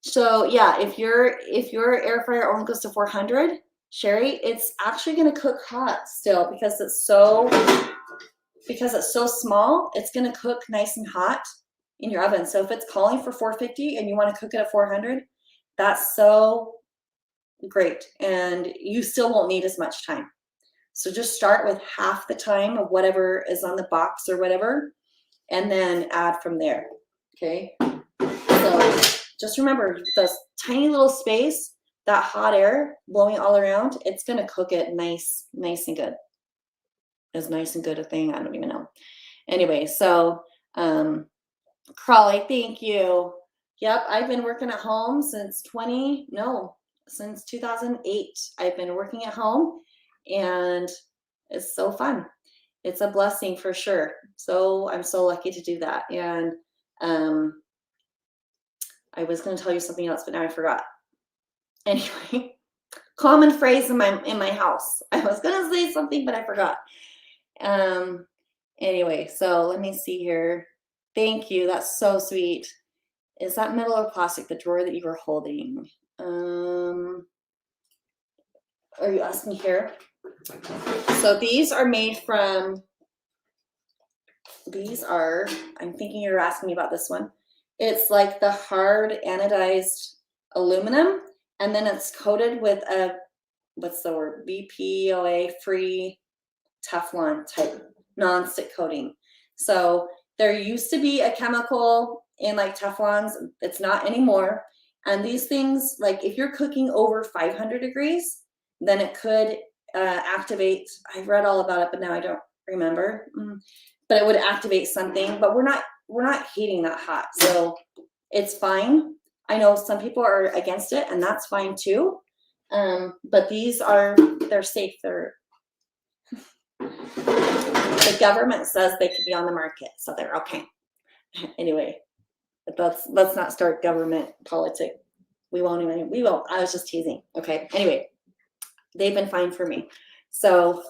So yeah, if your air fryer only goes to 400, Sherry, it's actually going to cook hot still because it's so small. It's going to cook nice and hot in your oven. So if it's calling for 450 and you want to cook it at 400, that's so great, and you still won't need as much time. So just start with half the time of whatever is on the box or whatever, and then add from there. Okay. So just remember, this tiny little space, that hot air blowing all around, it's going to cook it nice and good. Is nice and good a thing? I don't even know. Anyway, so Crawley, thank you. Yep, I've been working at home since 2008. I've been working at home, and it's so fun. It's a blessing for sure. So I'm so lucky to do that. And I was going to tell you something else, but now I forgot. Anyway, common phrase in my house. I was going to say something, but I forgot. Anyway, so let me see here. Thank you. That's so sweet. Is that metal or plastic, the drawer that you were holding? Are you asking here? So these are made from, I'm thinking you're asking me about this one. It's like the hard anodized aluminum, and then it's coated with a, what's the word, BPOA free Teflon type non-stick coating. So there used to be a chemical in like Teflons. It's not anymore. And these things, like if you're cooking over 500 degrees, then it could activate. I've read all about it, but now I don't remember. But it would activate something. But we're not heating that hot, so it's fine. I know some people are against it, and that's fine too. But they're safe. The government says they could be on the market, so they're okay. Anyway, but let's not start government politics. We won't. I was just teasing. Okay. Anyway, they've been fine for me. So,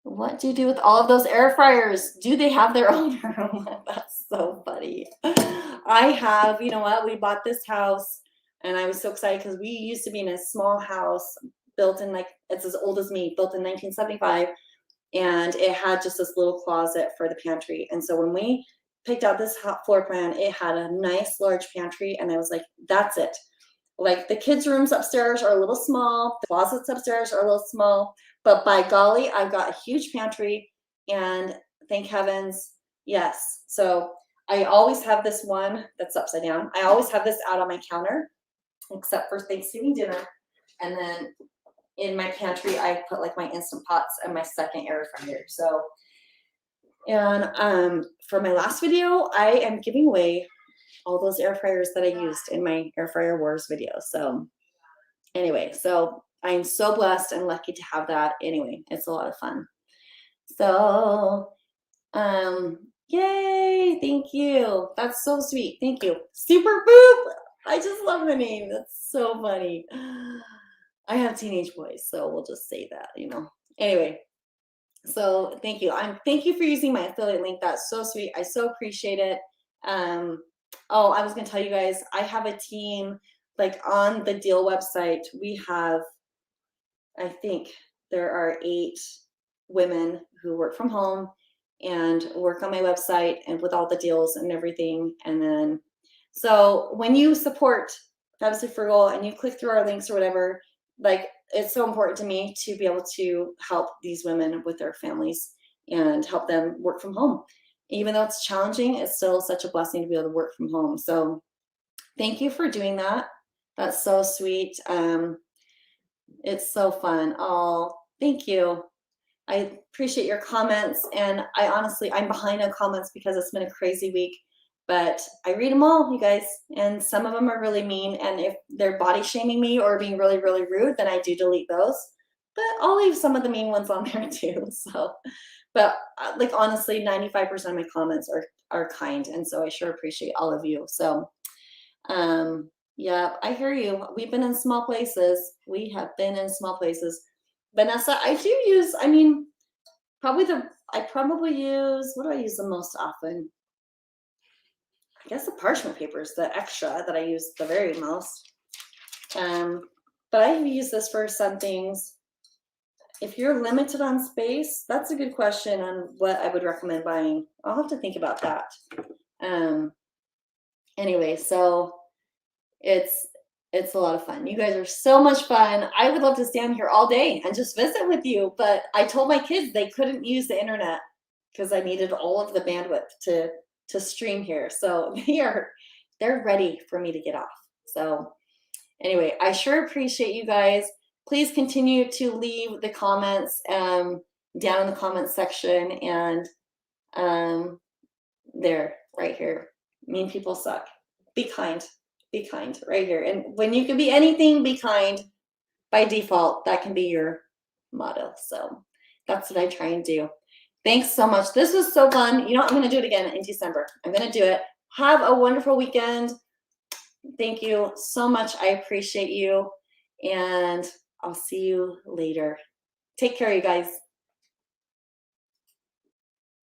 what do you do with all of those air fryers? Do they have their own room? That's so funny. I have, you know what? We bought this house, and I was so excited because we used to be in a small house built in, like, it's as old as me, built in 1975. And it had just this little closet for the pantry. And so when we picked out this floor plan, it had a nice large pantry. And I was like, that's it. Like the kids' rooms upstairs are a little small. The closets upstairs are a little small. But by golly, I've got a huge pantry. And thank heavens, yes. So I always have this one that's upside down. I always have this out on my counter, except for Thanksgiving dinner. And then in my pantry, I put like my Instant Pots and my second air fryer. So, and for my last video, I am giving away all those air fryers that I used in my Air Fryer Wars video. So anyway, so I'm so blessed and lucky to have that. Anyway, it's a lot of fun. So, yay, thank you. That's so sweet. Thank you. Super Boop. I just love the name. That's so funny. I have teenage boys, so we'll just say that, you know. Anyway, so thank you. Thank you for using my affiliate link. That's so sweet. I so appreciate it. Oh, I was gonna tell you guys, I have a team, like on the deal website. We have, I think there are 8 women who work from home and work on my website and with all the deals and everything. And then, so when you support Fabulessly Frugal and you click through our links or whatever, like it's so important to me to be able to help these women with their families and help them work from home. Even though it's challenging, it's still such a blessing to be able to work from home. So thank you for doing that. That's so sweet. It's so fun. Oh, thank you. I appreciate your comments. And I'm behind on comments because it's been a crazy week, but I read them all, you guys. And some of them are really mean. And if they're body shaming me or being really, really rude, then I do delete those. But I'll leave some of the mean ones on there too. So, but like honestly, 95% of my comments are kind. And so I sure appreciate all of you. So, yeah, I hear you. We've been in small places. We have been in small places. Vanessa, I do use, I mean, I probably use, what do I use the most often? I guess the parchment paper is the extra that I use the very most. But I use this for some things. If you're limited on space, that's a good question on what I would recommend buying. I'll have to think about that. Anyway, so it's a lot of fun. You guys are so much fun. I would love to stand here all day and just visit with you, but I told my kids they couldn't use the internet because I needed all of the bandwidth to stream here. So they're ready for me to get off. So anyway, I sure appreciate you guys. Please continue to leave the comments down in the comments section, and there, right here. Mean people suck. Be kind. Be kind right here. And when you can be anything, be kind. By default, that can be your motto. So that's what I try and do. Thanks so much. This was so fun. You know, I'm going to do it again in December. I'm going to do it. Have a wonderful weekend. Thank you so much. I appreciate you. And I'll see you later. Take care, you guys.